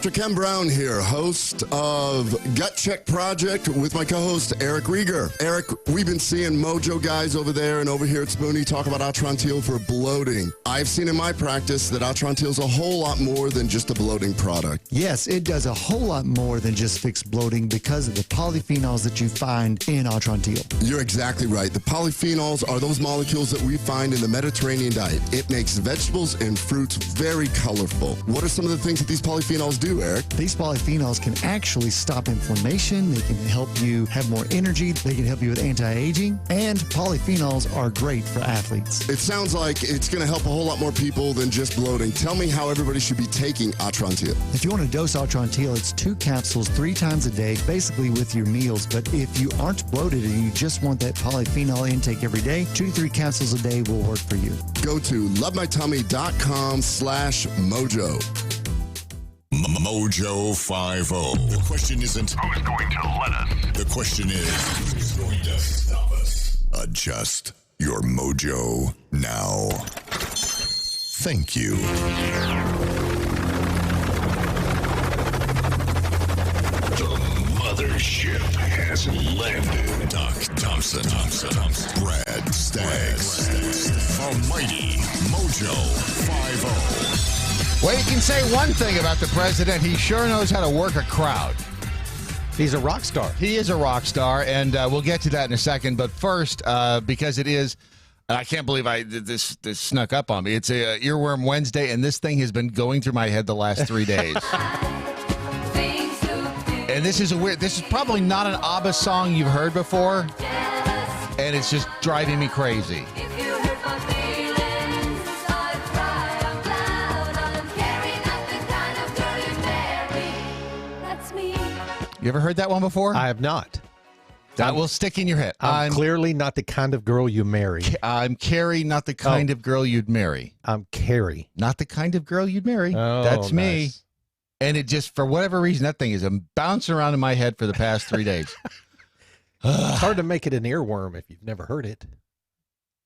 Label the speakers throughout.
Speaker 1: Dr. Ken Brown here, host of Gut Check Project with my co-host Eric Rieger. Eric, we've been seeing Mojo guys over there and over here at Spoonie talk about Atrantil for bloating. I've seen in my practice that Atrantil is a whole lot more than just a bloating product.
Speaker 2: Yes, it does a whole lot more than just fix bloating because of the polyphenols that you find in Atrantil.
Speaker 1: You're exactly right. The polyphenols are those molecules that we find in the Mediterranean diet. It makes vegetables and fruits very colorful. What are some of the things that these polyphenols do, Eric?
Speaker 2: These polyphenols can actually stop inflammation. They can help you have more energy. They can help you with anti-aging. And polyphenols are great for athletes.
Speaker 1: It sounds like it's going to help a whole lot more people than just bloating. Tell me how everybody should be taking Atrantil.
Speaker 2: If you want to dose Atrantil, it's 2 capsules 3 times a day, basically with your meals. But if you aren't bloated and you just want that polyphenol intake every day, 2 to 3 capsules a day will work for you.
Speaker 1: Go to lovemytummy.com/mojo.
Speaker 3: Mojo 50. The question isn't who's going to let us. The question is who's going to stop us. Adjust your mojo now. Thank you. The mothership has landed. Doc Thompson. Brad Staggs. The mighty Mojo 50.
Speaker 4: Well, you can say one thing about the president. He sure knows how to work a crowd.
Speaker 5: He's a rock star.
Speaker 4: He is a rock star, and we'll get to that in a second. But first, because it is, and I can't believe this snuck up on me. It's a Earworm Wednesday, and this thing has been going through my head the last 3 days. And this is probably not an ABBA song you've heard before, and it's just driving me crazy. You ever heard that one before?
Speaker 5: I have not.
Speaker 4: That will stick in your head.
Speaker 5: I'm clearly not the kind of girl you marry.
Speaker 4: I'm Carrie, not the kind of girl you'd marry.
Speaker 5: I'm Carrie.
Speaker 4: Not the kind of girl you'd marry.
Speaker 5: Oh,
Speaker 4: that's me.
Speaker 5: nice.
Speaker 4: And it just, for whatever reason, that thing is bouncing around in my head for the past 3 days.
Speaker 5: It's hard to make it an earworm if you've never heard it.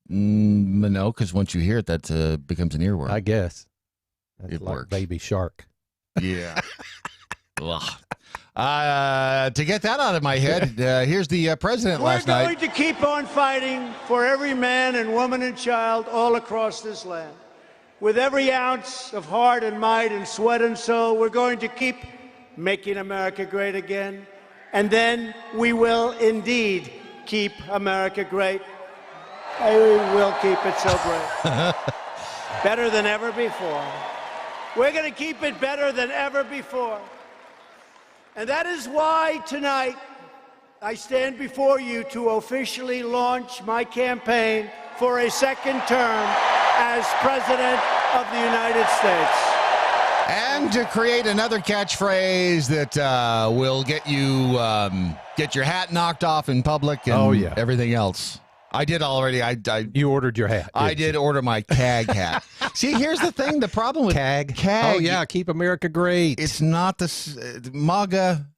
Speaker 4: No, because once you hear it, that becomes an earworm.
Speaker 5: I guess. That's
Speaker 4: It
Speaker 5: like
Speaker 4: works.
Speaker 5: Baby Shark.
Speaker 4: Yeah. To get that out of my head, here's the president last night.
Speaker 6: We're going to keep on fighting for every man and woman and child all across this land. With every ounce of heart and might and sweat and soul, we're going to keep making America great again. And then we will indeed keep America great. And we will keep it so great. Better than ever before. We're going to keep it better than ever before. And that is why tonight I stand before you to officially launch my campaign for a second term as President of the United States.
Speaker 4: And to create another catchphrase that will get you get your hat knocked off in public and everything else. I did already.
Speaker 5: You ordered your hat.
Speaker 4: I did order my CAG hat. See, here's the thing. The problem with
Speaker 5: CAG.
Speaker 4: CAG.
Speaker 5: Oh, yeah. Keep America great.
Speaker 4: It's not the MAGA.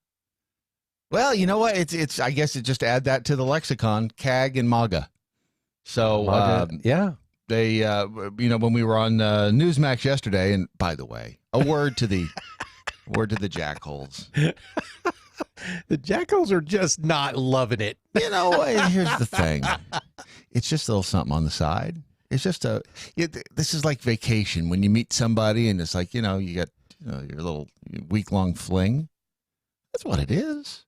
Speaker 4: Well, you know what? It's. I guess it just add that to the lexicon. CAG and MAGA. So
Speaker 5: yeah.
Speaker 4: They, when we were on Newsmax yesterday, and by the way, a word to the jackholes.
Speaker 5: The jackals are just not loving it.
Speaker 4: You know, here's the thing. It's just a little something on the side. It's just this is like vacation when you meet somebody and it's like, you got your little week-long fling. That's what it is.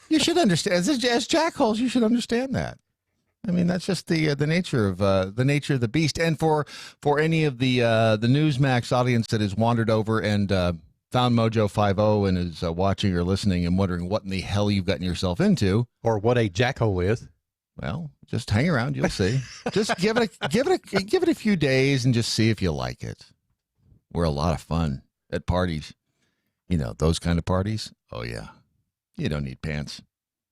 Speaker 4: You should understand. As jackholes, you should understand that. I mean, that's just the nature of the beast. And for any of the Newsmax audience that has wandered over and found Mojo 50 and is watching or listening and wondering what in the hell you've gotten yourself into,
Speaker 5: or what a jackhole is,
Speaker 4: well, just hang around. You'll see. Just give it a few days and just see if you like it. We're a lot of fun at parties. Those kind of parties. Oh yeah, you don't need pants.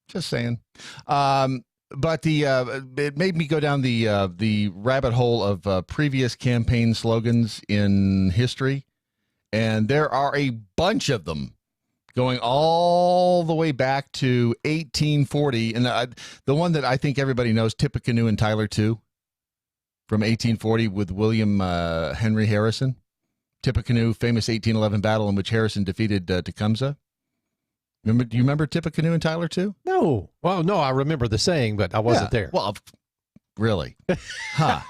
Speaker 4: Just saying. But it made me go down the rabbit hole of previous campaign slogans in history. And there are a bunch of them going all the way back to 1840. And the one that I think everybody knows, Tippecanoe and Tyler too, from 1840 with William Henry Harrison. Tippecanoe, famous 1811 battle in which Harrison defeated Tecumseh. Do you remember Tippecanoe and Tyler too?
Speaker 5: No. Well, no, I remember the saying, but I wasn't there.
Speaker 4: Well, really? Huh.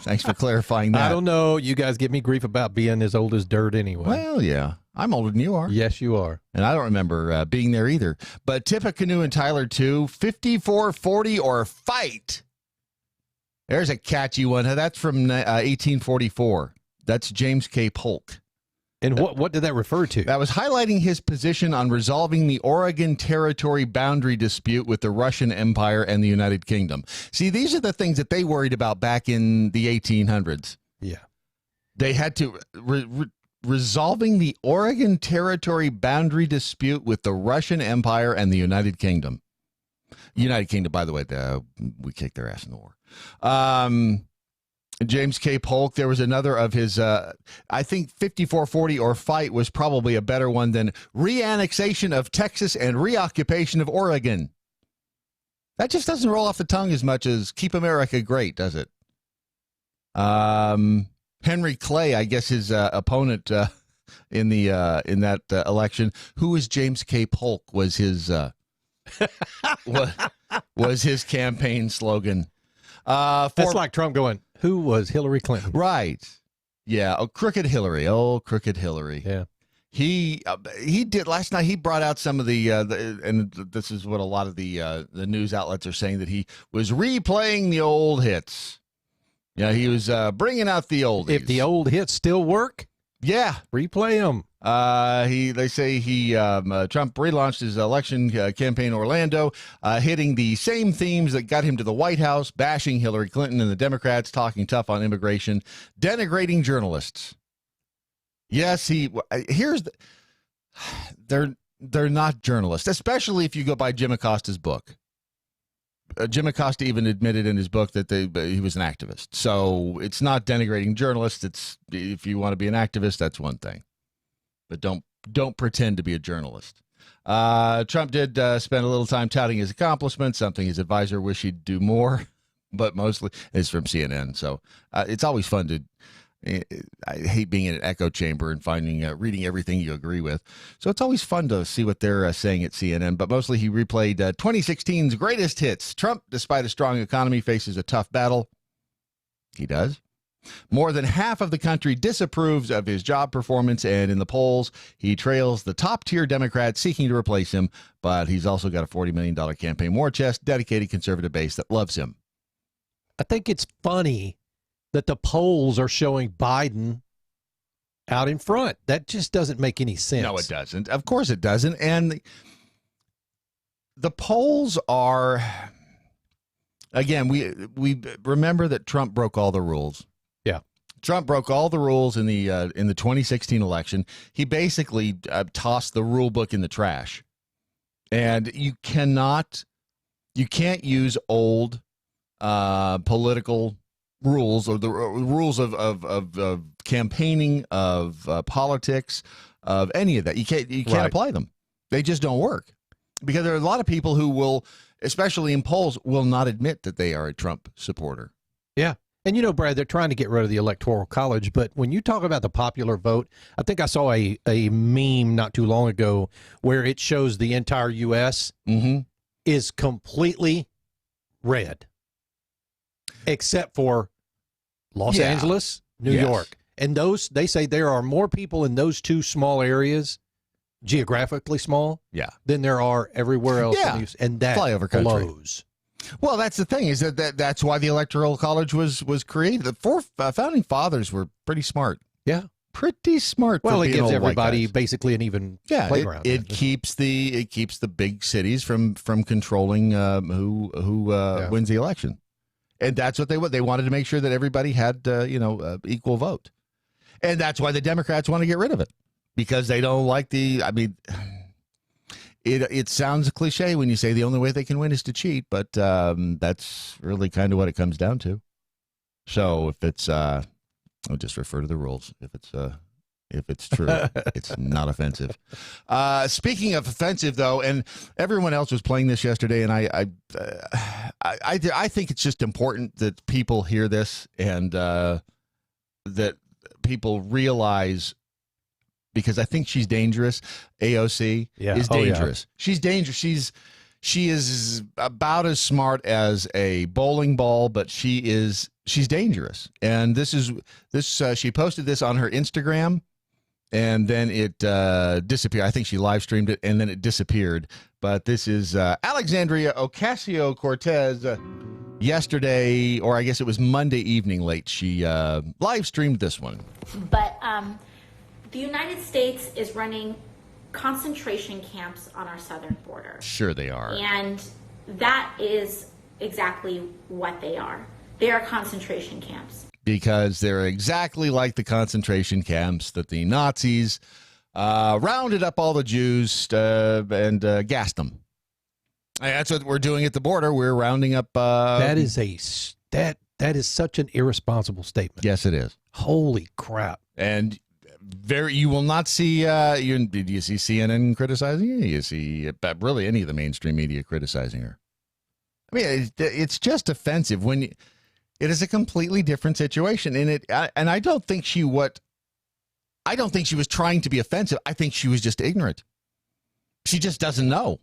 Speaker 4: Thanks for clarifying that.
Speaker 5: I don't know. You guys give me grief about being as old as dirt anyway.
Speaker 4: Well, yeah. I'm older than you are.
Speaker 5: Yes, you are.
Speaker 4: And I don't remember being there either. But Tippecanoe and Tyler too, 54-40 or fight. There's a catchy one. That's from 1844. That's James K. Polk.
Speaker 5: And what did that refer to?
Speaker 4: That was highlighting his position on resolving the Oregon Territory boundary dispute with the Russian Empire and the United Kingdom. See, these are the things that they worried about back in the 1800s.
Speaker 5: Yeah.
Speaker 4: They had to resolving the Oregon Territory boundary dispute with the Russian Empire and the United Kingdom. United Kingdom, by the way, we kicked their ass in the war. James K. Polk, there was another of his, I think 54-40 or fight was probably a better one than reannexation of Texas and reoccupation of Oregon. That just doesn't roll off the tongue as much as keep America great, does it? Henry Clay, I guess his opponent in that election, who was James K. Polk, was his was his campaign slogan.
Speaker 5: That's like Trump going, who was Hillary Clinton?
Speaker 4: Right. Yeah. Oh, crooked Hillary. Oh, crooked Hillary.
Speaker 5: Yeah.
Speaker 4: He did last night. He brought out some of the and this is what a lot of the news outlets are saying, that he was replaying the old hits. Yeah, he was bringing out the oldies.
Speaker 5: If the old hits still work,
Speaker 4: yeah,
Speaker 5: replay them.
Speaker 4: They say Trump relaunched his election campaign in Orlando, hitting the same themes that got him to the White House, bashing Hillary Clinton and the Democrats, talking tough on immigration, denigrating journalists. Yes, they're not journalists, especially if you go by Jim Acosta's book. Jim Acosta even admitted in his book that he was an activist. So it's not denigrating journalists. It's, if you want to be an activist, that's one thing. But don't pretend to be a journalist. Trump did spend a little time touting his accomplishments, something his advisor wished he'd do more, but mostly it's from CNN. So it's always fun to. I hate being in an echo chamber and reading everything you agree with. So it's always fun to see what they're saying at CNN. But mostly he replayed 2016's greatest hits. Trump, despite a strong economy, faces a tough battle. He does. More than half of the country disapproves of his job performance, and in the polls, he trails the top-tier Democrats seeking to replace him, but he's also got a $40 million campaign war chest, dedicated conservative base that loves him.
Speaker 5: I think it's funny that the polls are showing Biden out in front. That just doesn't make any sense.
Speaker 4: No, it doesn't. Of course it doesn't. And the polls are, again, we remember that Trump broke all the rules.
Speaker 5: Yeah.
Speaker 4: Trump broke all the rules in the 2016 election. He basically tossed the rule book in the trash. And you can't use old political rules, or the rules of campaigning, of politics, of any of that. You can't apply them. They just don't work, because there are a lot of people who will, especially in polls, will not admit that they are a Trump supporter.
Speaker 5: Yeah. And Brad, they're trying to get rid of the Electoral College, but when you talk about the popular vote, I think I saw a meme not too long ago where it shows the entire U.S. is completely red, except for Los Angeles, New York. And they say there are more people in those two small areas, geographically small, than there are everywhere else.
Speaker 4: Yeah.
Speaker 5: And that
Speaker 4: flyover country
Speaker 5: blows.
Speaker 4: Well, that's the thing, is that's why the Electoral College was created. The four founding fathers were pretty smart.
Speaker 5: Yeah.
Speaker 4: Pretty smart.
Speaker 5: Well,
Speaker 4: for
Speaker 5: it
Speaker 4: being
Speaker 5: gives
Speaker 4: old
Speaker 5: everybody
Speaker 4: white guys.
Speaker 5: basically an even playground.
Speaker 4: It keeps the big cities from controlling who wins the election. And that's what they wanted to make sure that everybody had, equal vote. And that's why the Democrats want to get rid of it, because they don't like it sounds cliche when you say the only way they can win is to cheat, but that's really kind of what it comes down to. So if it's, I'll just refer to the rules. If it's true, it's not offensive. Speaking of offensive, though, and everyone else was playing this yesterday, and I think it's just important that people hear this, and that people realize, because I think she's dangerous. AOC is dangerous. She's dangerous. She is about as smart as a bowling ball, but she's dangerous. And she posted this on her Instagram, and then it disappeared. I think she live streamed it, and then it disappeared. But this is Alexandria Ocasio-Cortez. Yesterday, or I guess it was Monday evening late, she live streamed this one.
Speaker 7: But the United States is running concentration camps on our southern border.
Speaker 4: Sure they are.
Speaker 7: And that is exactly what they are. They are concentration camps. Because
Speaker 4: they're exactly like the concentration camps that the Nazis rounded up all the Jews and gassed them. And that's what we're doing at the border. We're rounding up.
Speaker 5: That is such an irresponsible statement.
Speaker 4: Yes, it is.
Speaker 5: Holy crap!
Speaker 4: And you will not see. Did you see CNN criticizing her? You see really any of the mainstream media criticizing her. I mean, it's just offensive when it is a completely different situation. And I don't think she was trying to be offensive. I think she was just ignorant. She just doesn't know.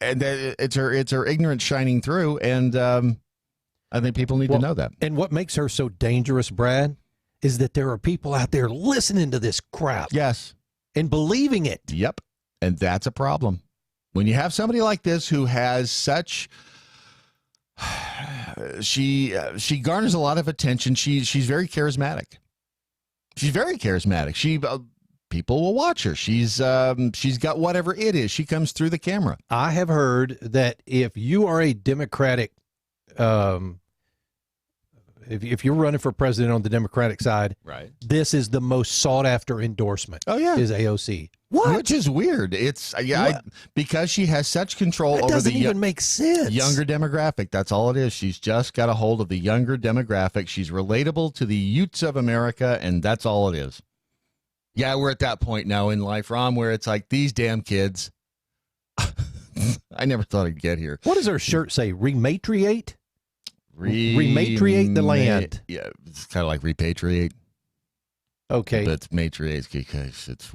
Speaker 4: And it's her ignorance shining through, and I think people need to know that.
Speaker 5: And what makes her so dangerous, Brad, is that there are people out there listening to this crap.
Speaker 4: Yes.
Speaker 5: And believing it.
Speaker 4: Yep. And that's a problem. When you have somebody like this who has such... She garners a lot of attention. She's very charismatic. People will watch her. She's got whatever it is. She comes through the camera.
Speaker 5: I have heard that if you are a Democratic, if you're running for president on the Democratic side,
Speaker 4: right,
Speaker 5: this is the most sought after endorsement.
Speaker 4: Oh yeah,
Speaker 5: is AOC.
Speaker 4: What? Which is weird. It's because she has such control over
Speaker 5: doesn't even make sense.
Speaker 4: Younger demographic. That's all it is. She's just got a hold of the younger demographic. She's relatable to the youths of America, and that's all it is. Yeah, we're at that point now in life, Ron, where it's like these damn kids. I never thought I'd get here.
Speaker 5: What does her shirt say? Rematriate? Rematriate the land.
Speaker 4: Yeah, it's kind of like repatriate.
Speaker 5: Okay.
Speaker 4: But it's matriate because it's...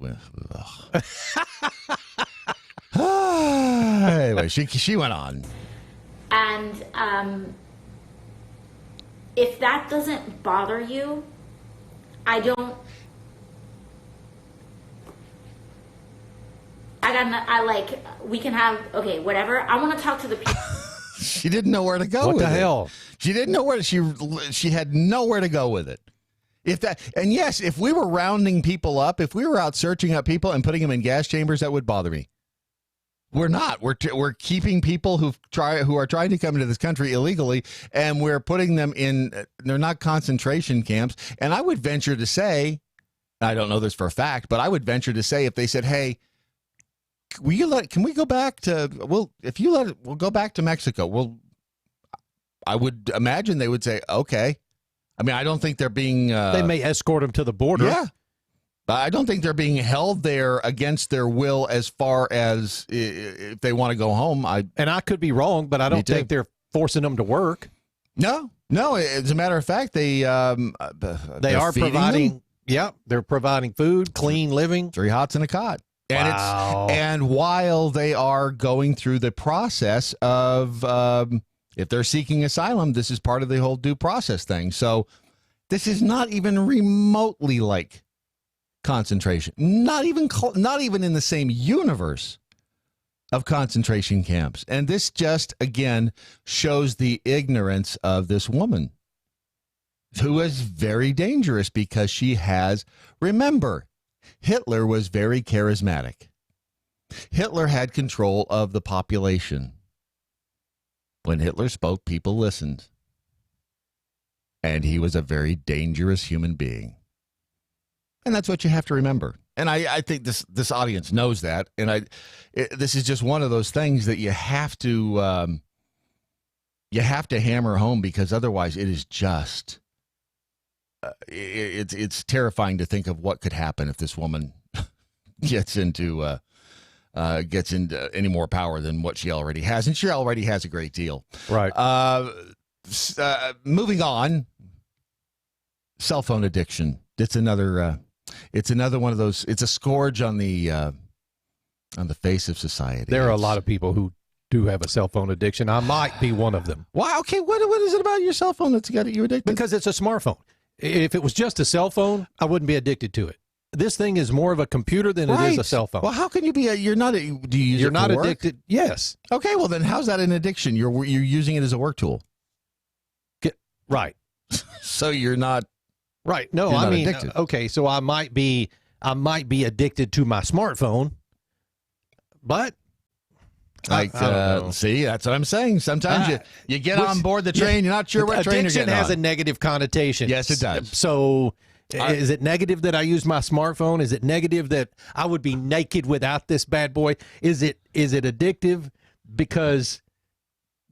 Speaker 4: Anyway, she went on.
Speaker 7: And if that doesn't bother you, we can have, okay, whatever. I want to talk to the people.
Speaker 4: She didn't know where to go with it.
Speaker 5: What the hell?
Speaker 4: She didn't know where, she had nowhere to go with it. And yes, if we were rounding people up, if we were out searching up people and putting them in gas chambers, that would bother me. We're not. We're keeping people who are trying to come into this country illegally, and we're putting them in, they're not concentration camps. And I would venture to say, I don't know this for a fact, but I would venture to say if they said, hey, can we go back to, we'll go back to Mexico. I would imagine they would say, okay. I mean, I don't think they're being...
Speaker 5: they may escort them to the border.
Speaker 4: Yeah. I don't think they're being held there against their will as far as if they want to go home.
Speaker 5: And I could be wrong, but I don't think they're forcing them to work.
Speaker 4: No. As a matter of fact, they are
Speaker 5: providing them. Yeah, they're providing food, clean living.
Speaker 4: 3 hots and a cot. And
Speaker 5: wow.
Speaker 4: And while they are going through the process of, if they're seeking asylum, this is part of the whole due process thing. So this is not even remotely like concentration. Not even in the same universe of concentration camps. And this just, again, shows the ignorance of this woman, who is very dangerous because she has, remember, Hitler was very charismatic. Hitler had control of the population. When Hitler spoke, people listened. And he was a very dangerous human being. And that's what you have to remember. And I think this audience knows that. And this is just one of those things that you have to hammer home, because otherwise it is just... it's terrifying to think of what could happen if this woman gets into any more power than what she already has, and she already has a great deal.
Speaker 5: Right.
Speaker 4: Moving on. Cell phone addiction. It's another one of those. It's a scourge on the face of society.
Speaker 5: There are a lot of people who do have a cell phone addiction. I might be one of them.
Speaker 4: Wow. Okay. What is it about your cell phone that's got you addicted?
Speaker 5: Because it's a smartphone. If it was just a cell phone, I wouldn't be addicted to it. This thing is more of a computer than it is a cell phone.
Speaker 4: Well, how can you be? You're not. Do you use
Speaker 5: You're
Speaker 4: it
Speaker 5: not
Speaker 4: for work?
Speaker 5: addicted. Yes.
Speaker 4: Okay. Well, then how's that an addiction? You're using it as a work tool.
Speaker 5: Right.
Speaker 4: So you're not.
Speaker 5: Right. No,
Speaker 4: You're
Speaker 5: I
Speaker 4: not
Speaker 5: mean,
Speaker 4: addicted.
Speaker 5: okay, so I might be addicted to my smartphone, but
Speaker 4: Like,
Speaker 5: I don't know.
Speaker 4: see, that's what I'm saying. Sometimes you get on board the train, you're not sure what train you're
Speaker 5: addiction
Speaker 4: getting
Speaker 5: has
Speaker 4: on.
Speaker 5: a negative connotation.
Speaker 4: Yes, it does.
Speaker 5: So is it negative that I use my smartphone? Is it negative that I would be naked without this bad boy? Is it addictive because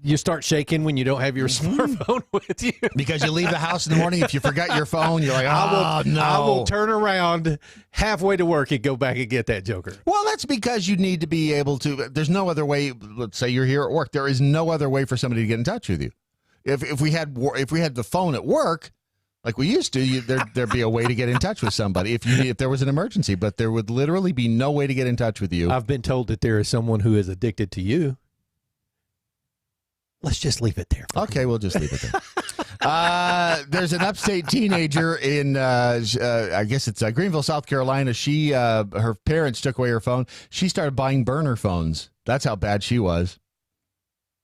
Speaker 5: you start shaking when you don't have your smartphone with you?
Speaker 4: Because you leave the house in the morning, if you forgot your phone, you're like, no.
Speaker 5: I will turn around halfway to work and go back and get that joker.
Speaker 4: Well, that's because you need to be able to. There's no other way. Let's say you're here at work. There is no other way for somebody to get in touch with you. If we had the phone at work, like we used to, there'd be a way to get in touch with somebody if there was an emergency. But there would literally be no way to get in touch with you.
Speaker 5: I've been told that there is someone who is addicted to you. Let's just leave it there.
Speaker 4: Okay, we'll just leave it there. There's an upstate teenager in, I guess it's Greenville, South Carolina. She, her parents took away her phone. She started buying burner phones. That's how bad she was.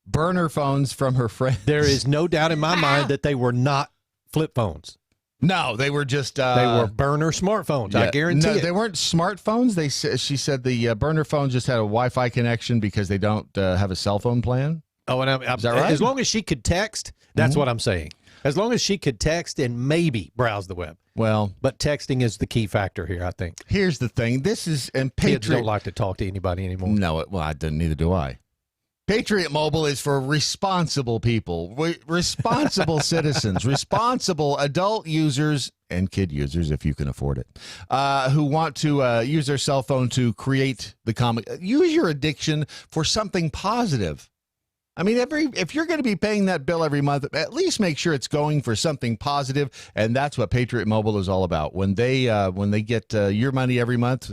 Speaker 4: Burner phones from her friends.
Speaker 5: There is no doubt in my mind that they were not flip phones.
Speaker 4: No, they were just.
Speaker 5: They were burner smartphones.
Speaker 4: Yeah,
Speaker 5: I guarantee
Speaker 4: no,
Speaker 5: it.
Speaker 4: they weren't smartphones. She said the burner phones just had a Wi-Fi connection because they don't have a cell phone plan.
Speaker 5: Oh, and
Speaker 4: Is that right?
Speaker 5: as long as she could text, that's what I'm saying. As long as she could text and maybe browse the web.
Speaker 4: Well,
Speaker 5: But texting is the key factor here, I think.
Speaker 4: here's the thing. This is and
Speaker 5: Kids don't like to talk to anybody anymore.
Speaker 4: No, I didn't. Neither do I. Patriot Mobile is for responsible people, responsible citizens, responsible adult users and kid users, if you can afford it, who want to use their cell phone to create the comic. Use your addiction for something positive. I mean, if you're going to be paying that bill every month, at least make sure it's going for something positive, and that's what Patriot Mobile is all about. When they get your money every month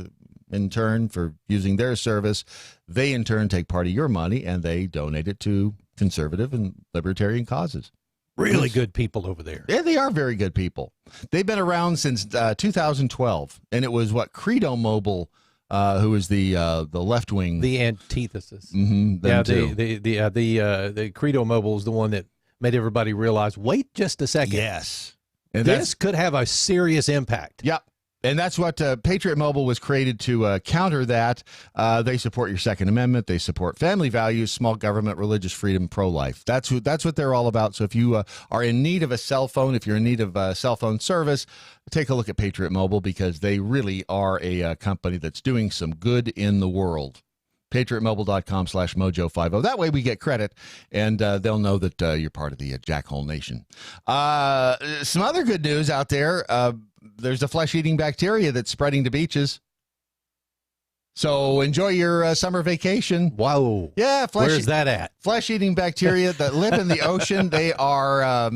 Speaker 4: in turn for using their service, they in turn take part of your money and they donate it to conservative and libertarian causes.
Speaker 5: Really good people over there.
Speaker 4: Yeah, they are very good people. They've been around since 2012, and it was Credo Mobile, who is the left wing,
Speaker 5: The antithesis.
Speaker 4: Mm-hmm,
Speaker 5: Yeah,
Speaker 4: too.
Speaker 5: the Credo Mobile is the one that made everybody realize, wait just a second.
Speaker 4: Yes, and
Speaker 5: This could have a serious impact.
Speaker 4: Yep. And that's what Patriot Mobile was created to counter that. They support your Second Amendment. They support family values, small government, religious freedom, pro-life. That's what they're all about. So if you are in need of a cell phone, if you're in need of a cell phone service, take a look at Patriot Mobile because they really are a company that's doing some good in the world. PatriotMobile.com/Mojo50. That way we get credit, and they'll know that you're part of the Jackhole Nation. Some other good news out there. There's a flesh-eating bacteria that's spreading to beaches. So enjoy your summer vacation.
Speaker 5: Whoa.
Speaker 4: Yeah,
Speaker 5: Where's that at?
Speaker 4: Flesh-eating bacteria that live in the ocean. They are,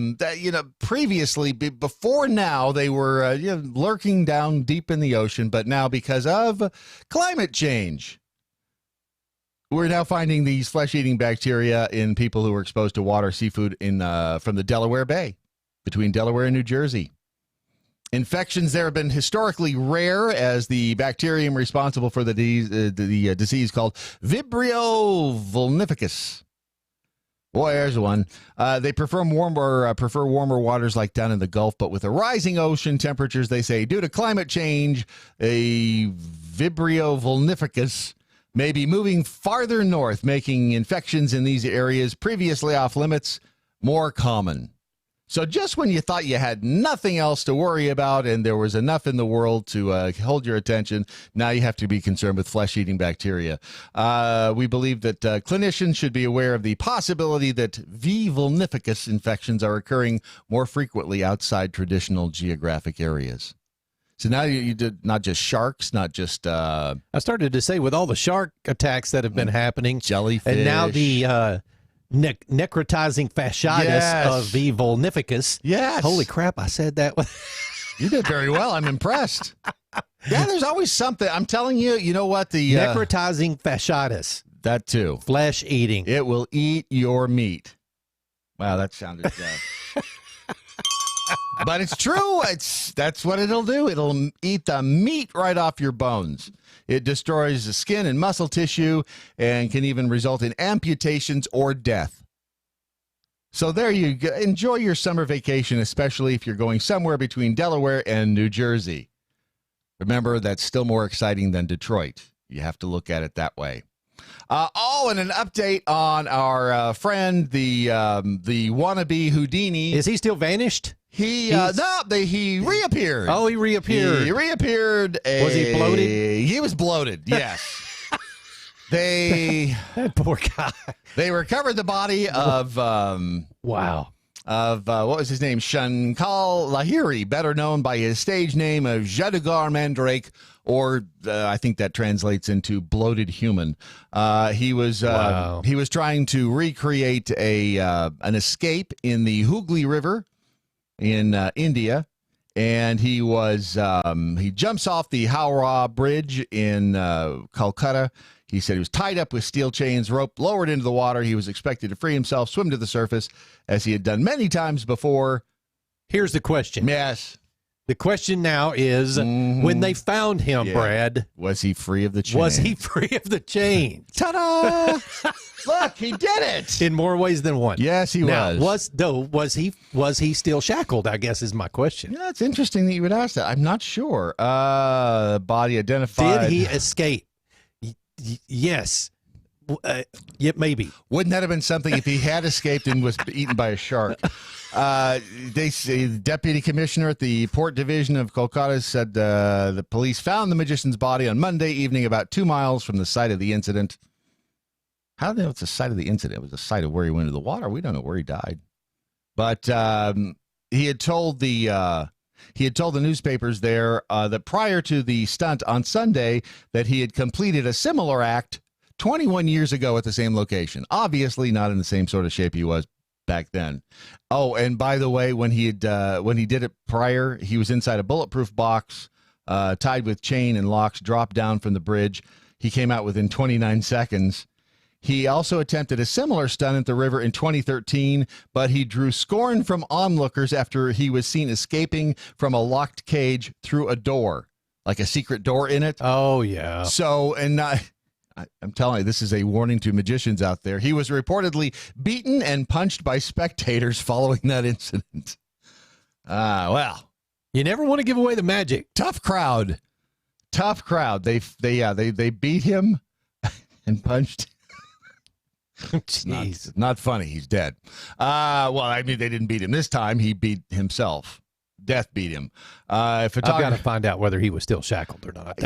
Speaker 4: previously, before now, they were lurking down deep in the ocean. But now, because of climate change, we're now finding these flesh-eating bacteria in people who are exposed to water, seafood from the Delaware Bay, between Delaware and New Jersey. Infections there have been historically rare, as the bacterium responsible for the disease called Vibrio vulnificus. Boy, there's one. They prefer warmer waters like down in the Gulf, but with the rising ocean temperatures, they say, due to climate change, a Vibrio vulnificus may be moving farther north, making infections in these areas previously off limits more common. So just when you thought you had nothing else to worry about and there was enough in the world to hold your attention, now you have to be concerned with flesh-eating bacteria. We believe that clinicians should be aware of the possibility that V. vulnificus infections are occurring more frequently outside traditional geographic areas. So now you did not just sharks, not just... I
Speaker 5: started to say, with all the shark attacks that have been happening,
Speaker 4: jellyfish.
Speaker 5: and now necrotizing fasciitis of the vulnificus.
Speaker 4: Yes.
Speaker 5: Holy crap, I said that.
Speaker 4: You did very well. I'm impressed. Yeah, there's always something. I'm telling you, you know what? The
Speaker 5: necrotizing fasciitis.
Speaker 4: That too.
Speaker 5: Flesh eating.
Speaker 4: It will eat your meat. Wow, that sounded but it's true. That's what it'll do. It'll eat the meat right off your bones. It destroys the skin and muscle tissue and can even result in amputations or death. So there you go. Enjoy your summer vacation, especially if you're going somewhere between Delaware and New Jersey. Remember, that's still more exciting than Detroit. You have to look at it that way. And an update on our friend, the wannabe Houdini.
Speaker 5: Is he still vanished?
Speaker 4: He reappeared.
Speaker 5: Oh, he reappeared.
Speaker 4: He reappeared.
Speaker 5: Was he bloated?
Speaker 4: He was bloated. Yes.
Speaker 5: That poor guy.
Speaker 4: They recovered the body of
Speaker 5: wow.
Speaker 4: Of what was his name? Shankal Lahiri, better known by his stage name of Jadugar Mandrake, or I think that translates into bloated human. He was trying to recreate an escape in the Hooghly River in India, and he jumps off the Howrah Bridge in Calcutta. He said he was tied up with steel chains, rope lowered into the water. He was expected to free himself, swim to the surface, as he had done many times before.
Speaker 5: Here's the question.
Speaker 4: Yes.
Speaker 5: The question now is, when they found him, Brad,
Speaker 4: was he free of the chain?
Speaker 5: Was he free of the chain?
Speaker 4: Ta-da! Look, he did it
Speaker 5: in more ways than one.
Speaker 4: Yes, he was.
Speaker 5: Was he still shackled? I guess is my question.
Speaker 4: Yeah, it's interesting that you would ask that. I'm not sure. Body identified.
Speaker 5: Did he escape? Yes. Maybe.
Speaker 4: Wouldn't that have been something if he had escaped and was eaten by a shark? They say the deputy commissioner at the port division of Kolkata said the police found the magician's body on Monday evening about 2 miles from the site of the incident. How do they know it's the site of the incident? It was the site of where he went into the water. We don't know where he died. But he had told the newspapers there that prior to the stunt on Sunday that he had completed a similar act 21 years ago at the same location. Obviously not in the same sort of shape he was back then. Oh, and by the way, when he did it prior, he was inside a bulletproof box, tied with chain and locks, dropped down from the bridge. He came out within 29 seconds. He also attempted a similar stunt at the river in 2013, but he drew scorn from onlookers after he was seen escaping from a locked cage through a door, like a secret door in it.
Speaker 5: Oh, yeah.
Speaker 4: So, and I'm telling you, this is a warning to magicians out there. He was reportedly beaten and punched by spectators following that incident. Well.
Speaker 5: You never want to give away the magic.
Speaker 4: Tough crowd. They beat him and punched him.
Speaker 5: Jeez.
Speaker 4: Not funny. He's dead. Well, I mean, they didn't beat him this time. He beat himself. Death beat him.
Speaker 5: I've got to find out whether he was still shackled or not.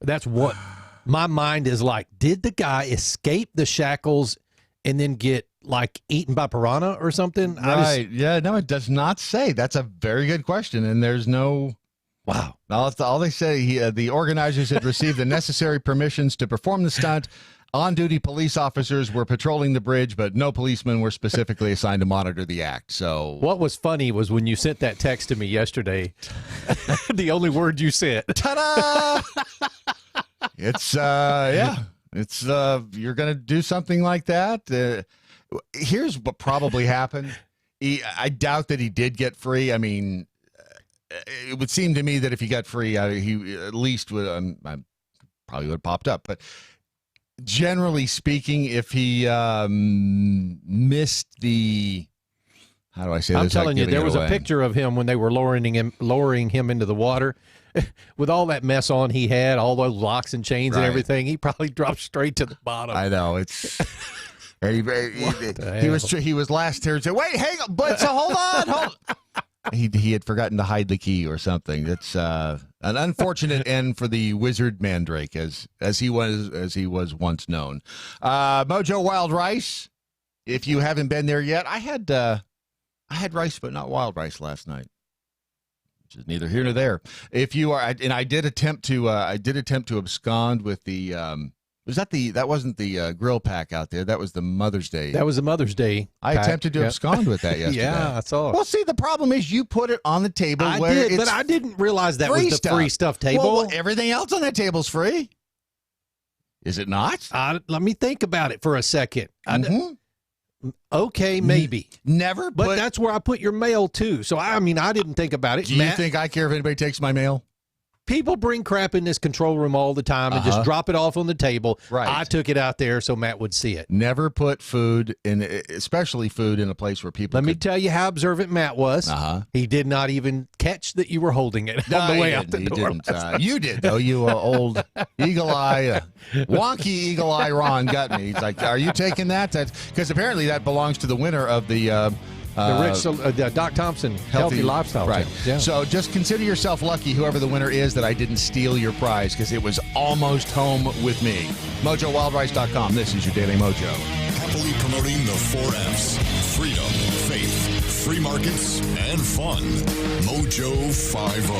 Speaker 5: That's what my mind is like. Did the guy escape the shackles and then get like eaten by piranha or something?
Speaker 4: Right. No, it does not say. That's a very good question. And there's no. Wow. All they say, the organizers had received the necessary permissions to perform the stunt. On-duty police officers were patrolling the bridge, but no policemen were specifically assigned to monitor the act. So
Speaker 5: what was funny was when you sent that text to me yesterday, the only word you said.
Speaker 4: Ta-da! It's, you're going to do something like that. Here's what probably happened. I doubt that he did get free. I mean, it would seem to me that if he got free, he at least would, probably would have popped up, but generally speaking, if he missed the, how do I say this?
Speaker 5: I'm telling you, there was a picture of him when they were lowering him into the water. With all that mess on he had, all those locks and chains and everything, he probably dropped straight to the bottom.
Speaker 4: I know it's. He was last here and said, "Wait, hang on, but so hold on." He had forgotten to hide the key or something. It's an unfortunate end for the wizard Mandrake, as he was once known. Mojo Wild Rice. If you haven't been there yet, I had rice, but not wild rice last night, which is neither here nor there. If you are, and I did attempt to abscond with the That wasn't the grill pack out there. That was the Mother's Day.
Speaker 5: That was the Mother's Day.
Speaker 4: I
Speaker 5: pack.
Speaker 4: attempted to abscond with that yesterday.
Speaker 5: Yeah, I saw it.
Speaker 4: Well, see, the problem is you put it on the table
Speaker 5: I
Speaker 4: where
Speaker 5: did,
Speaker 4: it's
Speaker 5: but I didn't realize that
Speaker 4: free
Speaker 5: was the free stuff table.
Speaker 4: Well, everything else on that table's free. Is it not?
Speaker 5: Let me think about it for a second. Okay,
Speaker 4: Mm-hmm.
Speaker 5: maybe.
Speaker 4: Never.
Speaker 5: But that's where I put your mail, too. So, I didn't think about it.
Speaker 4: Do you think I care if anybody takes my mail?
Speaker 5: People bring crap in this control room all the time and just drop it off on the table.
Speaker 4: Right.
Speaker 5: I took it out there so Matt would see it.
Speaker 4: Never put food in, especially food in a place where people.
Speaker 5: Let me tell you how observant Matt was. He did not even catch that you were holding it on the way out the door.
Speaker 4: You did, though. You old eagle eye, wonky eagle eye Ron got me. He's like, "Are you taking that?" Because apparently that belongs to the winner of the
Speaker 5: Doc Thompson healthy lifestyle.
Speaker 4: Right.
Speaker 5: Yeah.
Speaker 4: So just consider yourself lucky, whoever the winner is, that I didn't steal your prize because it was almost home with me. MojoWildRice.com. This is your Daily Mojo.
Speaker 3: Happily promoting the 4Fs: freedom, faith, free markets, and fun. Mojo 50.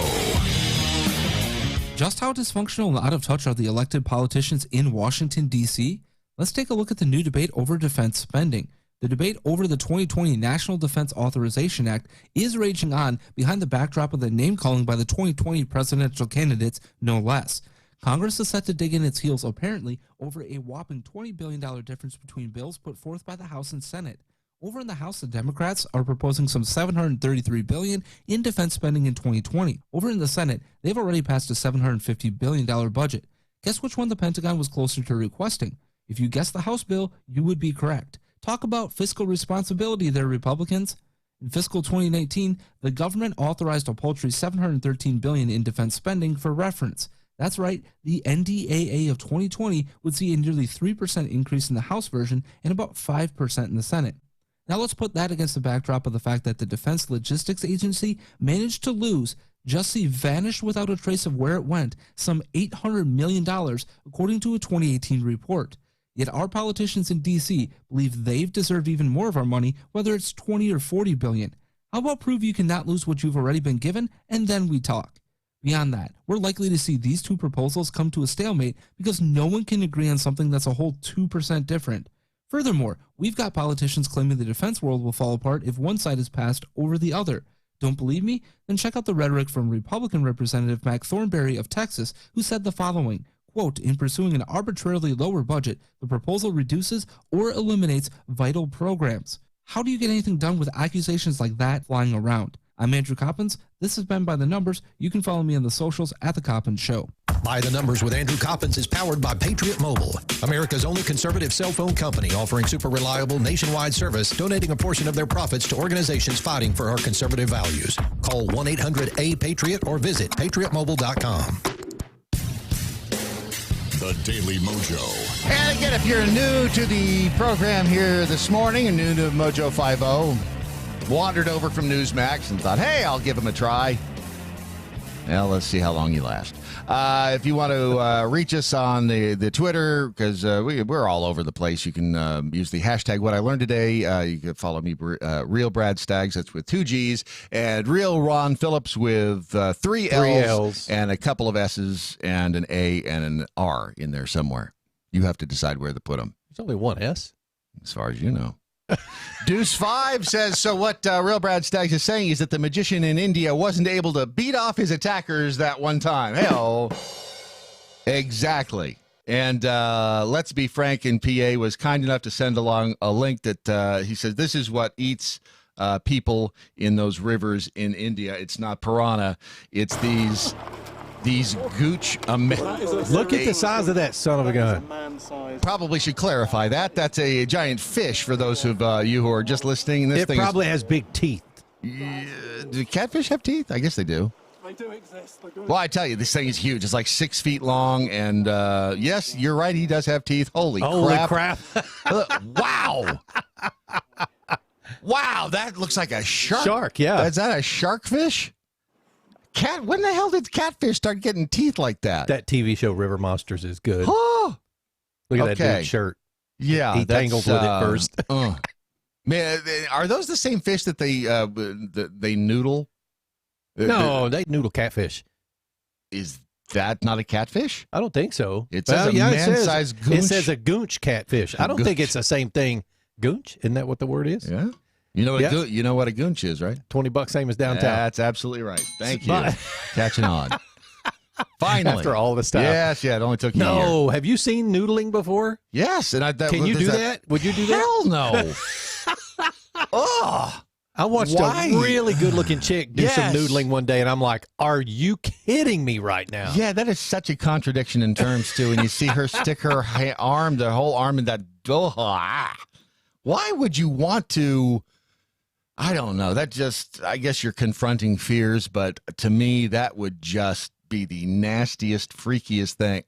Speaker 8: Just how dysfunctional and out of touch are the elected politicians in Washington, D.C.? Let's take a look at the new debate over defense spending. The debate over the 2020 National Defense Authorization Act is raging on behind the backdrop of the name-calling by the 2020 presidential candidates, no less. Congress is set to dig in its heels, apparently, over a whopping $20 billion difference between bills put forth by the House and Senate. Over in the House, the Democrats are proposing some $733 billion in defense spending in 2020. Over in the Senate, they've already passed a $750 billion budget. Guess which one the Pentagon was closer to requesting? If you guessed the House bill, you would be correct. Talk about fiscal responsibility there, Republicans. In fiscal 2019, the government authorized a paltry $713 billion in defense spending. For reference, that's right, the NDAA of 2020 would see a nearly 3% increase in the House version and about 5% in the Senate. Now let's put that against the backdrop of the fact that the Defense Logistics Agency managed to lose, just see vanished without a trace of where it went, some $800 million, according to a 2018 report. Yet our politicians in D.C. believe they've deserved even more of our money, whether it's 20 or 40 billion. How about prove you cannot lose what you've already been given, and then we talk? Beyond that, we're likely to see these two proposals come to a stalemate because no one can agree on something that's a whole 2% different. Furthermore, we've got politicians claiming the defense world will fall apart if one side is passed over the other. Don't believe me? Then check out the rhetoric from Republican Representative Mac Thornberry of Texas, who said the following, quote, "In pursuing an arbitrarily lower budget, the proposal reduces or eliminates vital programs." How do you get anything done with accusations like that flying around? I'm Andrew Coppins. This has been By the Numbers. You can follow me on the socials at The Coppins Show.
Speaker 9: By the Numbers with Andrew Coppins is powered by Patriot Mobile, America's only conservative cell phone company offering super reliable nationwide service, donating a portion of their profits to organizations fighting for our conservative values. Call 1-800-A-PATRIOT or visit patriotmobile.com.
Speaker 3: The Daily Mojo.
Speaker 4: And again, if you're new to the program here this morning and new to Mojo 50, wandered over from Newsmax and thought, hey, I'll give them a try. Well, let's see how long you last. If you want to reach us on the Twitter, because we're all over the place, you can use the hashtag What I Learned Today. You can follow me, Real Brad Staggs, that's with 2 G's, and Real Ron Phillips with 3 L's and a couple of S's and an A and an R in there somewhere. You have to decide where to put them.
Speaker 5: There's only one S.
Speaker 4: As far as you know. Deuce 5 says, so what Real Brad Staggs is saying is that the magician in India wasn't able to beat off his attackers that one time. Hell, exactly. And Let's Be Frank in PA was kind enough to send along a link that he says this is what eats people in those rivers in India. It's not piranha. It's these gooch.
Speaker 5: Look at the size of that son of a gun.
Speaker 4: Probably should clarify that. That's a giant fish for those of you who are just listening. This
Speaker 5: it
Speaker 4: thing
Speaker 5: probably has big teeth.
Speaker 4: Do catfish have teeth? I guess they do.
Speaker 10: They do exist.
Speaker 4: Well, I tell you, this thing is huge. It's like 6 feet long. And yes, you're right. He does have teeth. Holy crap. Wow. Wow. That looks like a shark.
Speaker 5: Shark, yeah.
Speaker 4: Is that a shark fish? When the hell did catfish start getting teeth like that?
Speaker 5: That TV show River Monsters is good.
Speaker 4: Oh,
Speaker 5: look at that dude's shirt.
Speaker 4: Yeah,
Speaker 5: he tangled with it first.
Speaker 4: Man, are those the same fish that they noodle?
Speaker 5: No, they noodle catfish.
Speaker 4: Is that not a catfish?
Speaker 5: I don't think so.
Speaker 4: It says man-sized goonch.
Speaker 5: It says a goonch catfish. I don't think it's the same thing. Goonch? Isn't that what the word is?
Speaker 4: Yeah. You know what a goonch is, right?
Speaker 5: $20 same as downtown.
Speaker 4: That's absolutely right. Thank you. Catching on. Finally.
Speaker 5: After all this time.
Speaker 4: Yes, yeah, it only took you a year.
Speaker 5: No, have you seen noodling before?
Speaker 4: Yes, and
Speaker 5: can you do that? Would you do that?
Speaker 4: Hell no. Oh,
Speaker 5: I watched a really good-looking chick do some noodling one day, and I'm like, are you kidding me right now?
Speaker 4: Yeah, that is such a contradiction in terms, too. And you see her stick her arm, the whole arm in that. Why would you want to? I don't know. That just, I guess you're confronting fears, but to me, that would just be the nastiest, freakiest thing.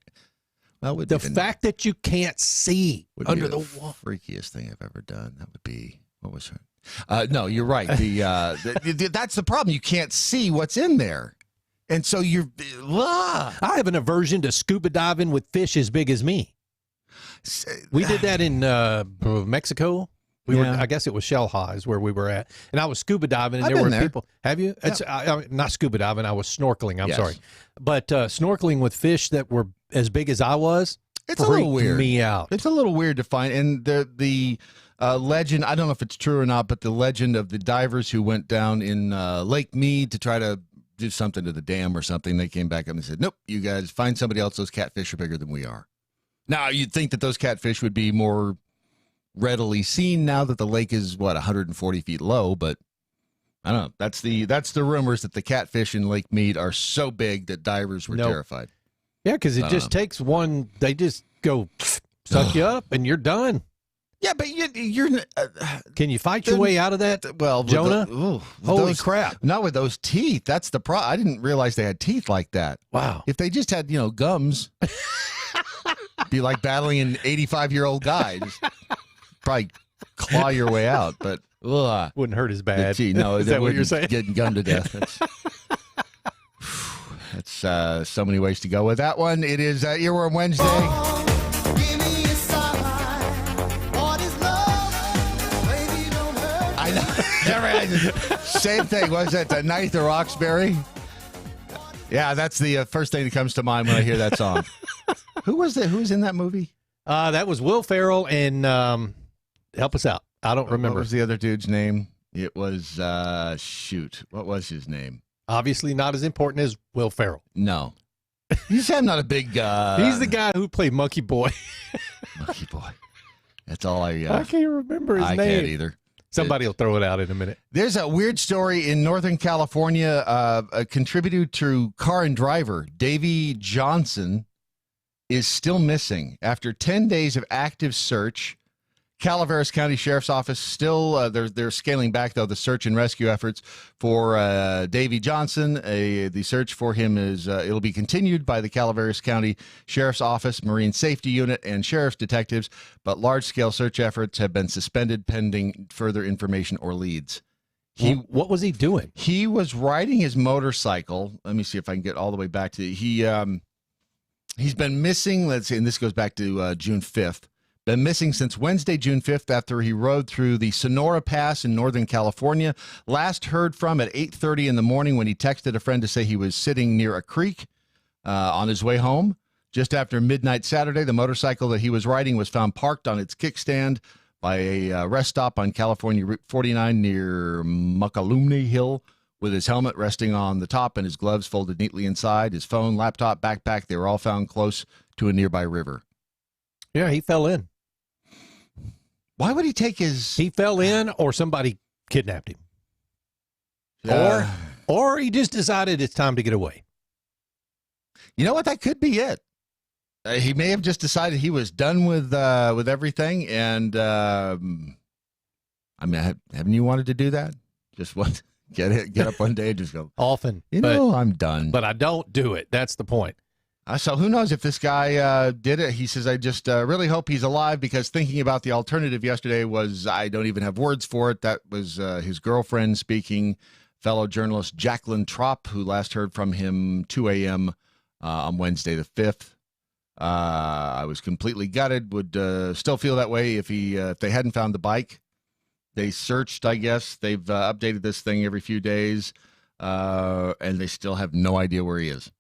Speaker 4: Well,
Speaker 5: the fact that you can't see under the wall.
Speaker 4: Freakiest thing I've ever done. That would be, what was it? No, you're right. That's the problem. You can't see what's in there. And so you're,
Speaker 5: I have an aversion to scuba diving with fish as big as me. We did that in Mexico. I guess it was Shell Highs where we were at, and I was scuba diving, and there were people. Have you? Yeah. It's not scuba diving. I was snorkeling. I'm sorry, but snorkeling with fish that were as big as I was.
Speaker 4: It's a little weird.
Speaker 5: Me out.
Speaker 4: It's a little weird to find, and the legend. I don't know if it's true or not, but the legend of the divers who went down in Lake Mead to try to do something to the dam or something. They came back up and said, "Nope, you guys find somebody else. Those catfish are bigger than we are." Now you'd think that those catfish would be more readily seen now that the lake is 140 feet low, but I don't know. That's the rumors that the catfish in Lake Mead are so big that divers were terrified.
Speaker 5: Yeah, because it just takes one. They just go suck you up, and you're done.
Speaker 4: Yeah, but you're.
Speaker 5: Can you fight your way out of that?
Speaker 4: Well,
Speaker 5: Jonah. Holy crap!
Speaker 4: Not with those teeth. That's the problem. I didn't realize they had teeth like that.
Speaker 5: Wow.
Speaker 4: If they just had gums, be like battling an 85-year-old guy. Just probably claw your way out, but
Speaker 5: wouldn't hurt as bad.
Speaker 4: No,
Speaker 5: is that what you're saying?
Speaker 4: Getting gunned to death. That's so many ways to go with that one. It is Earworm Wednesday. I know. Same thing. Was that the Ninth or Roxbury? Yeah, that's the first thing that comes to mind when I hear that song. Who was in that movie?
Speaker 5: That was Will Ferrell and. Help us out. I don't remember.
Speaker 4: What was the other dude's name? It was, what was his name?
Speaker 5: Obviously not as important as Will Ferrell.
Speaker 4: No. You said I'm not a big...
Speaker 5: He's the guy who played Monkey Boy.
Speaker 4: Monkey Boy. That's all I
Speaker 5: can't remember his name.
Speaker 4: I can't either.
Speaker 5: Somebody will throw it out in a minute.
Speaker 4: There's a weird story in Northern California. A contributor to Car and Driver, Davy Johnson, is still missing. After 10 days of active search... Calaveras County Sheriff's Office still, they're scaling back, though, the search and rescue efforts for Davy Johnson. The search for him it'll be continued by the Calaveras County Sheriff's Office, Marine Safety Unit, and sheriff's detectives, but large-scale search efforts have been suspended pending further information or leads.
Speaker 5: What was he doing?
Speaker 4: He was riding his motorcycle. Let me see if I can get all the way back to he's been missing, let's see, and this goes back to June 5th. Been missing since Wednesday, June 5th, after he rode through the Sonora Pass in Northern California. Last heard from at 8:30 in the morning when he texted a friend to say he was sitting near a creek on his way home. Just after midnight Saturday, the motorcycle that he was riding was found parked on its kickstand by a rest stop on California Route 49 near Muckalumne Hill, with his helmet resting on the top and his gloves folded neatly inside. His phone, laptop, backpack, they were all found close to a nearby river.
Speaker 5: Yeah, he fell in.
Speaker 4: Why would he take his...
Speaker 5: He fell in, or somebody kidnapped him. Or he just decided it's time to get away.
Speaker 4: You know what? That could be it. He may have just decided he was done with everything. And, I mean, haven't you wanted to do that? Just what? Get up one day and just go...
Speaker 5: Often.
Speaker 4: I'm done.
Speaker 5: But I don't do it. That's the point.
Speaker 4: So who knows if this guy did it. He says, I just really hope he's alive, because thinking about the alternative yesterday was, I don't even have words for it. That was his girlfriend speaking, fellow journalist Jacqueline Tropp, who last heard from him 2 a.m. On Wednesday the 5th. I was completely gutted, would still feel that way if they hadn't found the bike. They searched, I guess. They've updated this thing every few days, and they still have no idea where he is.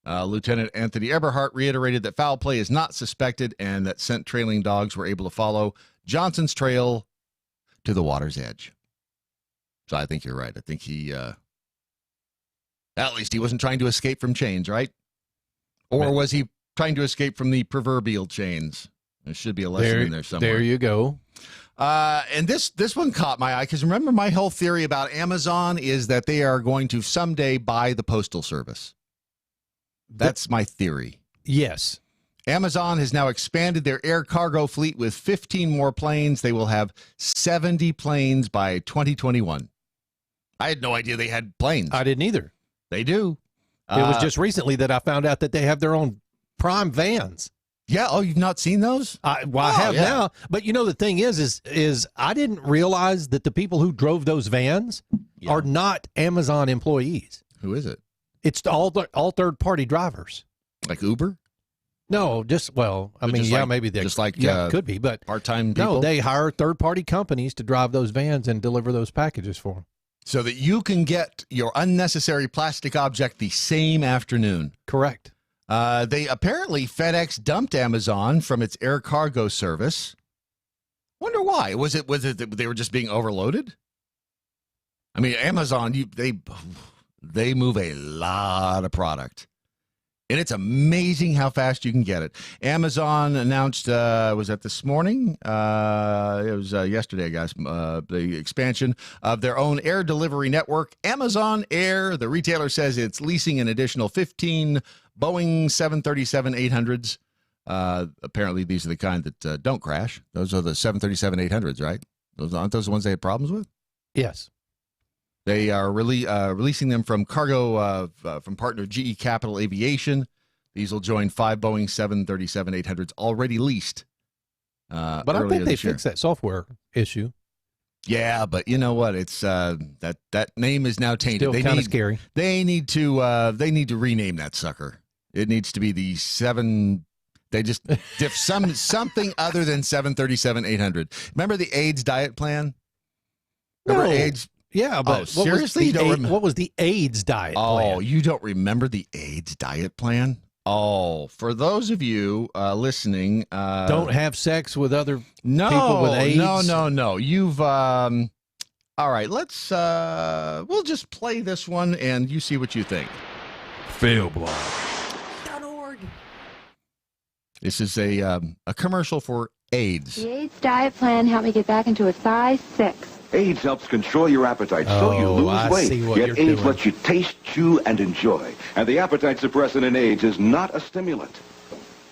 Speaker 4: Lieutenant Anthony Eberhardt reiterated that foul play is not suspected and that scent trailing dogs were able to follow Johnson's trail to the water's edge. So I think you're right. I think he, at least he wasn't trying to escape from chains, right? Or was he trying to escape from the proverbial chains? There should be a lesson in there somewhere.
Speaker 5: There you go.
Speaker 4: And this one caught my eye because remember my whole theory about Amazon is that they are going to someday buy the Postal Service. That's my theory.
Speaker 5: Yes.
Speaker 4: Amazon has now expanded their air cargo fleet with 15 more planes. They will have 70 planes by 2021. I had no idea they had planes.
Speaker 5: I didn't either.
Speaker 4: They do.
Speaker 5: It was just recently that I found out that they have their own Prime vans.
Speaker 4: Yeah. Oh, you've not seen those?
Speaker 5: I have now. But you know, the thing is I didn't realize that the people who drove those vans are not Amazon employees.
Speaker 4: Who is it?
Speaker 5: It's all third-party drivers.
Speaker 4: Like Uber?
Speaker 5: No, maybe they could be, but
Speaker 4: part-time people.
Speaker 5: No, they hire third-party companies to drive those vans and deliver those packages for them,
Speaker 4: so that you can get your unnecessary plastic object the same afternoon.
Speaker 5: Correct.
Speaker 4: They apparently FedEx dumped Amazon from its air cargo service. Wonder why? Was it that they were just being overloaded? I mean, Amazon, they move a lot of product. And it's amazing how fast you can get it. Amazon announced, was that this morning? It was yesterday, guys, the expansion of their own air delivery network, Amazon Air. The retailer says it's leasing an additional 15 Boeing 737-800s. Apparently, these are the kind that don't crash. Those are the 737-800s, right? Aren't those the ones they had problems with?
Speaker 5: Yes.
Speaker 4: They are releasing them from cargo from partner GE Capital Aviation. These will join 5 Boeing 737-800s already leased.
Speaker 5: But I think they fixed that software issue.
Speaker 4: Yeah, but you know what? It's that name is now tainted.
Speaker 5: Still kind of scary.
Speaker 4: They need to rename that sucker. It needs to be the 7. They just something other than 737-800. Remember the AIDS diet plan? Remember AIDS?
Speaker 5: Yeah, but
Speaker 4: seriously,
Speaker 5: what was the AIDS diet plan?
Speaker 4: Oh, you don't remember the AIDS diet plan? Oh, for those of you listening,
Speaker 5: don't have sex with other people with AIDS.
Speaker 4: No. You've all right. Let's we'll just play this one and you see what you think.
Speaker 10: Failblog.org.
Speaker 4: This is a commercial for AIDS.
Speaker 10: The AIDS diet plan helped me get back into a size 6.
Speaker 11: AIDS helps control your appetite so you lose weight. Yet AIDS lets you taste, chew, and enjoy. And the appetite suppressant in AIDS is not a stimulant.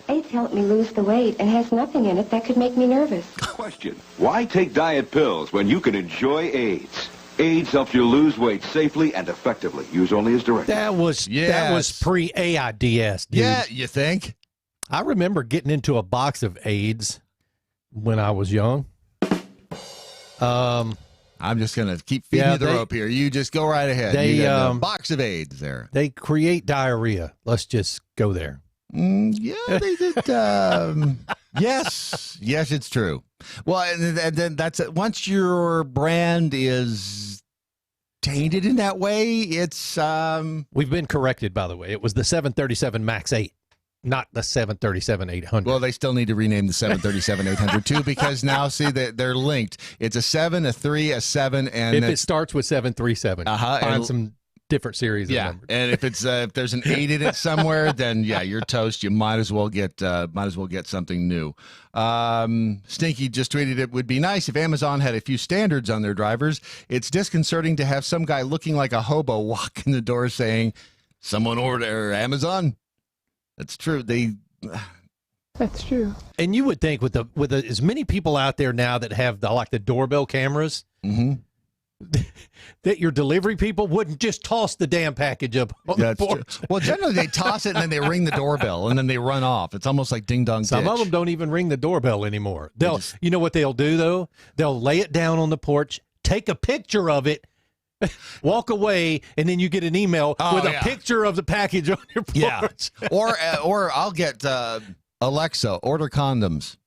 Speaker 10: AIDS helped me lose the weight and has nothing in it that could make me nervous.
Speaker 11: Question: why take diet pills when you can enjoy AIDS? AIDS helps you lose weight safely and effectively. Use only as directed.
Speaker 5: That was pre-AIDS, dude.
Speaker 4: Yeah, you think?
Speaker 5: I remember getting into a box of AIDS when I was young.
Speaker 4: I'm just going to keep feeding you the rope here. You just go right ahead. You got a box of AIDS there.
Speaker 5: They create diarrhea. Let's just go there.
Speaker 4: Yeah, they did. Yes, it's true. Well, and then that's it. Once your brand is tainted in that way, it's...
Speaker 5: We've been corrected, by the way. It was the 737 MAX 8. Not the 737-800.
Speaker 4: Well, they still need to rename the 737-800 too, because now, see, they're linked. It's a 7, a 3, a 7, and
Speaker 5: if it starts with 737, find some different series.
Speaker 4: Yeah,
Speaker 5: of numbers.
Speaker 4: and if it's if there's an 8 in it somewhere, then yeah, you're toast. You might as well get something new. Stinky just tweeted, it would be nice if Amazon had a few standards on their drivers. It's disconcerting to have some guy looking like a hobo walk in the door saying, "Someone order Amazon." That's true.
Speaker 10: That's true.
Speaker 5: And you would think with as many people out there now that have the doorbell cameras, that your delivery people wouldn't just toss the damn package up on the porch.
Speaker 4: Well, generally they toss it and then they ring the doorbell and then they run off. It's almost like ding dong.
Speaker 5: Some of them don't even ring the doorbell anymore. You know what they'll do though? They'll lay it down on the porch, take a picture of it, walk away, and then you get an email with a picture of the package on your porch.
Speaker 4: Yeah. Or I'll get Alexa, order condoms.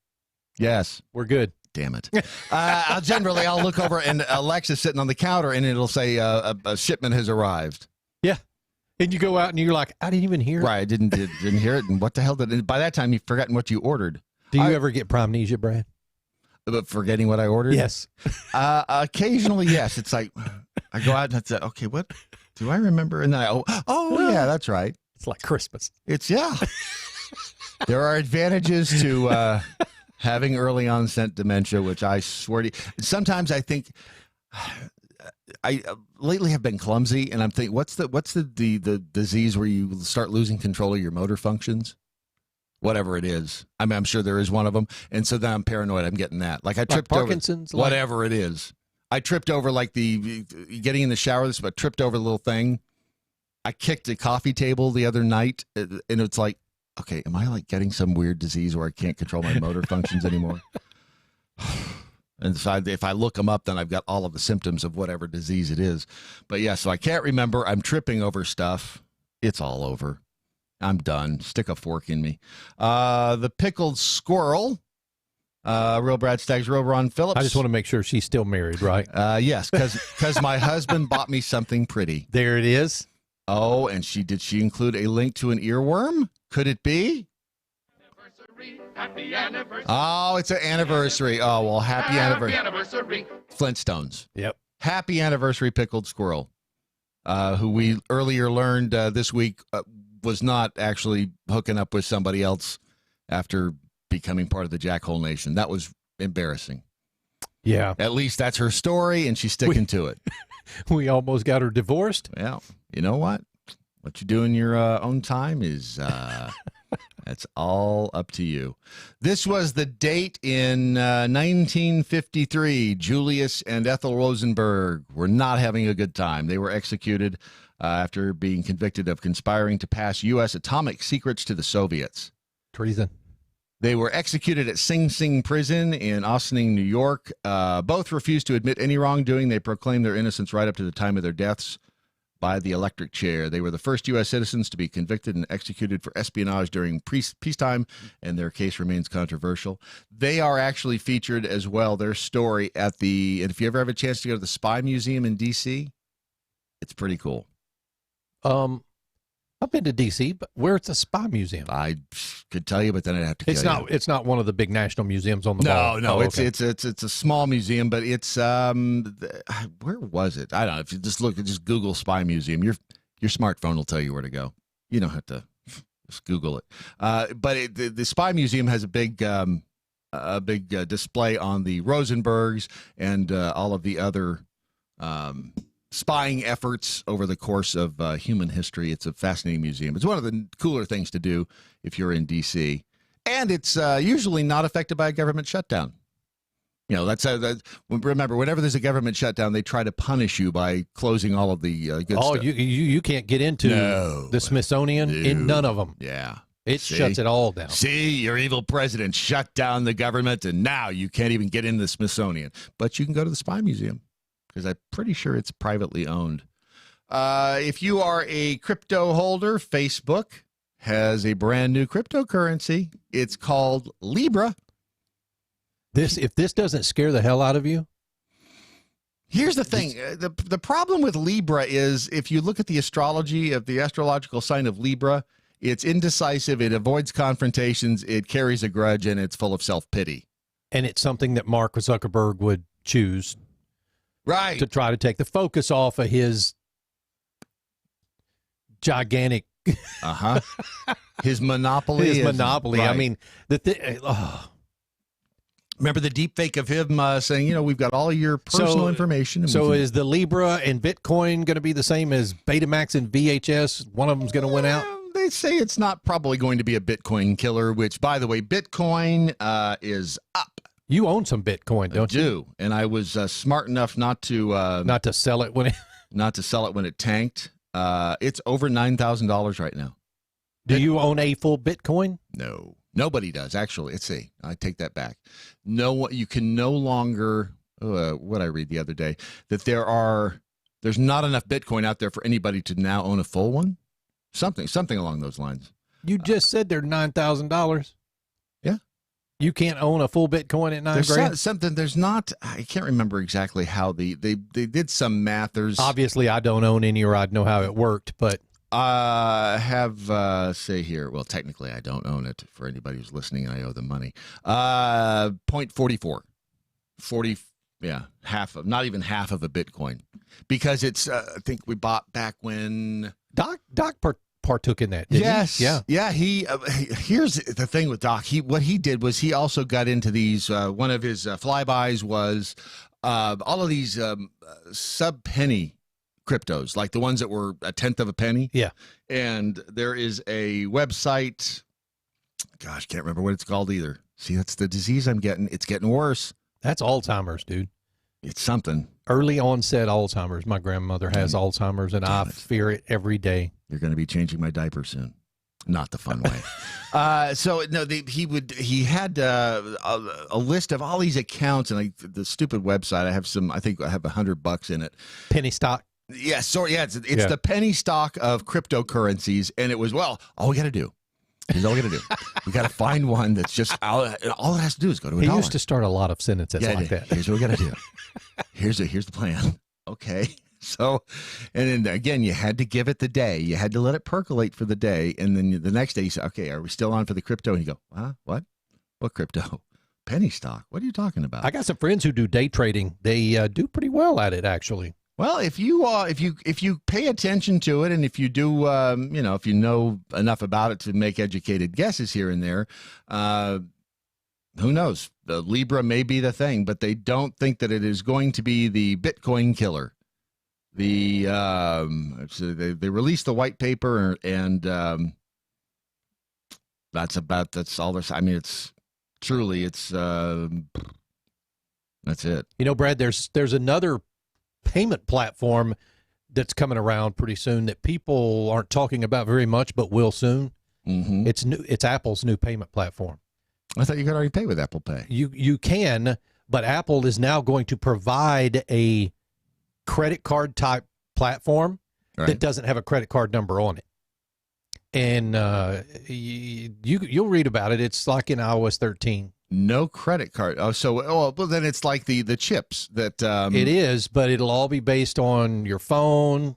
Speaker 4: Yes.
Speaker 5: We're good.
Speaker 4: Damn it. I'll look over and Alexa's sitting on the counter and it'll say a shipment has arrived.
Speaker 5: Yeah. And you go out and you're like, I didn't even hear it.
Speaker 4: Right, I didn't hear it. And what the hell did it? By that time, you've forgotten what you ordered.
Speaker 5: Do you ever get primnesia, Brad?
Speaker 4: But forgetting what I ordered?
Speaker 5: Yes.
Speaker 4: Occasionally, yes. It's like I go out and I say, okay, what do I remember? And then yeah, that's right.
Speaker 5: It's like Christmas.
Speaker 4: Yeah. There are advantages to having early onset dementia, which I swear to you. Sometimes I think I lately have been clumsy, and I'm thinking, what's the disease where you start losing control of your motor functions? Whatever it is. I mean, I'm sure there is one of them. And so then I'm paranoid I'm getting that. Like I tripped
Speaker 5: Parkinson's,
Speaker 4: over whatever it is. I tripped over like getting in the shower, but tripped over the little thing. I kicked a coffee table the other night, and it's like, okay, am I like getting some weird disease where I can't control my motor functions anymore? And so if I look them up, then I've got all of the symptoms of whatever disease it is. But yeah, so I can't remember. I'm tripping over stuff. It's all over. I'm done. Stick a fork in me. The pickled squirrel. Real Brad Staggs, real Ron Phillips.
Speaker 5: I just want to make sure she's still married, right?
Speaker 4: Yes, because my husband bought me something pretty.
Speaker 5: There it is.
Speaker 4: Oh, and did she include a link to an earworm? Could it be?
Speaker 12: Happy anniversary.
Speaker 4: Oh, it's an anniversary. Oh, well, happy anniversary.
Speaker 12: Anniversary.
Speaker 4: Flintstones.
Speaker 5: Yep.
Speaker 4: Happy anniversary, pickled squirrel, who we earlier learned this week was not actually hooking up with somebody else after becoming part of the Jackhole Nation. That was embarrassing.
Speaker 5: Yeah.
Speaker 4: At least that's her story, and she's sticking to it.
Speaker 5: We almost got her divorced.
Speaker 4: Well, you know what? What you do in your own time is that's all up to you. This was the date in 1953. Julius and Ethel Rosenberg were not having a good time. They were executed after being convicted of conspiring to pass U.S. atomic secrets to the Soviets.
Speaker 5: Treason.
Speaker 4: They were executed at Sing Sing Prison in Ossining, New York. Both refused to admit any wrongdoing. They proclaimed their innocence right up to the time of their deaths by the electric chair. They were the first U.S. citizens to be convicted and executed for espionage during peacetime, and their case remains controversial. They are actually featured as well, their story, and if you ever have a chance to go to the Spy Museum in D.C., it's pretty cool.
Speaker 5: I've been to D.C., but where's the Spy Museum?
Speaker 4: I could tell you, but then I'd have to tell you.
Speaker 5: It's not one of the big national museums on the mall.
Speaker 4: No,
Speaker 5: okay.
Speaker 4: It's a small museum, but it's where was it? I don't know. If you just Google Spy Museum, your smartphone will tell you where to go. You don't have to just Google it. But the Spy Museum has a big display on the Rosenbergs and all of the other spying efforts over the course of human history. It's a fascinating museum. It's one of the cooler things to do if you're in D.C. And it's usually not affected by a government shutdown. You know, remember, whenever there's a government shutdown, they try to punish you by closing all of the good stuff.
Speaker 5: Oh, you can't get into the Smithsonian in none of them.
Speaker 4: Yeah.
Speaker 5: It shuts it all down.
Speaker 4: See, your evil president shut down the government, and now you can't even get into the Smithsonian. But you can go to the Spy Museum, because I'm pretty sure it's privately owned. If you are a crypto holder, Facebook has a brand new cryptocurrency. It's called Libra.
Speaker 5: If this doesn't scare the hell out of you.
Speaker 4: Here's the thing. The problem with Libra is if you look at the astrology of the astrological sign of Libra, it's indecisive, it avoids confrontations, it carries a grudge, and it's full of self-pity.
Speaker 5: And it's something that Mark Zuckerberg would choose.
Speaker 4: Right.
Speaker 5: To try to take the focus off of his gigantic.
Speaker 4: His monopoly.
Speaker 5: Right. I mean,
Speaker 4: remember the deep fake of him saying, we've got all your personal information.
Speaker 5: So is the Libra and Bitcoin going to be the same as Betamax and VHS? One of them's going to win out?
Speaker 4: They say it's not probably going to be a Bitcoin killer, which, by the way, Bitcoin is up.
Speaker 5: You own some Bitcoin, don't you?
Speaker 4: I do, and I was smart enough not to
Speaker 5: sell it when
Speaker 4: it tanked. It's over $9,000 right now.
Speaker 5: Do you own a full Bitcoin?
Speaker 4: No, nobody does. Actually, let's see. I take that back. No, you can no longer. What I read the other day that there's not enough Bitcoin out there for anybody to now own a full one. Something along those lines.
Speaker 5: You just said they're $9,000.
Speaker 4: Yeah.
Speaker 5: You can't own a full Bitcoin at $9,000?
Speaker 4: There's not. I can't remember exactly how they did some math.
Speaker 5: Obviously, I don't own any, or I'd know how it worked. But
Speaker 4: say here, well, technically I don't own it. For anybody who's listening, I owe them money. 0.44. 40, yeah, not even half of a Bitcoin. Because it's, I think we bought back when...
Speaker 5: Doc partook in that, didn't he?
Speaker 4: Yeah. Here's the thing with Doc. What he did was he also got into these, one of his flybys was all of these sub-penny cryptos, like the ones that were a tenth of a penny.
Speaker 5: Yeah.
Speaker 4: And there is a website, gosh, can't remember what it's called either. See, that's the disease I'm getting. It's getting worse.
Speaker 5: That's Alzheimer's, dude.
Speaker 4: It's something.
Speaker 5: Early onset Alzheimer's. My grandmother has Alzheimer's, and I fear it every day.
Speaker 4: You're going to be changing my diaper soon. Not the fun way. He had a list of all these accounts, and the stupid website. I think I have $100 in it.
Speaker 5: Penny stock.
Speaker 4: Yeah, it's the penny stock of cryptocurrencies, and it was, all we got to do. Here's all we got to do. We got to find one that's just all it has to do is go to $1.
Speaker 5: He used to start a lot of sentences like that.
Speaker 4: Here's what we got to do. Here's the plan. Okay. So, and then again, you had to give it the day. You had to let it percolate for the day, and then the next day you say, "Okay, are we still on for the crypto?" And you go, "Huh? What? What crypto? Penny stock? What are you talking about?"
Speaker 5: I got some friends who do day trading. They do pretty well at it, actually.
Speaker 4: Well, if you pay attention to it, and if you do, if you know enough about it to make educated guesses here and there, who knows? The Libra may be the thing, but they don't think that it is going to be the Bitcoin killer. They released the white paper, and that's all there's. I mean, it's that's it.
Speaker 5: You know, Brad, there's another payment platform that's coming around pretty soon that people aren't talking about very much, but will soon.
Speaker 4: Mm-hmm.
Speaker 5: It's Apple's new payment platform.
Speaker 4: I thought you could already pay with Apple Pay.
Speaker 5: You can, but Apple is now going to provide a credit card type platform that doesn't have a credit card number on it. And you'll read about it. It's like in iOS 13.
Speaker 4: No credit card. Well, then it's like the chips that.
Speaker 5: It is, but it'll all be based on your phone,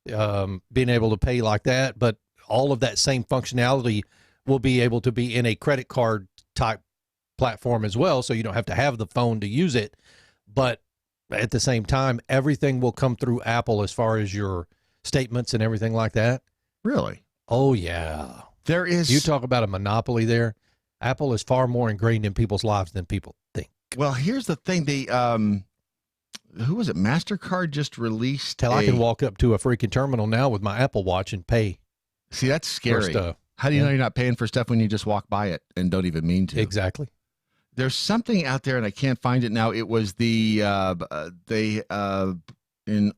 Speaker 5: being able to pay like that. But all of that same functionality will be able to be in a credit card type platform as well. So you don't have to have the phone to use it. But at the same time, everything will come through Apple as far as your statements and everything like that.
Speaker 4: Really?
Speaker 5: Oh, yeah.
Speaker 4: There is.
Speaker 5: You talk about a monopoly there. Apple is far more ingrained in people's lives than people think.
Speaker 4: Well, here's the thing. Who was it? MasterCard just released.
Speaker 5: I can walk up to a freaking terminal now with my Apple Watch and pay.
Speaker 4: See, that's scary. How do you know you're not paying for stuff when you just walk by it and don't even mean to?
Speaker 5: Exactly.
Speaker 4: There's something out there, and I can't find it now. It was in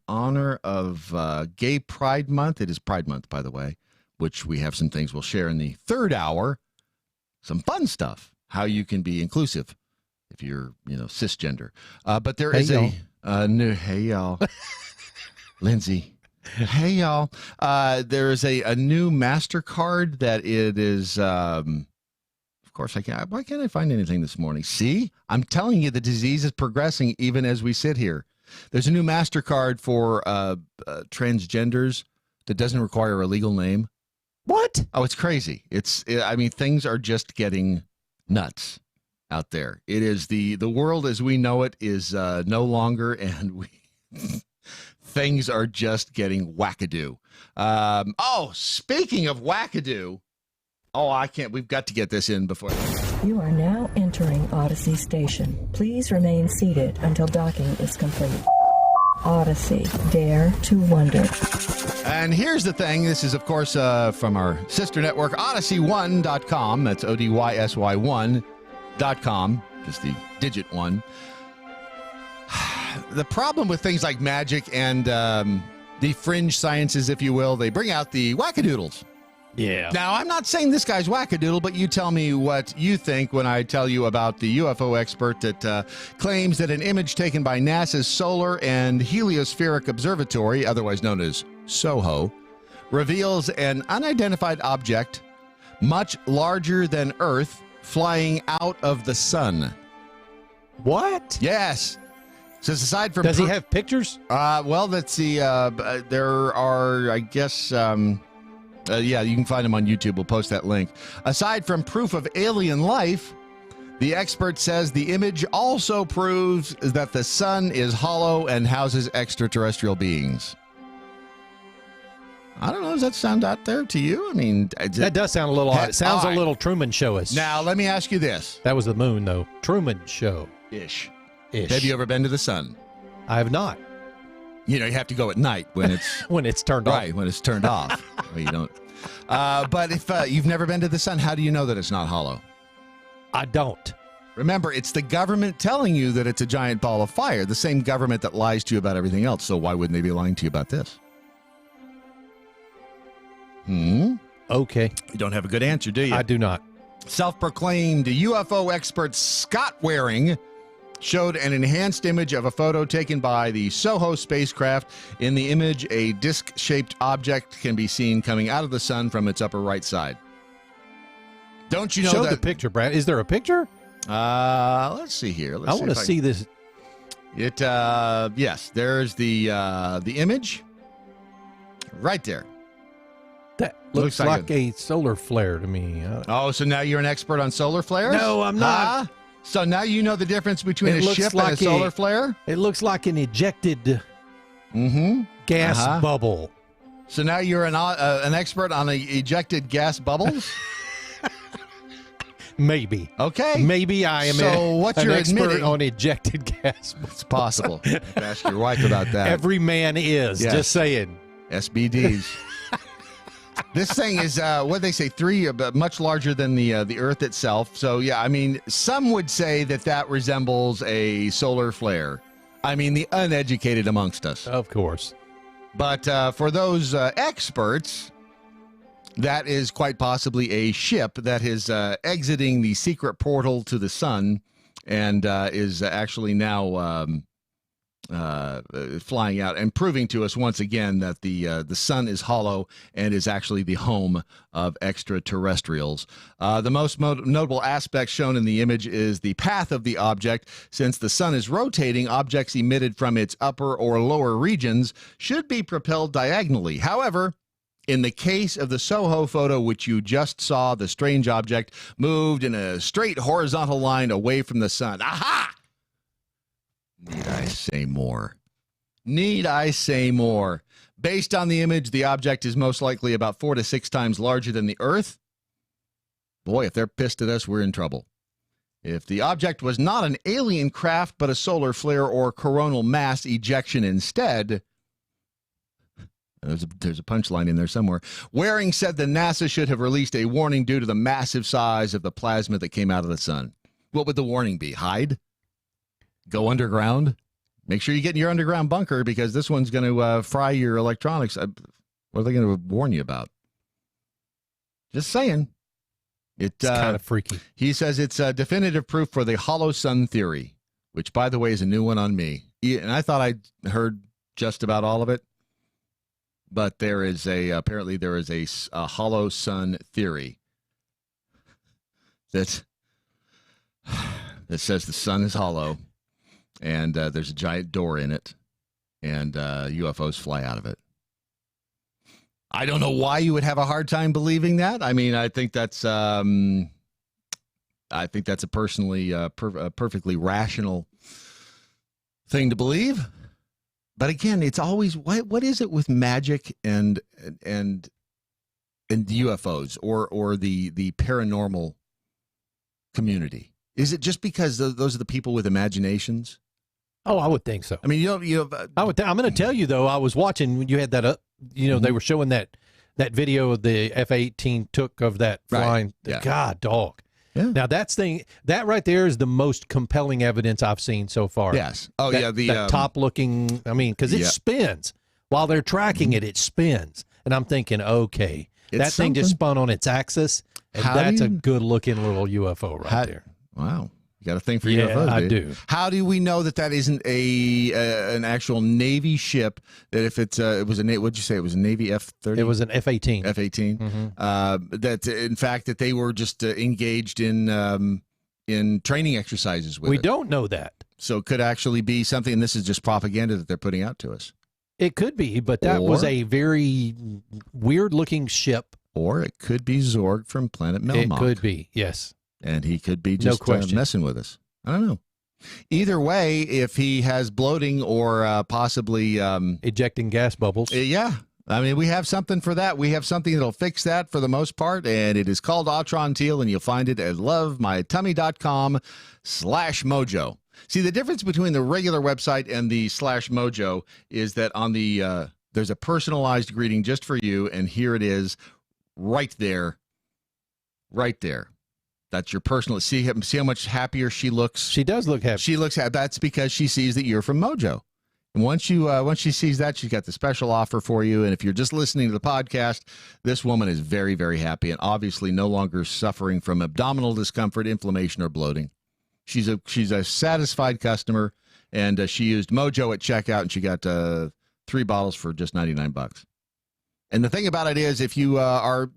Speaker 4: honor of Gay Pride Month. It is Pride Month, by the way, which we have some things we'll share in the third hour. Some fun stuff, how you can be inclusive if you're, cisgender. But there is a new, hey, y'all, Lindsay. Hey, y'all. There is a new MasterCard that it is, of course, why can't I find anything this morning? See, I'm telling you, the disease is progressing even as we sit here. There's a new MasterCard for transgenders that doesn't require a legal name.
Speaker 5: What?
Speaker 4: Oh, it's crazy. Things are just getting nuts out there. It is the world as we know it is no longer, and things are just getting wackadoo. Speaking of wackadoo, I can't. We've got to get this in before.
Speaker 12: You are now entering Odyssey Station. Please remain seated until docking is complete. Odyssey, dare to wonder.
Speaker 4: And here's the thing. This is, of course, from our sister network, Odyssey1.com. That's ODYSY1.com, just the digit 1. The problem with things like magic and the fringe sciences, if you will, they bring out the wackadoodles.
Speaker 5: Yeah.
Speaker 4: Now, I'm not saying this guy's wackadoodle, but you tell me what you think when I tell you about the UFO expert that claims that an image taken by NASA's Solar and Heliospheric Observatory, otherwise known as SOHO, reveals an unidentified object much larger than Earth flying out of the sun.
Speaker 5: What?
Speaker 4: Yes. So aside from...
Speaker 5: Does he have pictures?
Speaker 4: Well, let's see. There are, I guess... Yeah, you can find them on YouTube. We'll post that link. Aside from proof of alien life, the expert says the image also proves that the sun is hollow and houses extraterrestrial beings. I don't know. Does that sound out there to you? I mean,
Speaker 5: that does sound a little odd. It sounds a little Truman Show-ish.
Speaker 4: Now, let me ask you this.
Speaker 5: That was the moon, though. Truman Show.
Speaker 4: Ish. Have you ever been to the sun?
Speaker 5: I have not.
Speaker 4: You know, you have to go at night when it's
Speaker 5: when it's turned off.
Speaker 4: Right, when it's turned off. Well, you don't. But if you've never been to the sun, how do you know that it's not hollow?
Speaker 5: I don't.
Speaker 4: Remember, it's the government telling you that it's a giant ball of fire, the same government that lies to you about everything else. So why wouldn't they be lying to you about this?
Speaker 5: Okay.
Speaker 4: You don't have a good answer, do you?
Speaker 5: I do not.
Speaker 4: Self-proclaimed UFO expert Scott Waring showed an enhanced image of a photo taken by the Soho spacecraft. In the image, a disc-shaped object can be seen coming out of the sun from its upper right side. Don't you know
Speaker 5: Show
Speaker 4: that?
Speaker 5: the picture, Brad. Is there a picture?
Speaker 4: Let's see here.
Speaker 5: I want to see this.
Speaker 4: Yes, there's the image right there.
Speaker 5: That looks like a solar flare to me.
Speaker 4: Oh, so now you're an expert on solar flares?
Speaker 5: No, I'm not.
Speaker 4: So now you know the difference between a ship and a solar flare?
Speaker 5: It looks like an ejected gas bubble.
Speaker 4: So now you're an expert on ejected gas bubbles?
Speaker 5: Maybe.
Speaker 4: Okay.
Speaker 5: Maybe I am
Speaker 4: an
Speaker 5: expert on ejected gas bubbles.
Speaker 4: It's possible. Ask your wife about that.
Speaker 5: Every man is. Yes. Just saying.
Speaker 4: SBDs. This thing is, what they say, much larger than the Earth itself. So, yeah, I mean, some would say that resembles a solar flare. I mean, the uneducated amongst us.
Speaker 5: Of course.
Speaker 4: But for those experts, that is quite possibly a ship that is exiting the secret portal to the sun and is actually now flying out and proving to us once again that the sun is hollow and is actually the home of extraterrestrials. The most notable aspect shown in the image is the path of the object. Since the sun is rotating, objects emitted from its upper or lower regions should be propelled diagonally. However, in the case of the Soho photo, which you just saw, the strange object moved in a straight horizontal line away from the sun. Aha! Need I say more? Need I say more? Based on the image, the object is most likely about 4 to 6 times larger than the Earth. Boy, if they're pissed at us, we're in trouble. If the object was not an alien craft, but a solar flare or coronal mass ejection instead... There's a punchline in there somewhere. Waring said the NASA should have released a warning due to the massive size of the plasma that came out of the sun. What would the warning be? Hide? Go underground? Make sure you get in your underground bunker because this one's going to fry your electronics. What are they going to warn you about? Just saying. It's
Speaker 5: kind of freaky.
Speaker 4: He says it's definitive proof for the hollow sun theory, which, by the way, is a new one on me. And I thought I'd heard just about all of it. But apparently there is a hollow sun theory that says the sun is hollow and there's a giant door in it and UFOs fly out of it. I don't know why you would have a hard time believing that. I mean, I think that's a perfectly rational thing to believe. But again, it's always what is it with magic and UFOs or the paranormal community? Is it just because those are the people with imaginations?
Speaker 5: Oh, I would think so.
Speaker 4: I mean, I'm
Speaker 5: going to tell you though. I was watching when you had that up. They were showing that video of the F-18 took of that flying. Right. Yeah. God, dog. Yeah. Now that right there is the most compelling evidence I've seen so far.
Speaker 4: Yes. Oh,
Speaker 5: the top looking. I mean, because it spins while they're tracking it. It spins, and I'm thinking, okay, that thing just spun on its axis, and that's a good looking little UFO there.
Speaker 4: Wow. You got a thing for UFOs,
Speaker 5: I do.
Speaker 4: How do we know that isn't an actual Navy ship? That if it was what'd you say? It was a Navy F-30?
Speaker 5: It was an F-18.
Speaker 4: F-18. Mm-hmm. That in fact that they were just engaged in training exercises with
Speaker 5: We don't know that.
Speaker 4: So it could actually be something, and this is just propaganda that they're putting out to us.
Speaker 5: It could be, but that was a very weird-looking ship.
Speaker 4: Or it could be Zorg from Planet Melmoth.
Speaker 5: It could be, yes.
Speaker 4: And he could be just messing with us. I don't know. Either way, if he has bloating or possibly
Speaker 5: ejecting gas bubbles.
Speaker 4: Yeah. I mean, we have something for that. We have something that'll fix that for the most part, and it is called Autron Teal, and you'll find it at lovemytummy.com/mojo. See, the difference between the regular website and the /mojo is that on the there's a personalized greeting just for you, and here it is right there. Right there. That's your personal. See how much happier she looks?
Speaker 5: She does look happy.
Speaker 4: She looks happy. That's because she sees that you're from Mojo. And once she sees that, she's got the special offer for you. And if you're just listening to the podcast, this woman is very, very happy and obviously no longer suffering from abdominal discomfort, inflammation, or bloating. She's a satisfied customer, and she used Mojo at checkout, and she got 3 bottles for just $99. And the thing about it is, if you are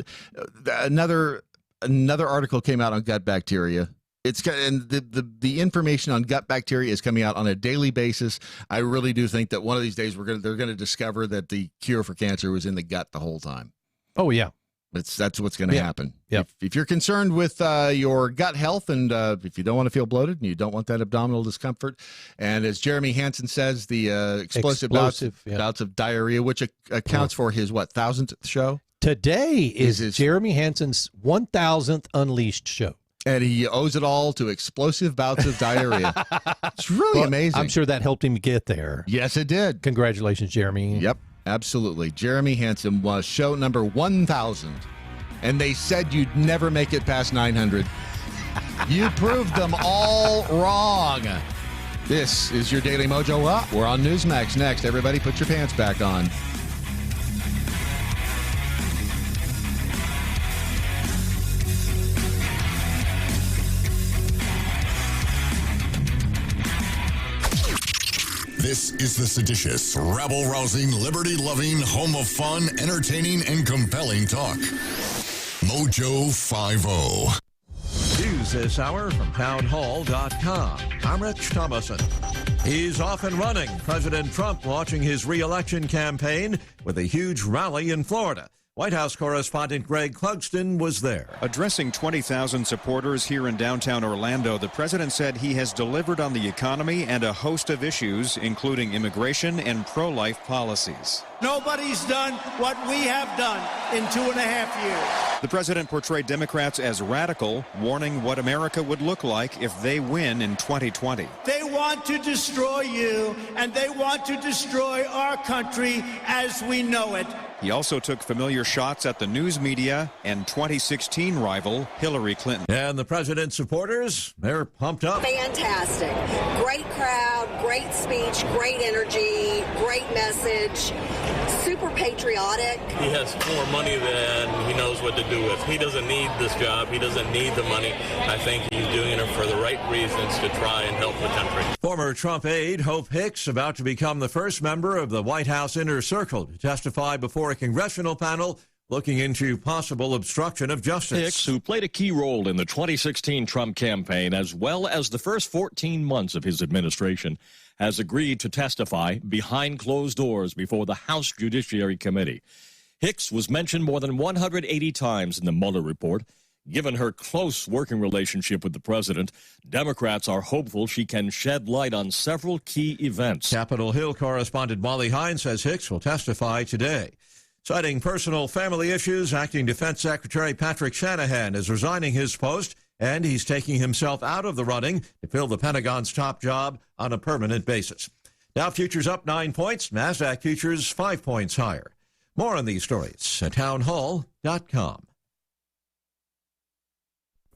Speaker 4: another article came out on gut bacteria. And the information on gut bacteria is coming out on a daily basis. I really do think that one of these days they're going to discover that the cure for cancer was in the gut the whole time.
Speaker 5: Oh yeah,
Speaker 4: that's what's going to happen.
Speaker 5: Yeah.
Speaker 4: If you're concerned with your gut health, and if you don't want to feel bloated and you don't want that abdominal discomfort, and as Jeremy Hansen says, the explosive bouts of diarrhea, which accounts for his 1,000th show.
Speaker 5: Today is Jeremy Hansen's 1,000th Unleashed show.
Speaker 4: And he owes it all to explosive bouts of diarrhea. It's really amazing.
Speaker 5: I'm sure that helped him get there.
Speaker 4: Yes, it did.
Speaker 5: Congratulations, Jeremy.
Speaker 4: Yep, absolutely. Jeremy Hansen was show number 1,000. And they said you'd never make it past 900. You proved them all wrong. This is your Daily Mojo Up. We're on Newsmax next. Everybody put your pants back on.
Speaker 3: This is the seditious, rabble-rousing, liberty-loving, home of fun, entertaining, and compelling talk. Mojo 50.
Speaker 13: News this hour from townhall.com. I'm Rich Thomason. He's off and running. President Trump launching his re-election campaign with a huge rally in Florida. White House correspondent Greg Clugston was there.
Speaker 14: Addressing 20,000 supporters here in downtown Orlando, the president said he has delivered on the economy and a host of issues, including immigration and pro-life policies.
Speaker 6: Nobody's done what we have done in 2.5 years.
Speaker 14: The president portrayed Democrats as radical, warning what America would look like if they win in 2020.
Speaker 6: They want to destroy you, and they want to destroy our country as we know it.
Speaker 14: He also took familiar shots at the news media and 2016 rival Hillary Clinton.
Speaker 13: And the president's supporters, they're pumped up.
Speaker 15: Fantastic. Great crowd, great speech, great energy, great message, super patriotic.
Speaker 16: He has more money than he knows what to do with. He doesn't need this job. He doesn't need the money. I think he's doing it for the right reasons to try and help the country.
Speaker 13: Former Trump aide Hope Hicks about to become the first member of the White House Inner Circle to testify before a congressional panel looking into possible obstruction of justice.
Speaker 17: Hicks, who played a key role in the 2016 Trump campaign as well as the first 14 months of his administration, has agreed to testify behind closed doors before the House Judiciary Committee. Hicks was mentioned more than 180 times in the Mueller report. Given her close working relationship with the president, Democrats are hopeful she can shed light on several key events.
Speaker 13: Capitol Hill correspondent Molly Hines says Hicks will testify today. Citing personal family issues, Acting Defense Secretary Patrick Shanahan is resigning his post, and he's taking himself out of the running to fill the Pentagon's top job on a permanent basis. Dow futures up 9 points, NASDAQ futures 5 points higher. More on these stories at townhall.com.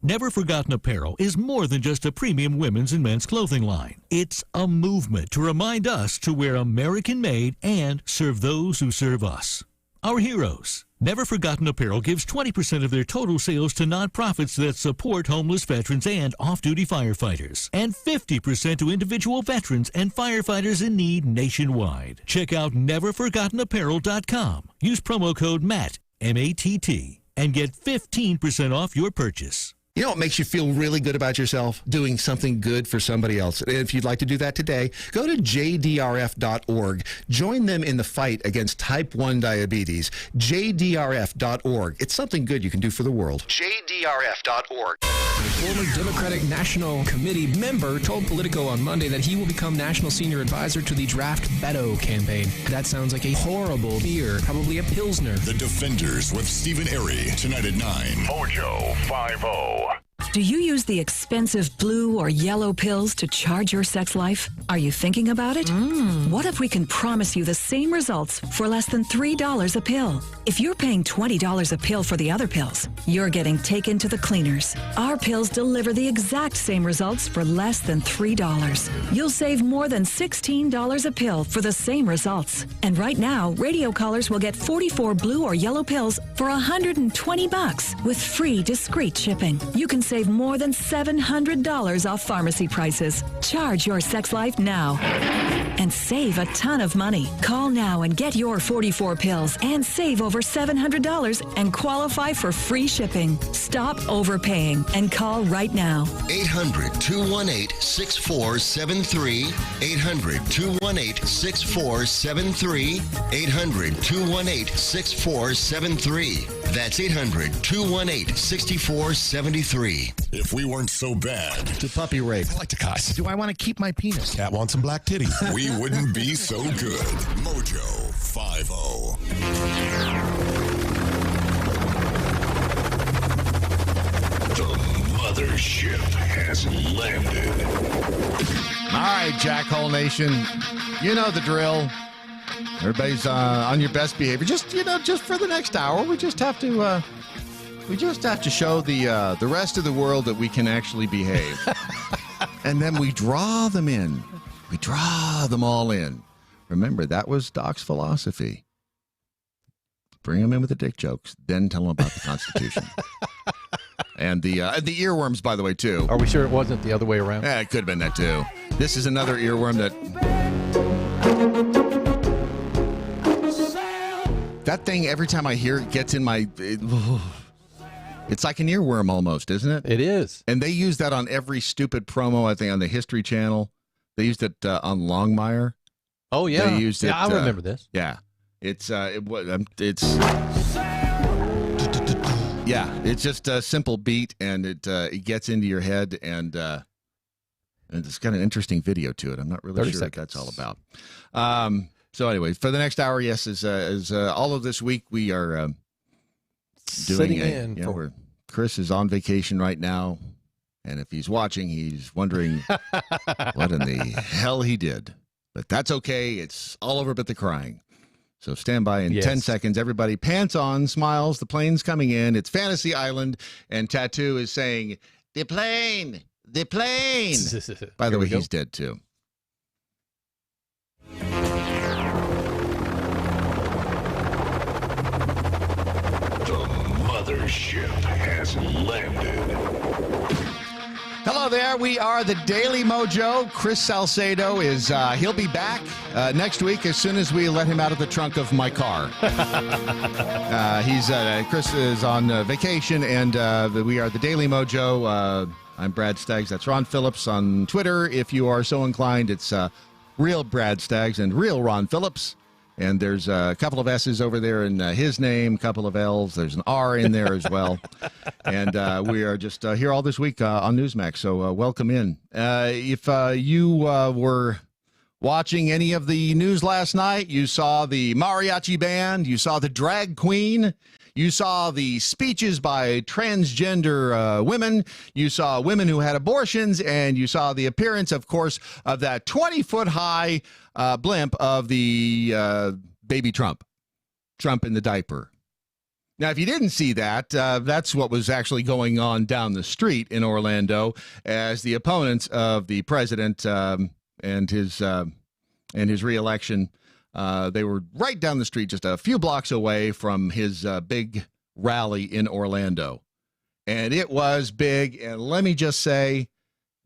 Speaker 18: Never Forgotten Apparel is more than just a premium women's and men's clothing line. It's a movement to remind us to wear American-made and serve those who serve us. Our heroes. Never Forgotten Apparel gives 20% of their total sales to nonprofits that support homeless veterans and off-duty firefighters, and 50% to individual veterans and firefighters in need nationwide. Check out neverforgottenapparel.com. Use promo code MATT, M-A-T-T, and get 15% off your purchase.
Speaker 19: You know what makes you feel really good about yourself? Doing something good for somebody else. And if you'd like to do that today, go to jdrf.org. Join them in the fight against type 1 diabetes. jdrf.org. It's something good you can do for the world. jdrf.org.
Speaker 20: A former Democratic National Committee member told Politico on Monday that he will become National Senior Advisor to the Draft Beto campaign. That sounds like a horrible beer, probably a Pilsner.
Speaker 3: The Defenders with Stephen Airy, tonight at 9. Mojo 50.
Speaker 21: Do you use the expensive blue or yellow pills to charge your sex life? Are you thinking about it? What if we can promise you the same results for less than $3 a pill? If you're paying $20 a pill for the other pills, you're getting taken to the cleaners. Our pills deliver the exact same results for less than $3. You'll save more than $16 a pill for the same results. And right now, radio callers will get 44 blue or yellow pills for $120 with free discreet shipping. You can save more than $700 off pharmacy prices. Charge your sex life now and save a ton of money. Call now and get your 44 pills and save over $700 and qualify for free shipping. Stop overpaying and call right now.
Speaker 22: 800-218-6473. 800-218-6473. 800-218-6473. That's 800-218-6473.
Speaker 3: If we weren't so bad.
Speaker 2: To puppy rape.
Speaker 23: I like to cuss.
Speaker 2: Do I want to keep my penis?
Speaker 23: Cat wants some black titties.
Speaker 3: We wouldn't be so good. Mojo 50.
Speaker 22: The mothership has landed.
Speaker 4: All right, Jackhole Nation. You know the drill. Everybody's on your best behavior. Just for the next hour, we just have to show the rest of the world that we can actually behave. And then we draw them in. We draw them all in. Remember, that was Doc's philosophy. Bring them in with the dick jokes, then tell them about the Constitution. And the earworms, by the way, too.
Speaker 5: Are we sure it wasn't the other way around?
Speaker 4: Yeah, it could have been that, too. This is another earworm that thing, every time I hear it, gets in my... It's like an earworm almost, isn't it?
Speaker 5: It is.
Speaker 4: And they use that on every stupid promo, I think, on the History Channel. They used it on Longmire.
Speaker 5: Oh, yeah.
Speaker 4: They used it,
Speaker 5: I remember this.
Speaker 4: Yeah. It's just a simple beat, and it gets into your head, and it's got an interesting video to it. I'm not really sure what that's all about. So anyway, for the next hour, yes, as all of this week, we are doing Chris is on vacation right now, and if he's watching, he's wondering what in the hell he did. But that's okay. It's all over but the crying. So stand by in 10 seconds. Everybody, pants on, smiles. The plane's coming in. It's Fantasy Island, and Tattoo is saying, "The plane, the plane." By the way, he's dead too.
Speaker 22: Mothership has landed.
Speaker 4: Hello there. We are the Daily Mojo. Chris Salcedo is, he'll be back next week as soon as we let him out of the trunk of my car. Chris is on vacation, and we are the Daily Mojo. I'm Brad Staggs. That's Ron Phillips on Twitter. If you are so inclined, it's real Brad Staggs and real Ron Phillips. And there's a couple of S's over there in his name, a couple of L's. There's an R in there as well. And we are just here all this week on Newsmax. So welcome in. If you were watching any of the news last night, you saw the mariachi band, you saw the drag queen, you saw the speeches by transgender women, you saw women who had abortions, and you saw the appearance, of course, of that 20-foot-high blimp of the baby Trump in the diaper. Now, if you didn't see that, that's what was actually going on down the street in Orlando as the opponents of the president and his reelection. They were right down the street, just a few blocks away from his big rally in Orlando. And it was big. And let me just say,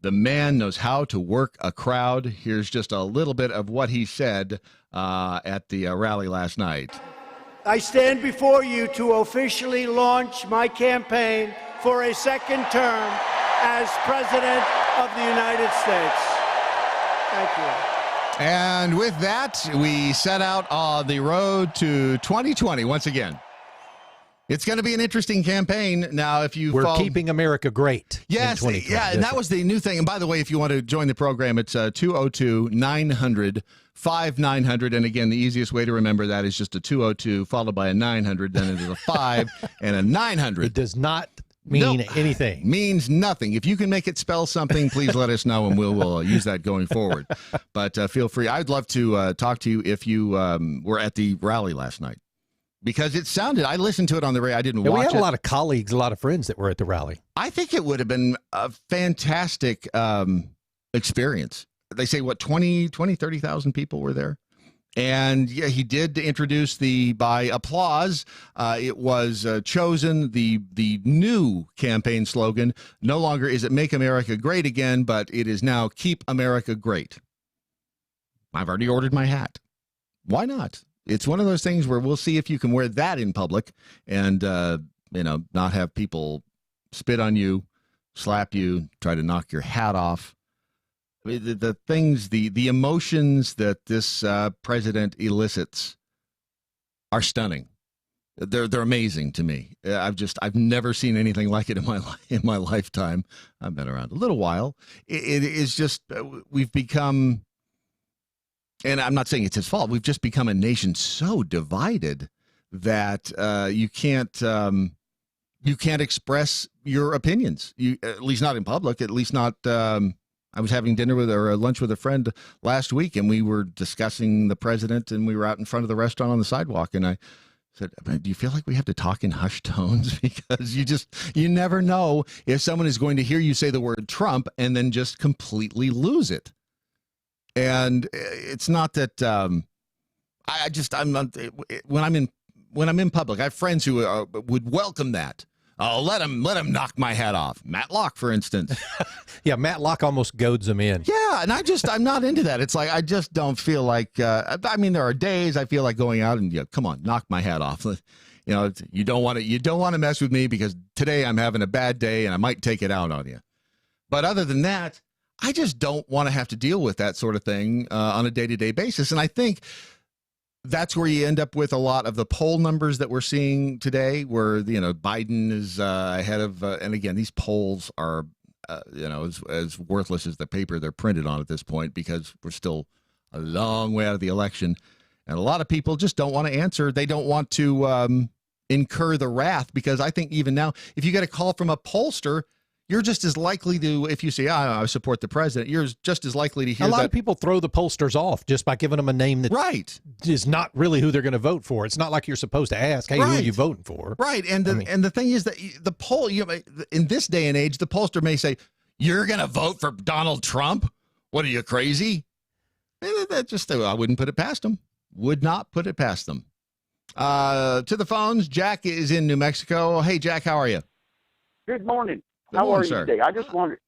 Speaker 4: the man knows how to work a crowd. Here's just a little bit of what he said at the rally last night.
Speaker 6: I stand before you to officially launch my campaign for a second term as President of the United States. Thank you.
Speaker 4: And with that, we set out on the road to 2020 once again. It's going to be an interesting campaign. Now, if you
Speaker 5: We're keeping America great.
Speaker 4: Yes, yeah, and that was the new thing. And by the way, if you want to join the program, it's 202-900-5900. And again, the easiest way to remember that is just a 202 followed by a 900, then it is a 5 and a 900.
Speaker 5: It does not mean anything.
Speaker 4: Means nothing. If you can make it spell something, please let us know, and we'll use that going forward. But feel free. I'd love to talk to you if you were at the rally last night. Because it sounded, I listened to it on the radio. I didn't watch it.
Speaker 5: We had a lot of colleagues, a lot of friends that were at the rally.
Speaker 4: I think it would have been a fantastic experience. They say, 30,000 people were there? And yeah, he did introduce by applause. It was chosen the new campaign slogan. No longer is it Make America Great Again, but it is now Keep America Great. I've already ordered my hat. Why not? It's one of those things where we'll see if you can wear that in public and, not have people spit on you, slap you, try to knock your hat off. I mean, the things, the emotions that this president elicits are stunning. They're amazing to me. I've never seen anything like it in my lifetime. I've been around a little while. It is just, we've become, and I'm not saying it's his fault, we've just become a nation so divided that you can't express your opinions. At least not in public. At least not. I was having lunch with a friend last week, and we were discussing the president, and we were out in front of the restaurant on the sidewalk, and I said, "Do you feel like we have to talk in hushed tones? Because you never know if someone is going to hear you say the word Trump and then just completely lose it." And it's not that when I'm in public, I have friends who would welcome that. Oh, let him knock my hat off. Matt Locke, for instance.
Speaker 5: Yeah, Matt Locke almost goads him in.
Speaker 4: Yeah, and I'm not into that. It's like I just don't feel like. There are days I feel like going out and come on, knock my hat off. You don't want to mess with me because today I'm having a bad day and I might take it out on you. But other than that, I just don't want to have to deal with that sort of thing on a day-to-day basis. And I think that's where you end up with a lot of the poll numbers that we're seeing today, where, Biden is ahead of, and again, these polls are, as worthless as the paper they're printed on at this point, because we're still a long way out of the election. And a lot of people just don't want to answer. They don't want to incur the wrath, because I think even now, if you get a call from a pollster, you're just as likely to, if you say, I support the president, you're just as likely to hear that.
Speaker 5: A lot of people throw the pollsters off just by giving them a name that is not really who they're going to vote for. It's not like you're supposed to ask, hey, who are you voting for?
Speaker 4: Right. And the thing is that the poll, in this day and age, the pollster may say, you're going to vote for Donald Trump? What are you, crazy? I wouldn't put it past them. Would not put it past them. To the phones, Jack is in New Mexico. Hey, Jack, how are you?
Speaker 1: Good morning. How are you today? I just wanted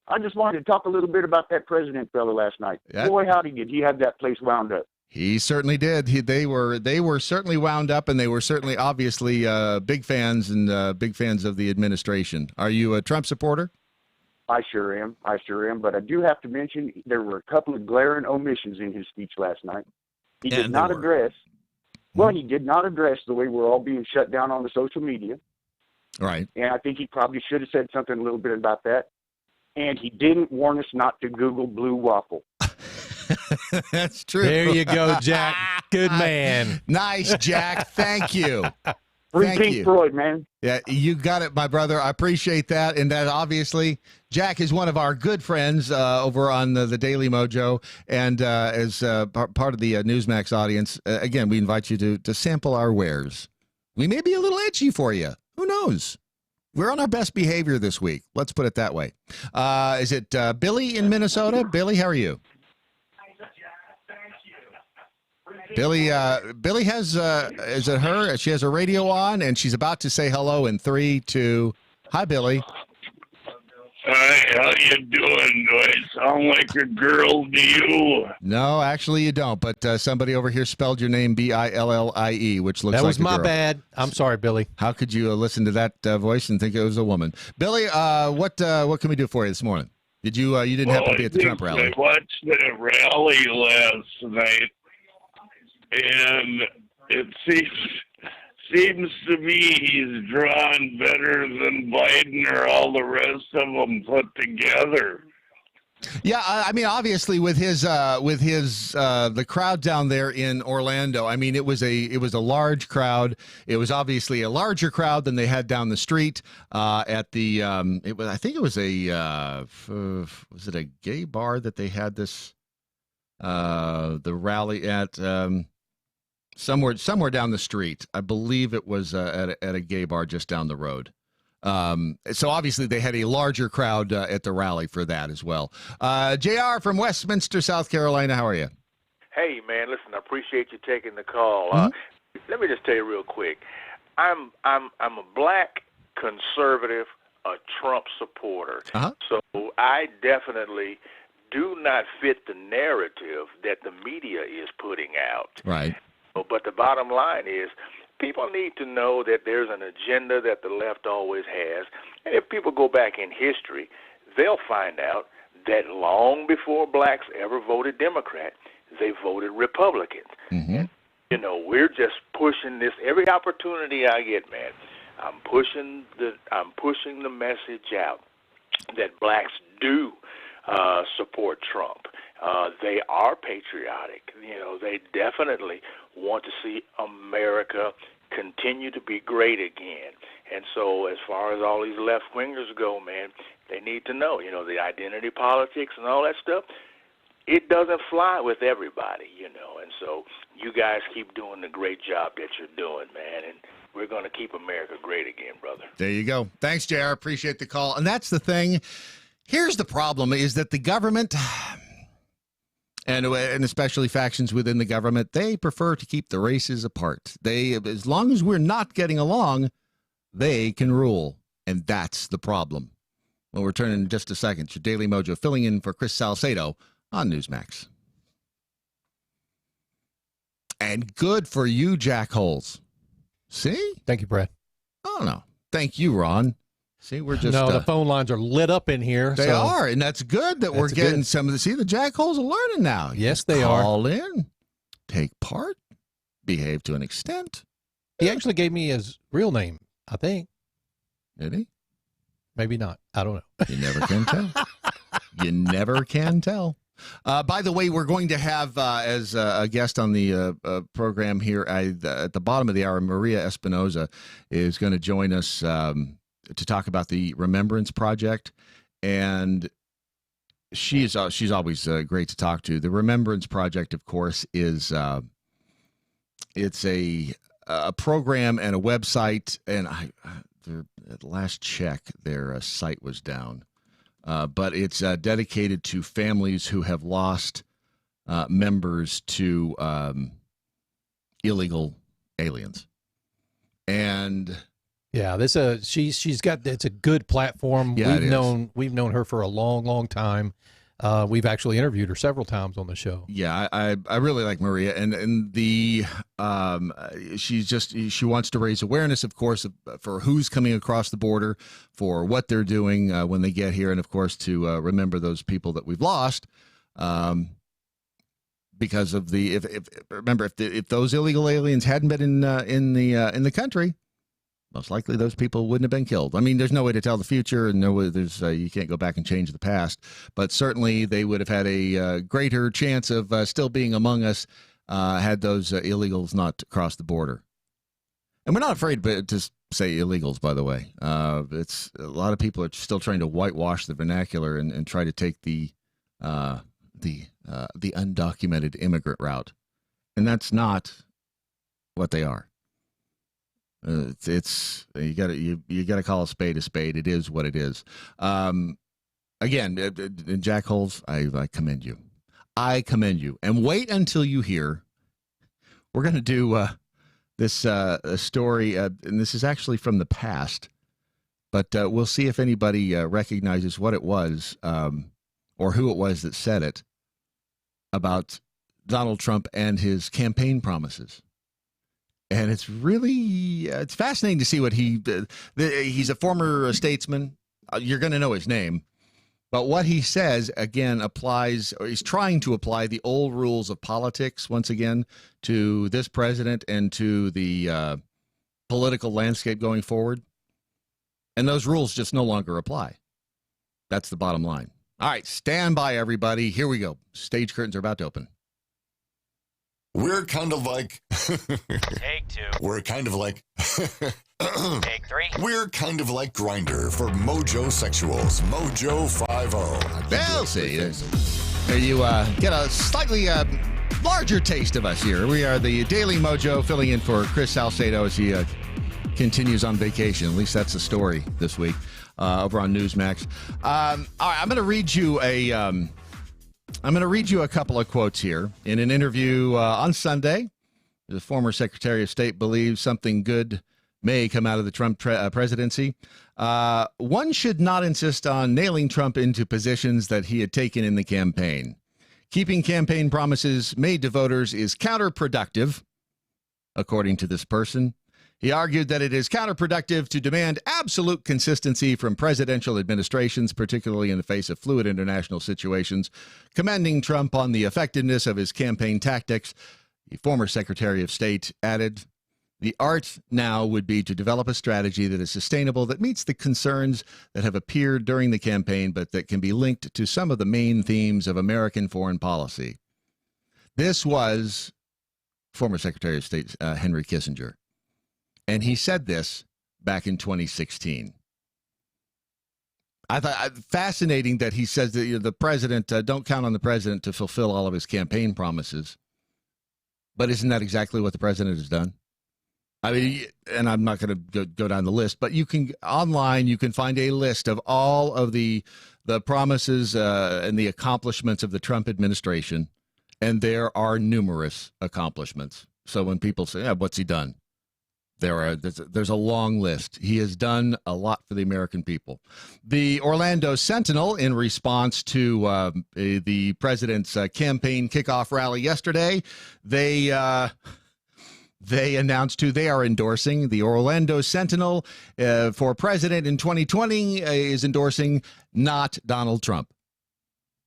Speaker 1: to talk a little bit about that president fella last night. Yeah. Boy, howdy, did he have that place wound up?
Speaker 4: He certainly did. They were certainly wound up, and they were certainly obviously big fans and big fans of the administration. Are you a Trump supporter?
Speaker 1: I sure am. But I do have to mention there were a couple of glaring omissions in his speech last night. He did not address. Well, he did not address the way we're all being shut down on the social media.
Speaker 4: Right.
Speaker 1: And I think he probably should have said something a little bit about that. And he didn't warn us not to Google blue waffle.
Speaker 4: That's true.
Speaker 5: There you go, Jack. Good man.
Speaker 4: Nice, Jack. Thank you.
Speaker 1: Free Pink Floyd, man.
Speaker 4: Yeah, you got it, my brother. I appreciate that. And that obviously, Jack is one of our good friends over on the Daily Mojo. And as part of the Newsmax audience, again, we invite you to sample our wares. We may be a little edgy for you. Who knows? We're on our best behavior this week. Let's put it that way. Is it Billy in Minnesota? Billy, how are you? Billy has, is it her? She has her radio on, and she's about to say hello in 3, 2. Hi, Billy.
Speaker 22: Hi, how you doing? Do I sound like a girl to you?
Speaker 4: No, actually you don't, but somebody over here spelled your name Billie, which looks like a girl.
Speaker 5: That was my bad. I'm sorry, Billy.
Speaker 4: How could you listen to that voice and think it was a woman? Billy, what can we do for you this morning? Did you didn't happen to be at the Trump rally?
Speaker 22: I watched the rally last night, and it seems to me he's drawn better than Biden or all the rest of them put together.
Speaker 4: Yeah, I mean, obviously, with his the crowd down there in Orlando. I mean, it was a large crowd. It was obviously a larger crowd than they had down the street at the. I think it was was it a gay bar that they had this the rally at somewhere down the street. I believe it was at a gay bar just down the road. So obviously they had a larger crowd at the rally for that as well. JR from Westminster, South Carolina. How are you?
Speaker 7: Hey, man, listen, I appreciate you taking the call. Let me just tell you real quick. I'm a black conservative, a Trump supporter. So I definitely do not fit the narrative that the media is putting out.
Speaker 4: Right.
Speaker 7: But the bottom line is, people need to know that there's an agenda that the left always has. And if people go back in history, they'll find out that long before blacks ever voted Democrat, they voted Republicans. And, you know, we're just pushing this every opportunity I get, man. I'm pushing the message out that blacks do support Trump. They are patriotic. You know, they definitely want to see America continue to be great again. And so as far as all these left-wingers go, man, they need to know, you know, the identity politics and all that stuff, it doesn't fly with everybody, you know. And so you guys keep doing the great job that you're doing, man, and we're going to keep America great again, brother.
Speaker 4: There you go. Thanks, JR. Appreciate the call. And that's the thing. Here's the problem is that the government, and especially factions within the government, they prefer to keep the races apart. As long as we're not getting along, they can rule. And that's the problem. We'll return in just a second. Your Daily Mojo filling in for Chris Salcedo on Newsmax. And good for you, jackholes. See?
Speaker 5: Thank you, Brad.
Speaker 4: Oh, no. Thank you, Ron. See, we're just...
Speaker 5: No, the phone lines are lit up in here.
Speaker 4: They are, and that's good that we're getting some of the... See, the jackholes are learning now.
Speaker 5: Yes, they are.
Speaker 4: Call in, take part, behave to an extent.
Speaker 5: He actually gave me his real name, I think.
Speaker 4: Did he?
Speaker 5: Maybe not. I don't know.
Speaker 4: You never can tell. You never can tell. By the way, we're going to have as a guest on the program here at the bottom of the hour, Maria Espinoza is going to join us to talk about the Remembrance Project, and she's always great to talk to. The Remembrance Project, of course, is it's a program and a website, and at last check, their site was down. But it's dedicated to families who have lost members to illegal aliens. And
Speaker 5: yeah, she's got, it's a good platform.
Speaker 4: Yeah,
Speaker 5: we've known her for a long time. We've actually interviewed her several times on the show.
Speaker 4: Yeah, I really like Maria, and the she wants to raise awareness, of course, for who's coming across the border, for what they're doing when they get here, and of course to remember those people that we've lost, because of the if those illegal aliens hadn't been in the country, most likely those people wouldn't have been killed. I mean, there's no way to tell the future, and no way you can't go back and change the past. But certainly, they would have had a greater chance of still being among us had those illegals not crossed the border. And we're not afraid to say illegals, by the way. It's a lot of people are still trying to whitewash the vernacular and try to take the undocumented immigrant route, and that's not what they are. It's you gotta call a spade a spade. It is what it is. Again, jackholes, I commend you. I commend you. And wait until you hear. We're gonna do this story, and this is actually from the past, But we'll see if anybody recognizes what it was or who it was that said it about Donald Trump and his campaign promises. And it's really it's fascinating to see what he's a former statesman. You're going to know his name. But what he says, again, applies, or he's trying to apply the old rules of politics, once again, to this president and to the political landscape going forward. And those rules just no longer apply. That's the bottom line. All right, stand by, everybody. Here we go. Stage curtains are about to open.
Speaker 3: We're kind of like...
Speaker 8: Take two.
Speaker 3: We're kind of like...
Speaker 8: Take three.
Speaker 3: We're kind of like Grindr for Mojo Sexuals. Mojo 50.
Speaker 4: Well, see, there you get a slightly larger taste of us here. We are the Daily Mojo, filling in for Chris Salcedo as he continues on vacation. At least that's the story this week over on Newsmax. All right, I'm going to read you a couple of quotes here. In an interview on Sunday, the former Secretary of State believes something good may come out of the Trump presidency. One should not insist on nailing Trump into positions that he had taken in the campaign. Keeping campaign promises made to voters is counterproductive, according to this person. He argued that it is counterproductive to demand absolute consistency from presidential administrations, particularly in the face of fluid international situations. Commending Trump on the effectiveness of his campaign tactics, the former Secretary of State added, "The art now would be to develop a strategy that is sustainable, that meets the concerns that have appeared during the campaign, but that can be linked to some of the main themes of American foreign policy." This was former Secretary of State Henry Kissinger. And he said this back in 2016. I thought fascinating that he says that the president, don't count on the president to fulfill all of his campaign promises. But isn't that exactly what the president has done? I mean, and I'm not going to go down the list, but you can find a list of all of the promises and the accomplishments of the Trump administration. And there are numerous accomplishments. So when people say, what's he done? There's a long list. He has done a lot for the American people. The Orlando Sentinel, in response to the president's campaign kickoff rally yesterday, they announced who they are endorsing. The Orlando Sentinel for president in 2020 is endorsing not Donald Trump.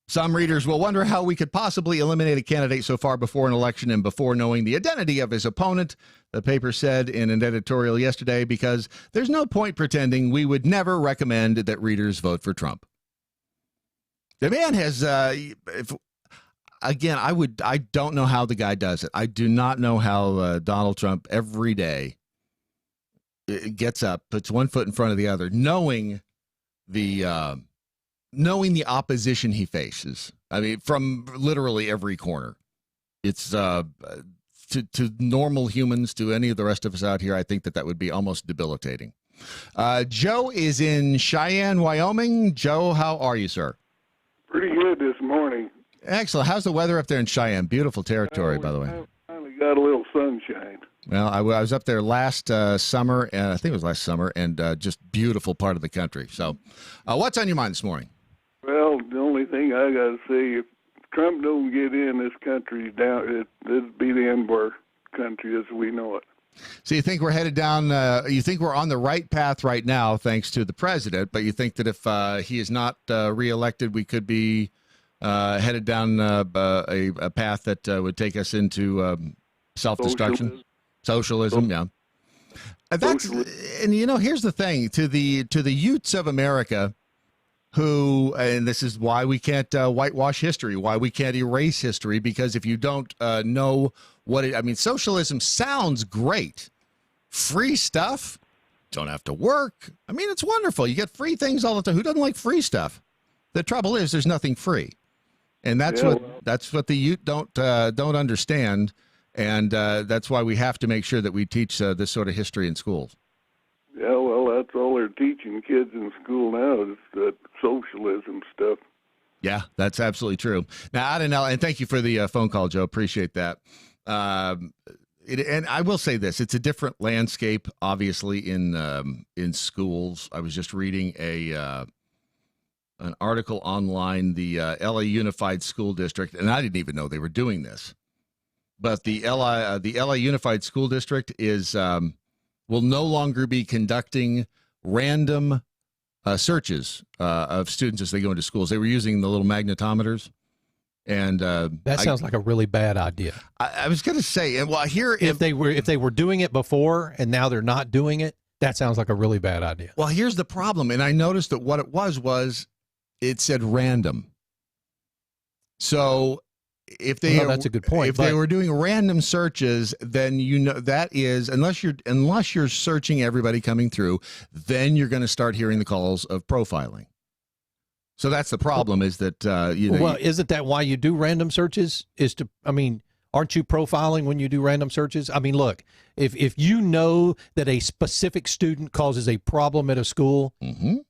Speaker 4: Some readers will wonder how we could possibly eliminate a candidate so far before an election and before knowing the identity of his opponent, the paper said in an editorial yesterday, because there's no point pretending we would never recommend that readers vote for Trump. The man has, I don't know how the guy does it. I do not know how Donald Trump every day gets up, puts one foot in front of the other, knowing the opposition he faces. I mean, from literally every corner. It's to normal humans, to any of the rest of us out here, I think that would be almost debilitating. Joe is in Cheyenne, Wyoming. Joe, how are you, sir?
Speaker 9: Pretty good this morning.
Speaker 4: Excellent. How's the weather up there in Cheyenne? Beautiful territory, by the way.
Speaker 9: Finally got a little sunshine.
Speaker 4: Well, I was up there last summer, and I think it was last summer, and just beautiful part of the country. So what's on your mind this morning?
Speaker 9: Well, the only thing I got to say, if Trump don't get in, this country's down. It'd be the end of our country as we know it.
Speaker 4: So you think we're headed down, you think we're on the right path right now, thanks to the president, but you think that if he is not reelected, we could be headed down a path that would take us into self-destruction? Socialism, yeah. And here's the thing, to the youths of America, who, and this is why we can't whitewash history, why we can't erase history, because if you don't know socialism sounds great. Free stuff, don't have to work. I mean, it's wonderful. You get free things all the time. Who doesn't like free stuff? The trouble is there's nothing free. And that's what the youth don't understand. And that's why we have to make sure that we teach this sort of history in schools.
Speaker 9: Yeah, well, that's all they're teaching kids in school now is that socialism stuff.
Speaker 4: Yeah, that's absolutely true. Now, I don't know, and thank you for the phone call, Joe. Appreciate that. and I will say this: it's a different landscape, obviously, in schools. I was just reading an article online, the LA Unified School District, and I didn't even know they were doing this. But the LA Unified School District will no longer be conducting random searches of students as they go into schools. They were using the little magnetometers, and
Speaker 5: that sounds like a really bad idea.
Speaker 4: I was going to say, and well, here
Speaker 5: if they were doing it before and now they're not doing it, that sounds like a really bad idea.
Speaker 4: Well, here's the problem, and I noticed that what it was it said random. So if they
Speaker 5: that's a good point.
Speaker 4: If they were doing random searches, then that is unless you're searching everybody coming through, then you're going to start hearing the calls of profiling. So that's the problem, is that
Speaker 5: Well, isn't that why you do random searches? Aren't you profiling when you do random searches? I mean, look, if you know that a specific student causes a problem at a school,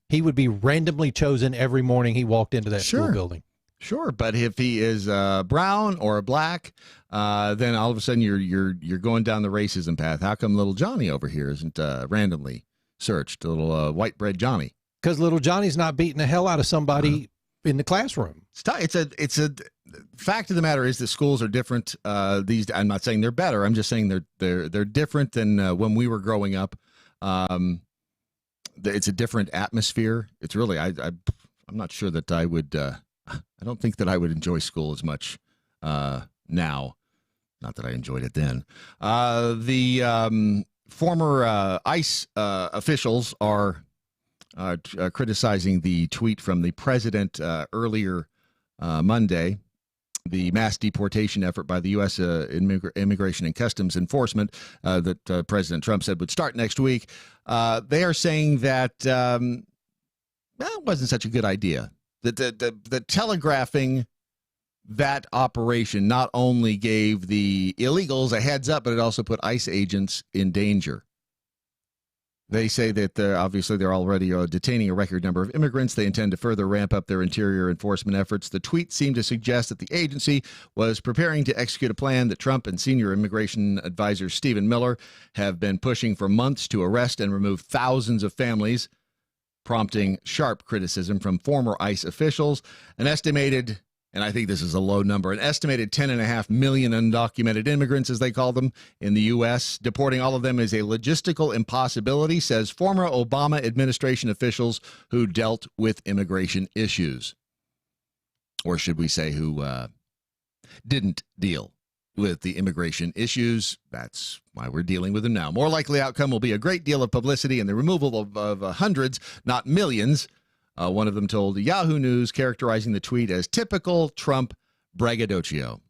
Speaker 5: he would be randomly chosen every morning he walked into that school building.
Speaker 4: Sure, but if he is brown or black, then all of a sudden you're going down the racism path. How come little Johnny over here isn't randomly searched? Little white bread Johnny.
Speaker 5: Because little Johnny's not beating the hell out of somebody in the classroom.
Speaker 4: It's a fact of the matter is that schools are different. These I'm not saying they're better. I'm just saying they're different than when we were growing up. It's a different atmosphere. It's really I'm not sure that I would. I don't think that I would enjoy school as much now. Not that I enjoyed it then. The former ICE officials are criticizing the tweet from the president earlier Monday, the mass deportation effort by the U.S. Immigration and Customs Enforcement that President Trump said would start next week. They are saying that it wasn't such a good idea. That the telegraphing that operation not only gave the illegals a heads up, but it also put ICE agents in danger. They say that they're already detaining a record number of immigrants. They intend to further ramp up their interior enforcement efforts. The tweet seemed to suggest that the agency was preparing to execute a plan that Trump and senior immigration advisor Stephen Miller have been pushing for months to arrest and remove thousands of families, prompting sharp criticism from former ICE officials. An estimated, and I think this is a low number, an estimated 10.5 million undocumented immigrants, as they call them, in the U.S. Deporting all of them is a logistical impossibility, says former Obama administration officials who dealt with immigration issues. Or should we say who didn't deal with the immigration issues. That's why we're dealing with them now. More likely outcome will be a great deal of publicity and the removal of hundreds, not millions. One of them told Yahoo News, characterizing the tweet as typical Trump braggadocio.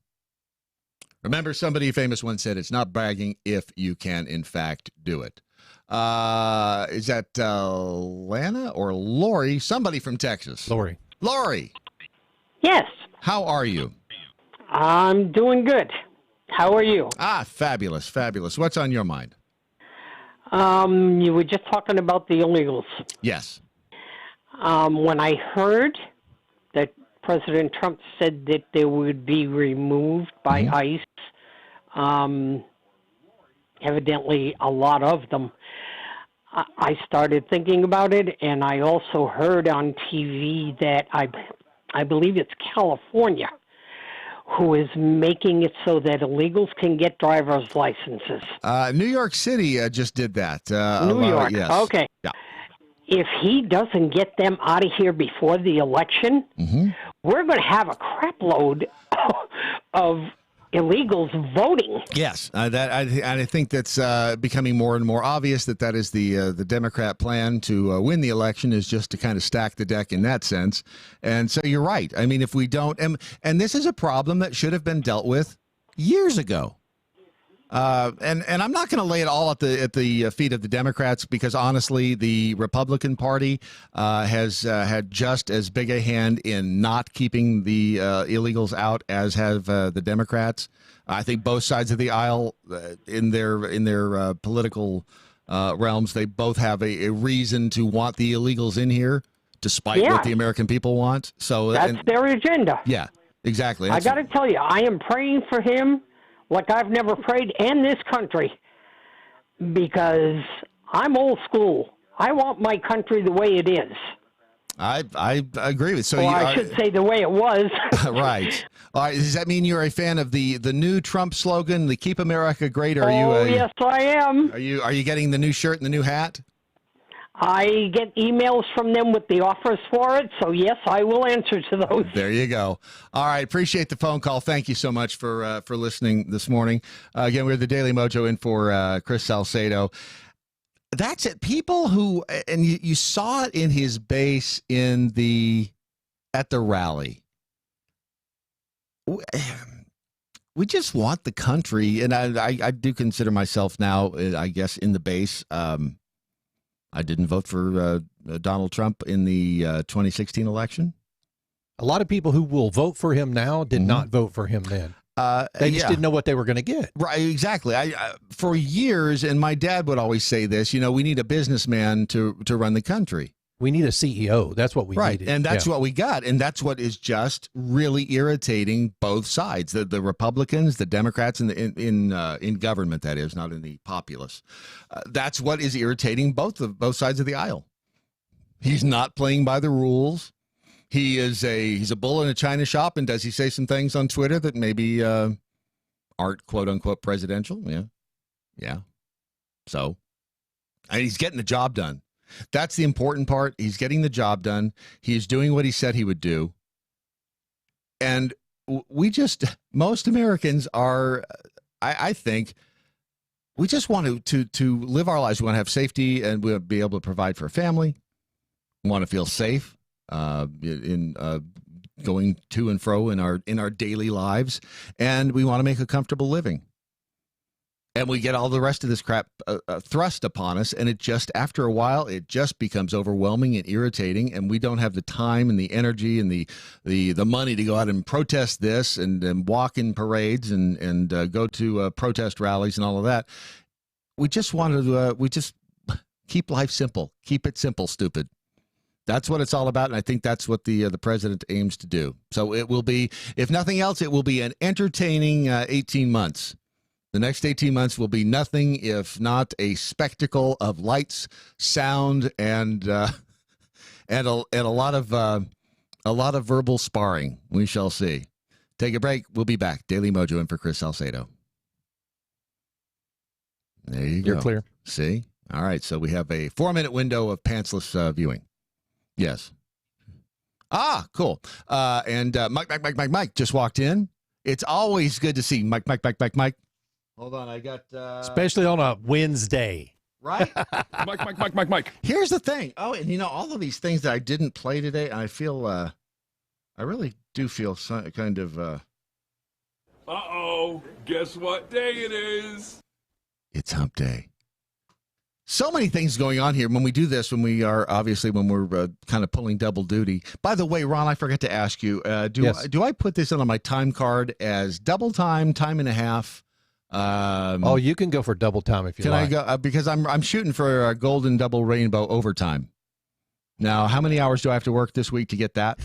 Speaker 4: Remember, somebody famous once said, it's not bragging if you can, in fact, do it. Is that Lana or Lori? Somebody from Texas.
Speaker 5: Lori.
Speaker 4: Lori.
Speaker 10: Yes.
Speaker 4: How are you?
Speaker 10: I'm doing good. How are you?
Speaker 4: Fabulous, fabulous. What's on your mind?
Speaker 10: You were just talking about the illegals.
Speaker 4: Yes.
Speaker 10: When I heard that President Trump said that they would be removed by ICE, evidently a lot of them, I started thinking about it, and I also heard on TV that I believe it's California who is making it so that illegals can get driver's licenses.
Speaker 4: New York City just did that.
Speaker 10: New York,
Speaker 4: yes.
Speaker 10: okay.
Speaker 4: Yeah.
Speaker 10: If he doesn't get them out of here before the election, we're going to have a crap load of illegals voting.
Speaker 4: Yes, I think that's becoming more and more obvious that is the Democrat plan to win the election, is just to kind of stack the deck in that sense. And so you're right. I mean, if we don't, and this is a problem that should have been dealt with years ago. And I'm not going to lay it all at the feet of the Democrats, because honestly, the Republican Party has had just as big a hand in not keeping the illegals out as have the Democrats. I think both sides of the aisle, in their political realms, they both have a reason to want the illegals in here, despite what the American people want. So
Speaker 10: that's their agenda.
Speaker 4: Yeah, exactly.
Speaker 10: I got to tell you, I am praying for him like I've never prayed in this country, because I'm old school. I want my country the way it is.
Speaker 4: I agree with. So
Speaker 10: well, I should say the way it was.
Speaker 4: Right. All right. Does that mean you're a fan of the new Trump slogan, the "Keep America Great"?
Speaker 10: Yes, I am.
Speaker 4: Are you getting the new shirt and the new hat?
Speaker 10: I get emails from them with the offers for it, so yes, I will answer to those.
Speaker 4: There you go. All right, appreciate the phone call. Thank you so much for listening this morning. Again, we're the Daily Mojo in for Chris Salcedo. That's it. People who, and you saw it in his base at the rally. We just want the country, and I do consider myself now, I guess, in the base. I didn't vote for Donald Trump in the 2016 election.
Speaker 5: A lot of people who will vote for him now did not vote for him then. They just didn't know what they were going to get.
Speaker 4: Right, exactly. For years, and my dad would always say this, we need a businessman to run the country.
Speaker 5: We need a CEO. That's what we needed.
Speaker 4: And that's what we got. And that's what is just really irritating both sides, the Republicans, the Democrats, and in government, that is, not in the populace. That's what is irritating both sides of the aisle. He's not playing by the rules. He's a bull in a china shop, and does he say some things on Twitter that maybe aren't quote unquote presidential? Yeah. So, and he's getting the job done. That's the important part. He's getting the job done. He's doing what he said he would do. And most Americans are, I think, we just want to live our lives. We want to have safety, and we'll be able to provide for a family. We want to feel safe in going to and fro in our daily lives, and we want to make a comfortable living. And we get all the rest of this crap thrust upon us, and it just, after a while, it just becomes overwhelming and irritating, and we don't have the time and the energy and the money to go out and protest this and walk in parades and go to protest rallies and all of that. We just want to keep life simple. Keep it simple, stupid. That's what it's all about, and I think that's what the president aims to do. So it will be, if nothing else, it will be an entertaining 18 months. The next 18 months will be nothing if not a spectacle of lights, sound, and a lot of verbal sparring. We shall see. Take a break. We'll be back. Daily Mojo in for Chris Salcedo. There you go.
Speaker 5: You're clear.
Speaker 4: See? All right. So we have a 4-minute window of pantsless viewing. Yes. Ah, cool. And Mike just walked in. It's always good to see Mike. Hold on, I got...
Speaker 5: Especially on a Wednesday.
Speaker 4: Right?
Speaker 17: Mike.
Speaker 4: Here's the thing. Oh, and all of these things that I didn't play today, I feel... I really do feel kind of...
Speaker 11: Uh-oh. Guess what day it is?
Speaker 4: It's hump day. So many things going on here when we do this, when we're kind of pulling double duty. By the way, Ron, I forgot to ask you, do I put this in on my time card as double time and a half?
Speaker 5: You can go for double time if you like.
Speaker 4: Can I go? Because I'm shooting for a golden double rainbow overtime. Now, how many hours do I have to work this week to get that?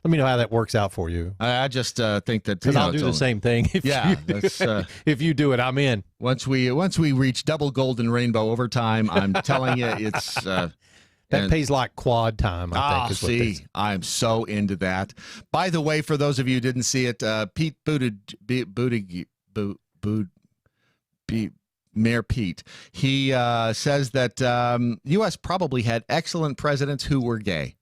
Speaker 5: Let me know how that works out for you.
Speaker 4: I just think that
Speaker 5: because I'll do the same thing. If you do it, I'm in.
Speaker 4: Once we reach double golden rainbow overtime, I'm telling you, it's
Speaker 5: that pays like quad time. I think.
Speaker 4: I'm so into that. By the way, for those of you who didn't see it, Pete Mayor Pete, he says that U.S. probably had excellent presidents who were gay.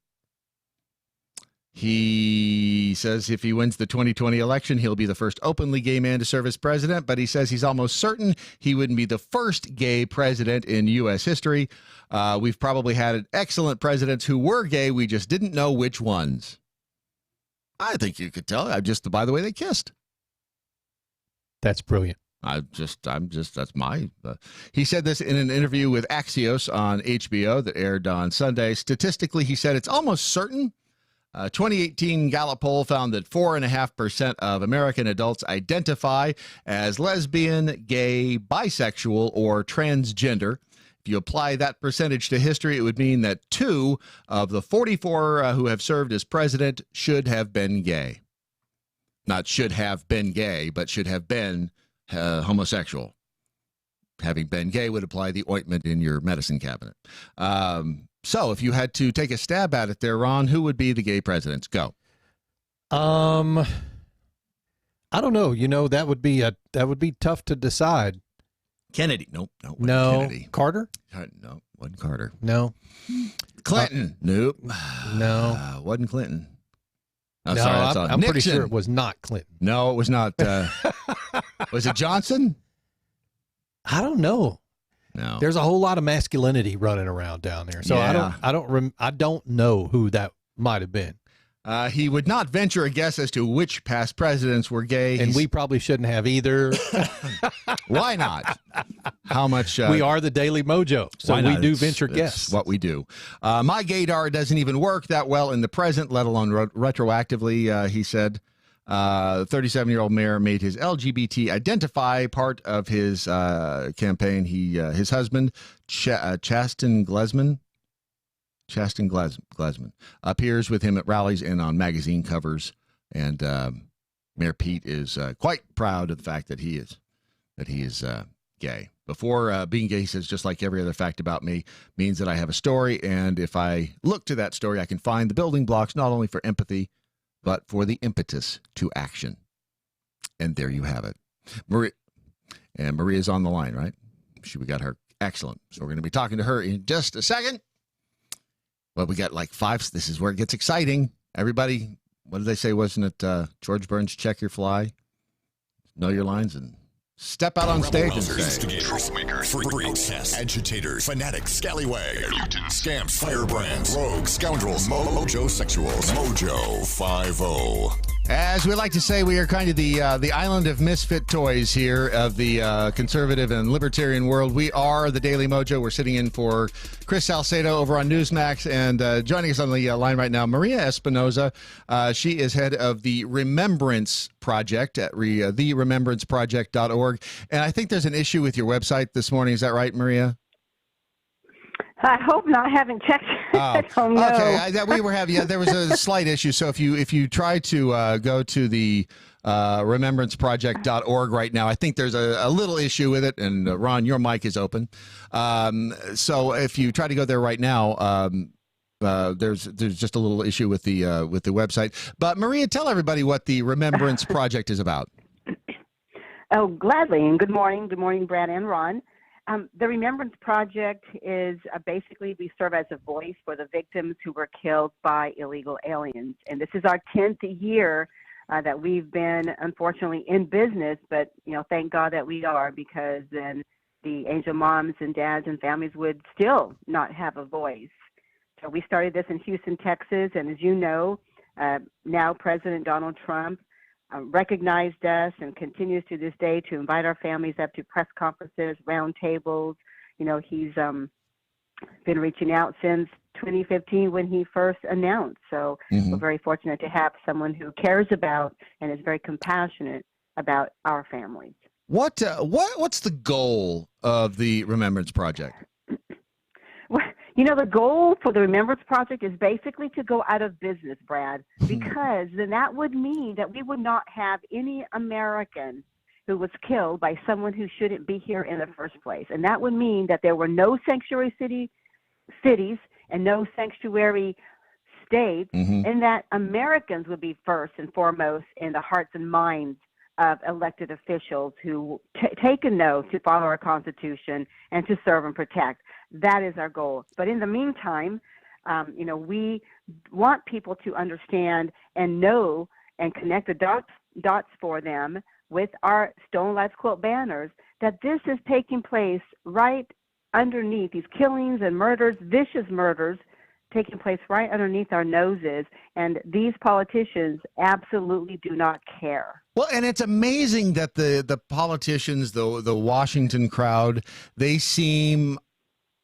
Speaker 4: He says if he wins the 2020 election, he'll be the first openly gay man to serve as president, but he says he's almost certain he wouldn't be the first gay president in U.S. history. We've probably had excellent presidents who were gay. We just didn't know which ones. I think you could tell. By the way they kissed.
Speaker 5: That's brilliant.
Speaker 4: That's my... he said this in an interview with Axios on HBO that aired on Sunday. Statistically, he said it's almost certain. 2018 Gallup poll found that 4.5% of American adults identify as lesbian, gay, bisexual, or transgender. If you apply that percentage to history, it would mean that 2 of the 44 who have served as president should have been gay. Not should have been gay, but should have been homosexual. Having been gay would apply the ointment in your medicine cabinet. So if you had to take a stab at it there, Ron, who would be the gay presidents? Go.
Speaker 5: I don't know. That would be tough to decide.
Speaker 4: Kennedy. No.
Speaker 5: Kennedy. Carter?
Speaker 4: No, wasn't Carter.
Speaker 5: No.
Speaker 4: Clinton. Nope.
Speaker 5: No.
Speaker 4: Wasn't Clinton. Oh,
Speaker 5: no,
Speaker 4: sorry,
Speaker 5: I'm pretty sure it was not Clinton.
Speaker 4: No, it was not. Was it Johnson?
Speaker 5: I don't know.
Speaker 4: No.
Speaker 5: There's a whole lot of masculinity running around down there. So
Speaker 4: Yeah.
Speaker 5: I don't know who that might have been.
Speaker 4: He would not venture a guess as to which past presidents were gay.
Speaker 5: And we probably shouldn't have either.
Speaker 4: Why not? How much?
Speaker 5: We are the Daily Mojo, so we do venture guess.
Speaker 4: What we do. My gaydar doesn't even work that well in the present, let alone retroactively, he said. 37-year-old mayor made his LGBT identify part of his campaign. His husband, Chasten Glesman, appears with him at rallies and on magazine covers. And Mayor Pete is quite proud of the fact that he is gay. Before being gay, he says, just like every other fact about me, means that I have a story. And if I look to that story, I can find the building blocks not only for empathy, but for the impetus to action. And there you have it. Maria's on the line, right? We got her. Excellent. So we're going to be talking to her in just a second. Well, we got like 5. This is where it gets exciting. Everybody, what did they say? Wasn't it George Burns, check your fly, know your lines, and step out on stage and say.
Speaker 3: Troublemakers, freaks, agitators, fanatics, scallywags, mutants, scamps, firebrands, rogues, scoundrels, mojo sexuals, Mojo 50.
Speaker 4: As we like to say, we are kind of the island of misfit toys here of the conservative and libertarian world. We are the Daily Mojo. We're sitting in for Chris Salcedo over on Newsmax, and joining us on the line right now, Maria Espinoza. She is head of the Remembrance Project at theremembranceproject.org. And I think there's an issue with your website this morning. Is that right, Maria?
Speaker 12: I hope not. I haven't checked. I don't know.
Speaker 4: Okay, there was a slight issue. So if you try to go to the remembranceproject.org right now, I think there's a little issue with it. And Ron, your mic is open. So if you try to go there right now, there's just a little issue with the website. But Maria, tell everybody what the Remembrance Project is about.
Speaker 12: Oh, gladly. And good morning. Good morning, Brad and Ron. The Remembrance Project is basically we serve as a voice for the victims who were killed by illegal aliens. And this is our 10th year that we've been, unfortunately, in business. But, thank God that we are, because then the angel moms and dads and families would still not have a voice. So we started this in Houston, Texas. And as you know, now President Donald Trump recognized us and continues to this day to invite our families up to press conferences, round tables. He's been reaching out since 2015 when he first announced. So we're very fortunate to have someone who cares about and is very compassionate about our families.
Speaker 4: What's the goal of the Remembrance Project?
Speaker 12: Well, the goal for the Remembrance Project is basically to go out of business, Brad, because then that would mean that we would not have any American who was killed by someone who shouldn't be here in the first place. And that would mean that there were no sanctuary cities and no sanctuary states, and that Americans would be first and foremost in the hearts and minds of elected officials who take an oath to follow our Constitution and to serve and protect. That is our goal. But in the meantime, we want people to understand and know and connect the dots for them with our Stone Lives Quilt banners, that this is taking place right underneath these killings and murders, vicious murders, taking place right underneath our noses. And these politicians absolutely do not care.
Speaker 4: Well, and it's amazing that the politicians, the Washington crowd, they seem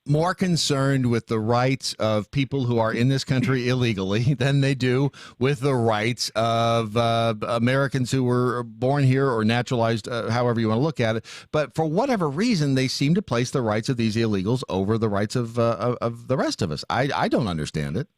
Speaker 4: more concerned with the rights of people who are in this country illegally than they do with the rights of Americans who were born here or naturalized, however you want to look at it. But for whatever reason, they seem to place the rights of these illegals over the rights of the rest of us. I don't understand it.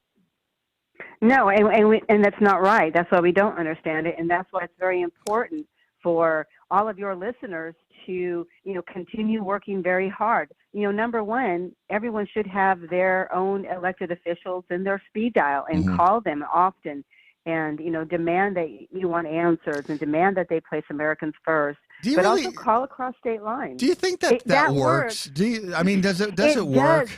Speaker 12: No, and that's not right. That's why we don't understand it, and that's why it's very important for all of your listeners to, continue working very hard. Number one, everyone should have their own elected officials in their speed dial and call them often and, demand that you want answers and demand that they place Americans first. But also call across state lines.
Speaker 4: Do you think that works? Does it work?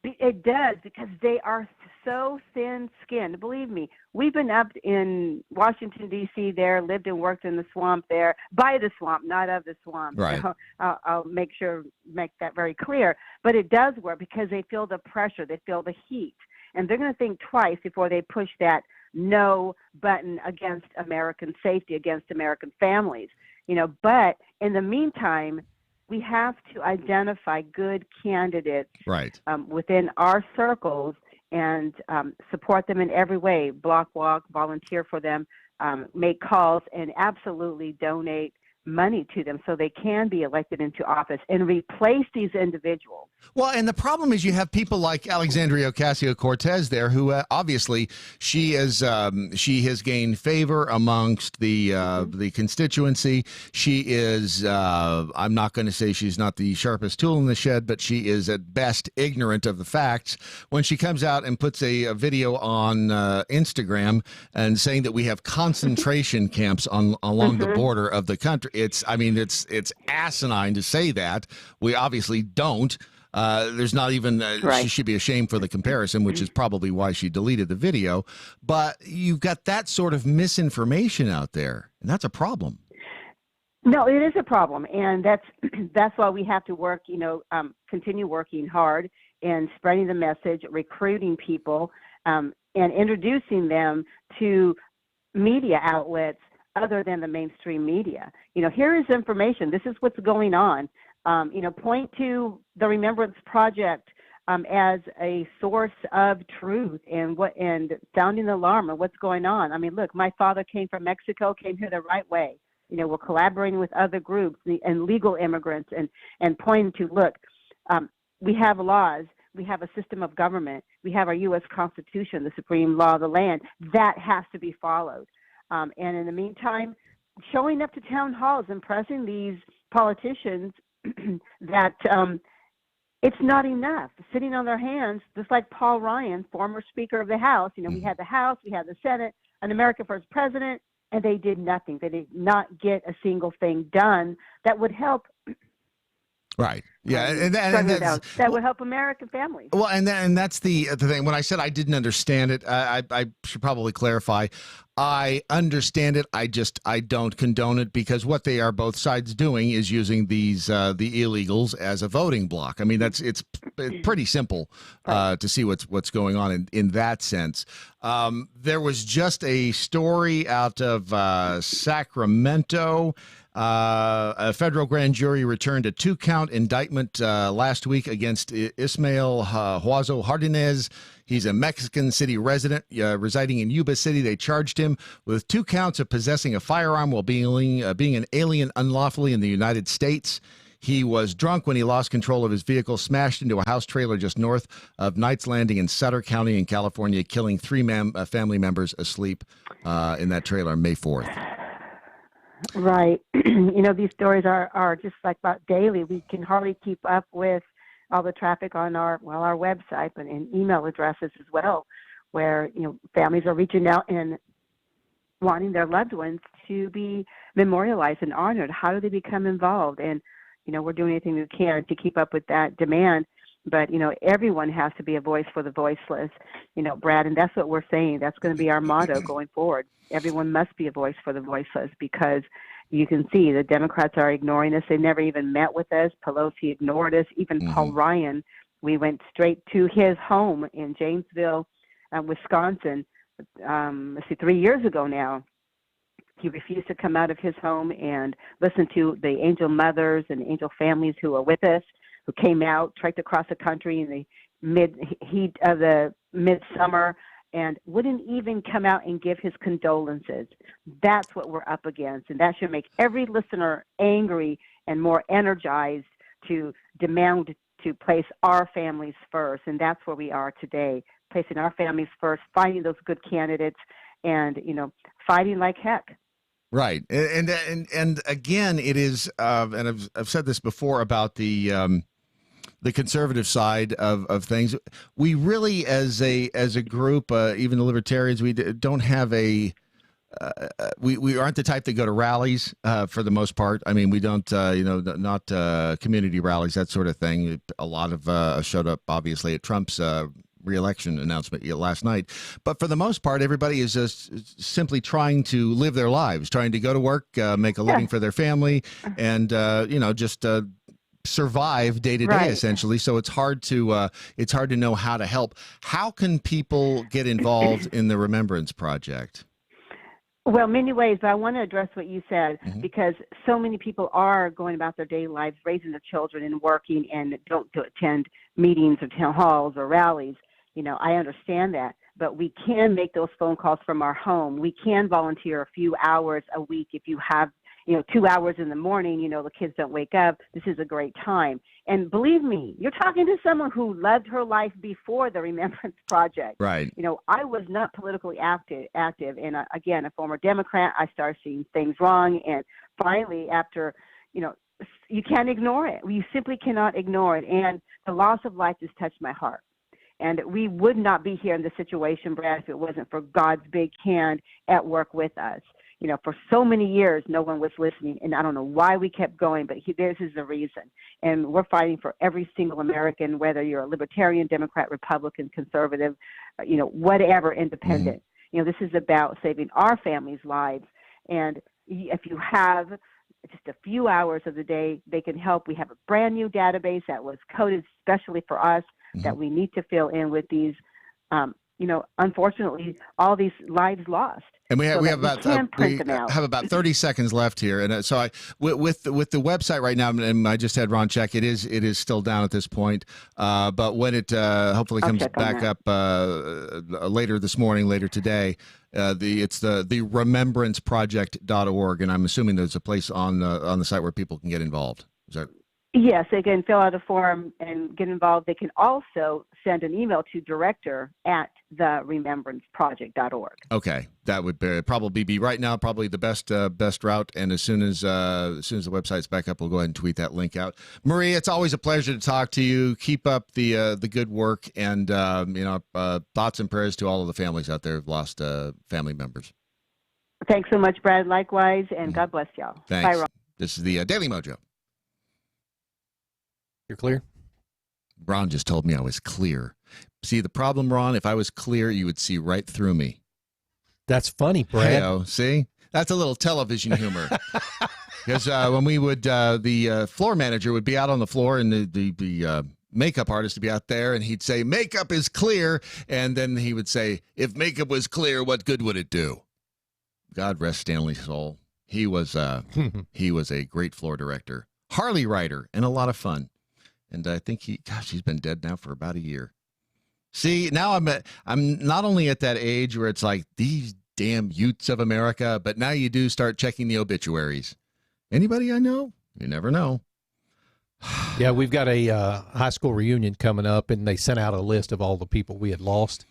Speaker 12: It does, because they are so thin-skinned. Believe me, we've been up in Washington, D.C. there, lived and worked in the swamp there, by the swamp, not of the swamp.
Speaker 4: Right.
Speaker 12: So I'll make that very clear. But it does work because they feel the pressure, they feel the heat, and they're going to think twice before they push that no button against American safety, against American families. But in the meantime, we have to identify good candidates within our circles and support them in every way. Block walk, volunteer for them, make calls, and absolutely donate money to them so they can be elected into office and replace these individuals.
Speaker 4: Well, and the problem is you have people like Alexandria Ocasio-Cortez there, who obviously she has gained favor amongst the constituency. She is I'm not going to say she's not the sharpest tool in the shed, but she is at best ignorant of the facts. When she comes out and puts a video on Instagram and saying that we have concentration camps along the border of the country, it's asinine to say that. We obviously don't. There's not even, she should be ashamed for the comparison, which is probably why she deleted the video. But you've got that sort of misinformation out there, and that's a problem.
Speaker 12: No, it is a problem, and that's why we have to work, continue working hard and spreading the message, recruiting people, and introducing them to media outlets other than the mainstream media. Here is information. This is what's going on. Point to the Remembrance Project as a source of truth and sounding the alarm of what's going on. I mean, look, my father came from Mexico, came here the right way. We're collaborating with other groups and legal immigrants and pointing to, look, we have laws. We have a system of government. We have our U.S. Constitution, the supreme law of the land. That has to be followed. And in the meantime, showing up to town halls and pressing these politicians that it's not enough. Sitting on their hands, just like Paul Ryan, former Speaker of the House. We had the House, we had the Senate, an America First president, and they did nothing. They did not get a single thing done that would help.
Speaker 4: Right. Yeah, and
Speaker 12: that would help American families.
Speaker 4: Well, and that's the thing. When I said I didn't understand it, I should probably clarify. I understand it. I don't condone it, because what they are both sides doing is using these the illegals as a voting block. I mean, it's pretty simple to see what's going on in that sense. There was just a story out of Sacramento. A federal grand jury returned a 2-count indictment last week against Ismael Huazo Hardinez. He's a Mexican City resident residing in Yuba City. They charged him with 2 counts of possessing a firearm while being an alien unlawfully in the United States. He was drunk when he lost control of his vehicle, smashed into a house trailer just north of Knights Landing in Sutter County in California, killing 3 family members asleep in that trailer on May 4th.
Speaker 12: Right. These stories are just like about daily. We can hardly keep up with all the traffic on our website and email addresses as well, where, families are reaching out and wanting their loved ones to be memorialized and honored. How do they become involved? And, we're doing anything we can to keep up with that demand. But, everyone has to be a voice for the voiceless, Brad, and that's what we're saying. That's going to be our motto going forward. Everyone must be a voice for the voiceless, because you can see the Democrats are ignoring us. They never even met with us. Pelosi ignored us. Even Paul Ryan, we went straight to his home in Janesville, Wisconsin, 3 years ago now. He refused to come out of his home and listen to the angel mothers and angel families who are with us, who came out, trekked across the country in the mid-heat of the midsummer, and wouldn't even come out and give his condolences. That's what we're up against, and that should make every listener angry and more energized to demand to place our families first, and that's where we are today. placing our families first, finding those good candidates, and fighting like heck.
Speaker 4: Right, and again, it is, and I've said this before about the conservative side of things. We really, as a group, even the libertarians, we don't have a. We aren't the type that go to rallies for the most part. I mean, we don't, not community rallies, that sort of thing. A lot of showed up, obviously, at Trump's re-election announcement last night. But for the most part, everybody is just simply trying to live their lives, trying to go to work, make a living for their family, and, just survive day to day, essentially. So it's hard to know how to help. How can people get involved in the Remembrance Project?
Speaker 12: Well, many ways, but I want to address what you said, because so many people are going about their daily lives, raising their children and working, and don't attend meetings or town halls or rallies. I understand that, but we can make those phone calls from our home. We can volunteer a few hours a week if you have 2 hours in the morning, the kids don't wake up. This is a great time. And believe me, you're talking to someone who loved her life before the Remembrance Project.
Speaker 4: Right.
Speaker 12: I was not politically active. And again, a former Democrat, I started seeing things wrong. And finally, after, you can't ignore it. You simply cannot ignore it. And the loss of life just touched my heart. And we would not be here in this situation, Brad, if it wasn't for God's big hand at work with us. For so many years, no one was listening, and I don't know why we kept going, but this is the reason. And we're fighting for every single American, whether you're a libertarian, Democrat, Republican, conservative, whatever, independent. This is about saving our families' lives. And if you have just a few hours of the day, they can help. We have a brand new database that was coded specially for us that we need to fill in with these, unfortunately, all these lives lost.
Speaker 4: And we have about 30 seconds left here, and so with the website right now, and I just had Ron check. It is still down at this point, but when it hopefully comes back up later this morning, later today, it's the remembranceproject.org, and I'm assuming there's a place on the site where people can get involved. Is that?
Speaker 12: Yes, they can fill out a form and get involved. They can also send an email to director@theremembranceproject.org.
Speaker 4: Okay, that would probably be right now probably the best route. And as soon as the website's back up, we'll go ahead and tweet that link out. Marie, it's always a pleasure to talk to you. Keep up the good work, and thoughts and prayers to all of the families out there who've lost family members.
Speaker 12: Thanks so much, Brad. Likewise, and God bless y'all.
Speaker 4: Thanks.
Speaker 12: Bye, Ron.
Speaker 4: This is the Daily Mojo.
Speaker 5: You're clear?
Speaker 4: Ron just told me I was clear. See, the problem, Ron, if I was clear, you would see right through me.
Speaker 5: That's funny, Brad.
Speaker 4: Hey-o, see? That's a little television humor. Because when we would, the floor manager would be out on the floor, and the makeup artist would be out there, and he'd say, makeup is clear. And then he would say, if makeup was clear, what good would it do? God rest Stanley's soul. He was a great floor director, Harley writer, and a lot of fun. And I think he's been dead now for about a year. See, now I'm not only at that age where it's like these damn Utes of America, but now you do start checking the obituaries. Anybody I know? You never know.
Speaker 5: Yeah, we've got a high school reunion coming up, and they sent out a list of all the people we had lost.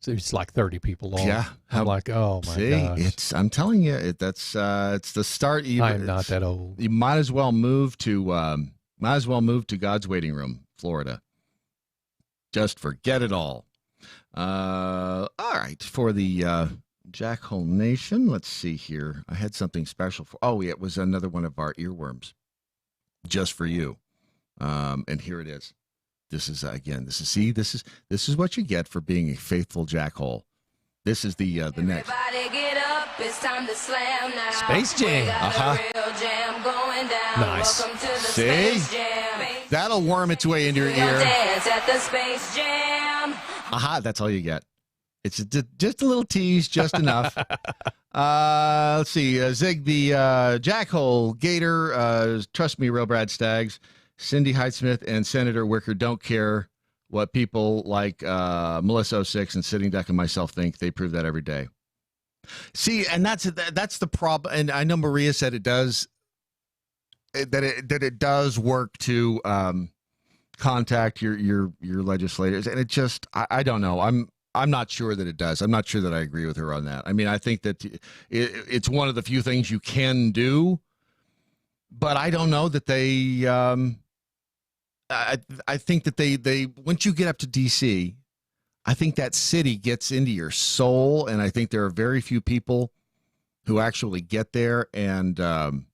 Speaker 5: So it's like 30 people long.
Speaker 4: Yeah,
Speaker 5: I'm like, oh my gosh.
Speaker 4: I'm telling you, it's the start.
Speaker 5: I am not that old.
Speaker 4: You might as well move to God's waiting room, Florida. Just forget it all. All right, for the Jackhole Nation, let's see here. I had something special for. Oh, yeah, it was another one of our earworms, just for you. And here it is. This is this is what you get for being a faithful jackhole. This is the next.
Speaker 14: Everybody get up, it's time to slam now.
Speaker 5: Space Jam.
Speaker 14: Real jam going down.
Speaker 5: Nice.
Speaker 14: Welcome to the
Speaker 4: See?
Speaker 14: Space Jam.
Speaker 4: That'll worm its way into your
Speaker 14: We'll
Speaker 4: ear.
Speaker 14: dance at the Space Jam.
Speaker 4: That's all you get. It's just a little tease, just enough. Let's see. Zig the Jackhole Gator. Trust me, real Brad Staggs. Cindy Hyde-Smith and Senator Wicker don't care what people like Melissa 06 and Sitting Duck and myself think. They prove that every day. See, and that's the problem. And I know Maria said it does. That it does work to contact your legislators, and it just I don't know. I'm not sure that it does. I'm not sure that I agree with her on that. I mean, I think that it's one of the few things you can do, but I don't know that they. I think that they once you get up to D.C., I think that city gets into your soul, and I think there are very few people who actually get there and can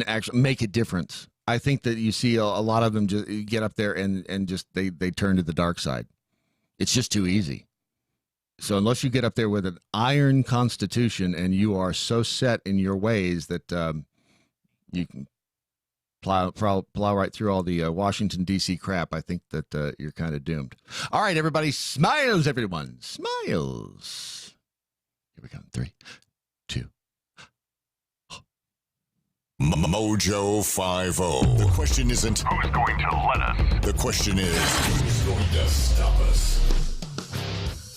Speaker 4: actually make a difference. I think that you see a lot of them just get up there and just they turn to the dark side. It's just too easy. So unless you get up there with an iron constitution and you are so set in your ways that you can plow right through all the Washington, D.C. crap, I think that you're kind of doomed. All right, everybody. Smiles, everyone. Smiles. Here we go. 3, 2.
Speaker 3: Mojo 50. The question isn't who's going to let us. The question is who's going to stop us.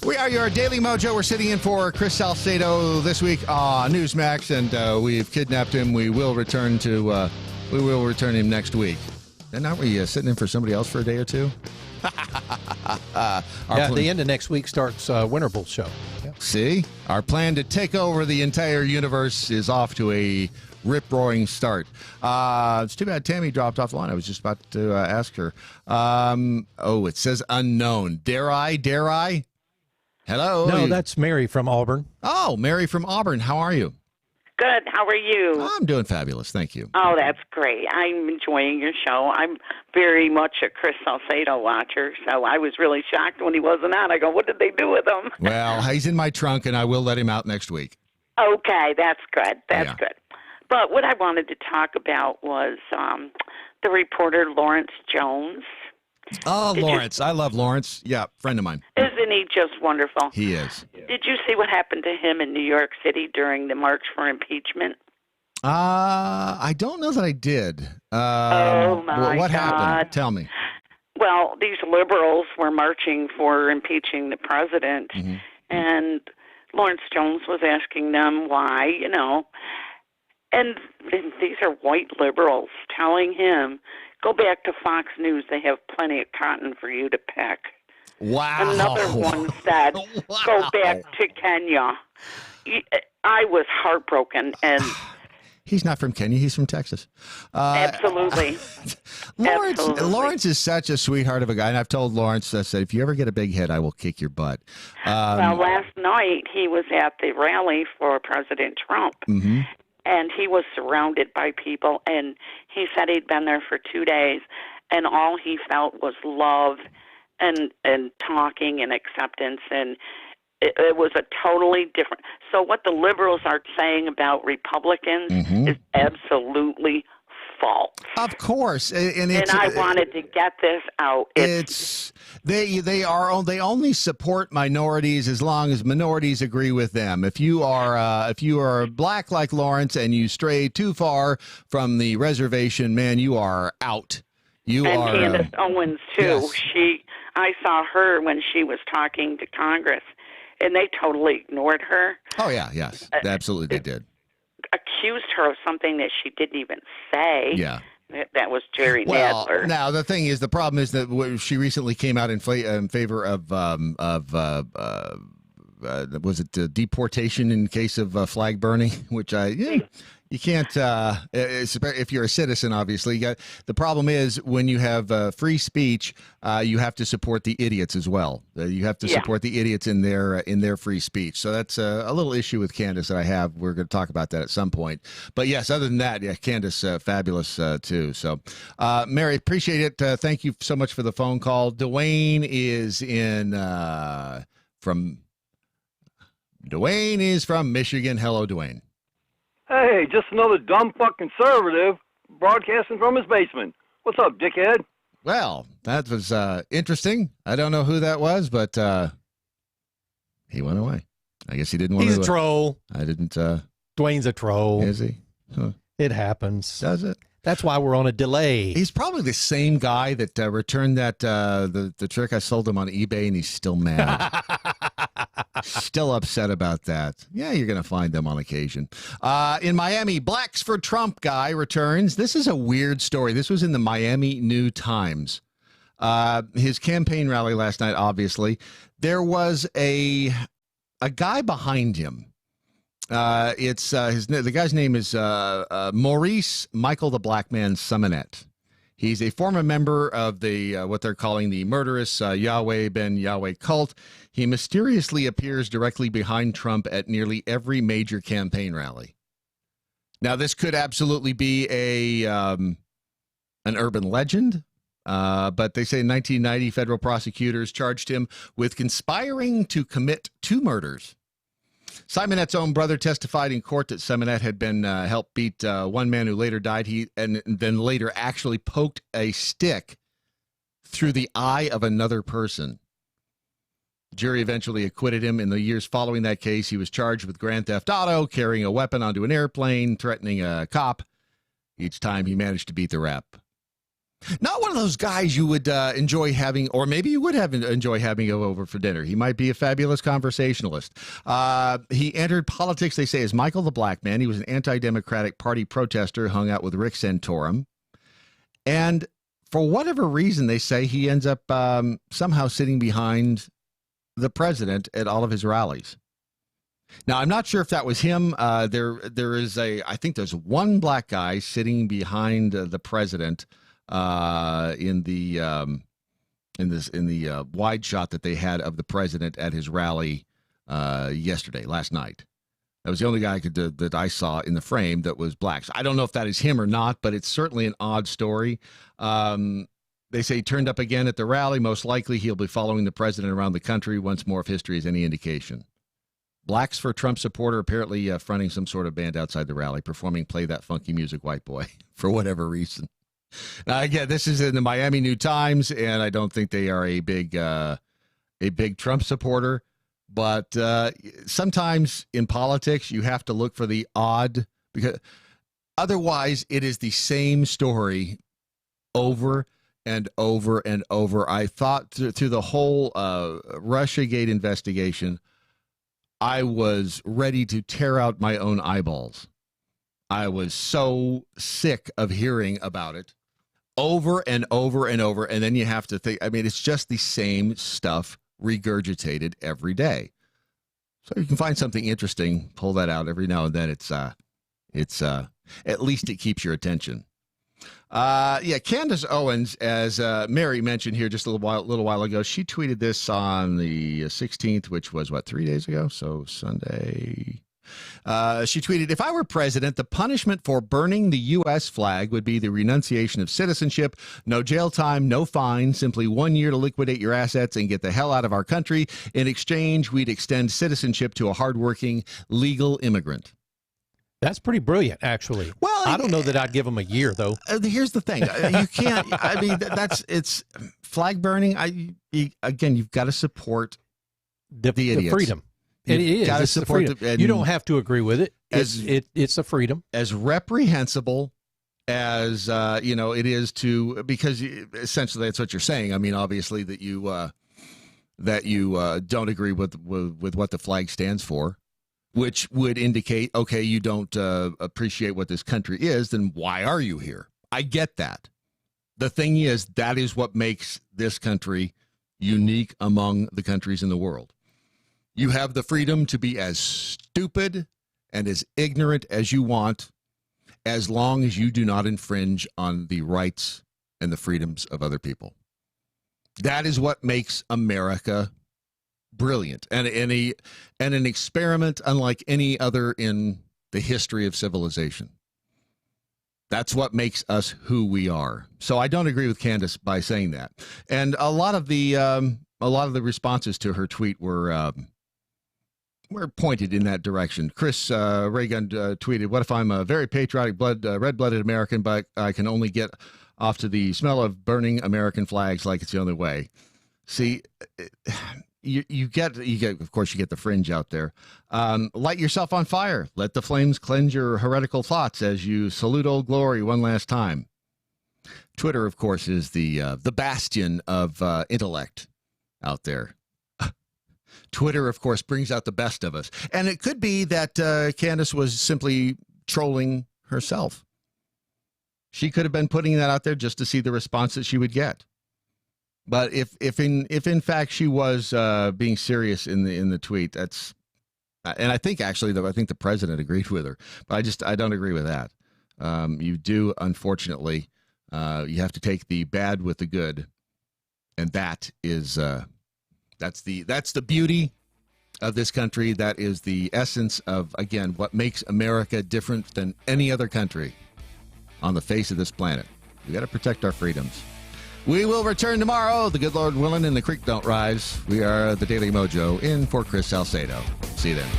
Speaker 4: We are your Daily Mojo. We're sitting in for Chris Salcedo this week on Newsmax, and we've kidnapped him. We will return him next week. And aren't we sitting in for somebody else for a day or two?
Speaker 5: The end of next week starts Winter Bull show. Yeah.
Speaker 4: See? Our plan to take over the entire universe is off to a rip-roaring start. It's too bad Tammy dropped off the line. I was just about to ask her. It says unknown. Dare I? Hello?
Speaker 5: No, that's Mary from Auburn.
Speaker 4: Oh, Mary from Auburn. How are you?
Speaker 15: Good. How are you?
Speaker 4: I'm doing fabulous. Thank you.
Speaker 15: Oh, that's great. I'm enjoying your show. I'm very much a Chris Salcedo watcher, so I was really shocked when he wasn't on. I go, what did they do with him?
Speaker 4: Well, he's in my trunk, and I will let him out next week.
Speaker 15: Okay, that's good. That's good. But what I wanted to talk about was the reporter Lawrence Jones.
Speaker 4: Oh, Lawrence. I love Lawrence. Yeah, friend of mine.
Speaker 15: Isn't he just wonderful?
Speaker 4: He is.
Speaker 15: Did you see what happened to him in New York City during the March for Impeachment?
Speaker 4: I don't know that I did.
Speaker 15: Oh, my
Speaker 4: what
Speaker 15: God.
Speaker 4: happened? Tell me.
Speaker 15: Well, these liberals were marching for impeaching the president, and Lawrence Jones was asking them why, and these are white liberals telling him, go back to Fox News. They have plenty of cotton for you to pick.
Speaker 4: Wow.
Speaker 15: Another one said, go back to Kenya. I was heartbroken. And
Speaker 4: he's not from Kenya. He's from Texas.
Speaker 15: Absolutely.
Speaker 4: Lawrence is such a sweetheart of a guy. And I've told Lawrence, I said, if you ever get a big head, I will kick your butt.
Speaker 15: Well, last night he was at the rally for President Trump. And he was surrounded by people, and he said he'd been there for 2 days, and all he felt was love and talking and acceptance, and it was a totally different. So what the liberals are saying about Republicans is absolutely false.
Speaker 4: Of course, and
Speaker 15: I wanted to get this out.
Speaker 4: They only support minorities as long as minorities agree with them. If you are black like Lawrence and you stray too far from the reservation, man, you are out.
Speaker 15: Candace Owens too.
Speaker 4: Yes.
Speaker 15: I saw her when she was talking to Congress, and they totally ignored her.
Speaker 4: Oh yeah, yes, absolutely, they did.
Speaker 15: Accused her of something that she didn't even say.
Speaker 4: Yeah.
Speaker 15: That was Jerry Nadler.
Speaker 4: Now the thing is, the problem is that she recently came out in favor of was it deportation in case of flag burning, which you can't if you're a citizen. Obviously, the problem is when you have free speech, you have to support the idiots as well. You have to support the idiots in their free speech. So that's a little issue with Candace that I have. We're going to talk about that at some point. But yes, other than that, Candace, fabulous too. So, Mary, appreciate it. Thank you so much for the phone call. Dwayne is from Michigan. Hello, Dwayne.
Speaker 16: Hey, just another dumb fucking conservative broadcasting from his basement. What's up, dickhead?
Speaker 4: Well, that was interesting. I don't know who that was, but he went away. I guess he didn't want to.
Speaker 5: He's a troll.
Speaker 4: I didn't.
Speaker 5: Dwayne's a troll.
Speaker 4: Is he? Huh.
Speaker 5: It happens.
Speaker 4: Does it?
Speaker 5: That's why we're on a delay.
Speaker 4: He's probably the same guy that returned that the trick I sold him on eBay, and he's still mad. Still upset about that. Yeah, you're going to find them on occasion. In Miami, Blacks for Trump guy returns. This is a weird story. This was in the Miami New Times. His campaign rally last night, obviously. There was a guy behind him. The guy's name is Maurice Michael the Black Man Simonet. He's a former member of the what they're calling the murderous Yahweh Ben Yahweh cult. He mysteriously appears directly behind Trump at nearly every major campaign rally. Now, this could absolutely be an urban legend, but they say in 1990, federal prosecutors charged him with conspiring to commit 2 murders. Simonet's own brother testified in court that Simonet had been helped beat one man who later died. And then later actually poked a stick through the eye of another person. The jury eventually acquitted him. In the years following that case, he was charged with grand theft auto, carrying a weapon onto an airplane, threatening a cop. Each time he managed to beat the rap. Not one of those guys you would enjoy having, or maybe you would enjoy having him over for dinner. He might be a fabulous conversationalist. He entered politics, they say, as Michael the Black Man. He was an anti-democratic party protester, hung out with Rick Santorum. And for whatever reason, they say he ends up somehow sitting behind the president at all of his rallies. Now, I'm not sure if that was him. I think there's one black guy sitting behind the president in the wide shot that they had of the president at his rally last night. That was the only guy that I saw in the frame that was black. So I don't know if that is him or not, but it's certainly an odd story. They say he turned up again at the rally. Most likely he'll be following the president around the country once more if history is any indication. Blacks for Trump supporter apparently fronting some sort of band outside the rally, performing Play That Funky Music, White Boy, for whatever reason. Now, again, this is in the Miami New Times, and I don't think they are a big Trump supporter. But sometimes in politics, you have to look for the odd, because otherwise it is the same story over and over and over. I thought through the whole Russiagate investigation, I was ready to tear out my own eyeballs. I was so sick of hearing about it over and over and over. And then you have to think, I mean, it's just the same stuff regurgitated every day. So you can find something interesting, pull that out every now and then. It's at least it keeps your attention. Candace Owens, as Mary mentioned here just a little while ago, she tweeted this on the 16th, which was 3 days ago. So Sunday. She tweeted, "If I were president, the punishment for burning the U.S. flag would be the renunciation of citizenship. No jail time, no fine, simply 1 year to liquidate your assets and get the hell out of our country. In exchange, we'd extend citizenship to a hardworking legal immigrant."
Speaker 5: That's pretty brilliant, actually. Well, I don't know that I'd give them a year, though.
Speaker 4: Here's the thing. You can't, I mean, it's flag burning. You've got to support the idiots.
Speaker 5: Freedom. It is. It's the freedom. You don't have to agree with it. It's a freedom. As
Speaker 4: reprehensible as it is to, because essentially that's what you're saying. I mean, obviously that you don't agree with what the flag stands for, which would indicate, okay, you don't appreciate what this country is. Then why are you here? I get that. The thing is, that is what makes this country unique among the countries in the world. You have the freedom to be as stupid and as ignorant as you want, as long as you do not infringe on the rights and the freedoms of other people. That is what makes America brilliant and an experiment unlike any other in the history of civilization. That's what makes us who we are. So I don't agree with Candace by saying that. And a lot of the responses to her tweet were pointed in that direction. Chris Reagan tweeted, "What if I'm a very patriotic, red-blooded American, but I can only get off to the smell of burning American flags like it's the only way?" See, you get, of course, you get the fringe out there. Light yourself on fire. Let the flames cleanse your heretical thoughts as you salute Old Glory one last time. Twitter, of course, is the bastion of intellect out there. Twitter, of course, brings out the best of us. And it could be that Candace was simply trolling herself. She could have been putting that out there just to see the response that she would get. But if in fact she was being serious in the tweet, that's, and I think actually the president agreed with her, but I don't agree with that. You do, unfortunately, you have to take the bad with the good, and that is that's the beauty of this country. That is the essence of, again, what makes America different than any other country on the face of this planet. We got to protect our freedoms. We will return tomorrow, the good Lord willing, and the creek don't rise. We are the Daily Mojo in for Chris Salcedo. See you then.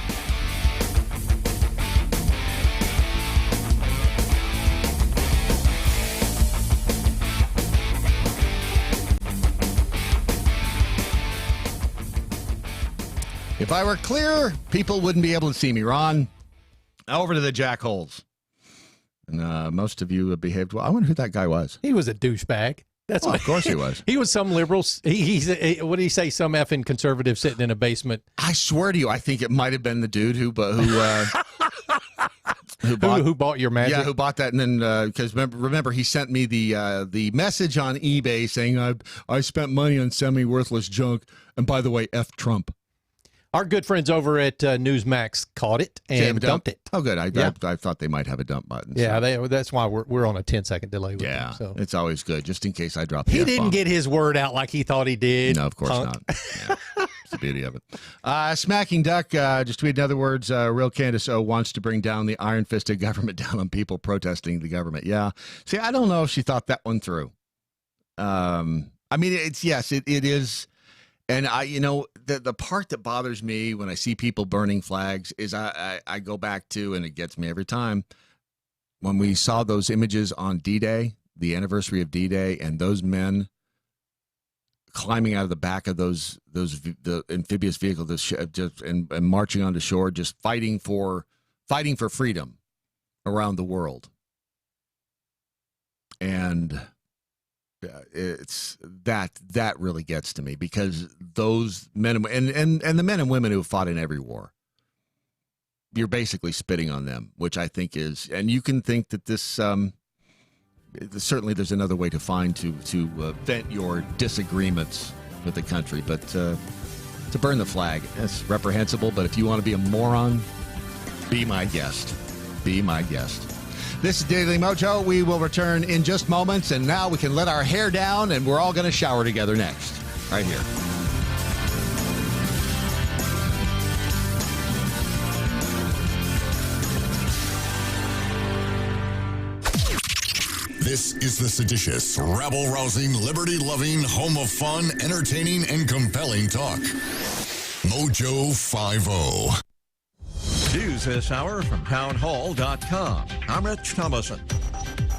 Speaker 4: If I were clear, people wouldn't be able to see me, Ron. Over to the jackholes. And most of you have behaved well. I wonder who that guy was.
Speaker 5: He was a douchebag. That's
Speaker 4: of course he was.
Speaker 5: He was some liberal. He's what did he say? Some effing conservative sitting in a basement.
Speaker 4: I swear to you, I think it might have been the dude who bought
Speaker 5: your magic.
Speaker 4: Yeah, who bought that, and then because remember he sent me the message on eBay saying I spent money on semi-worthless junk, and by the way, F Trump.
Speaker 5: Our good friends over at Newsmax caught it and dumped it.
Speaker 4: Oh, good. I thought they might have a dump button. So.
Speaker 5: Yeah, that's why we're on a 10-second delay with them. So.
Speaker 4: It's always good, just in case I drop the
Speaker 5: He
Speaker 4: F-bomb.
Speaker 5: didn't get his word out like he thought he did.
Speaker 4: No, of course not. Yeah, it's the beauty of it. Smacking Duck just tweeted, in other words, real Candace O wants to bring down the iron-fisted government down on people protesting the government. Yeah. See, I don't know if she thought that one through. I mean, it is. And the part that bothers me when I see people burning flags is I go back to, and it gets me every time, when we saw those images on D-Day, the anniversary of D-Day, and those men climbing out of the back of the amphibious vehicle and marching onto shore, just fighting for freedom around the world. And it's that really gets to me, because those men and the men and women who have fought in every war, you're basically spitting on them, which I think is, and you can think that this certainly there's another way to find to vent your disagreements with the country, but to burn the flag, it's reprehensible. But if you want to be a moron, be my guest. Be my guest. This is Daily Mojo. We will return in just moments, and now we can let our hair down, and we're all going to shower together next, right here.
Speaker 3: This is the seditious, rabble-rousing, liberty-loving, home of fun, entertaining, and compelling talk. Mojo 50.
Speaker 13: News this hour from townhall.com. I'm Rich Thomason.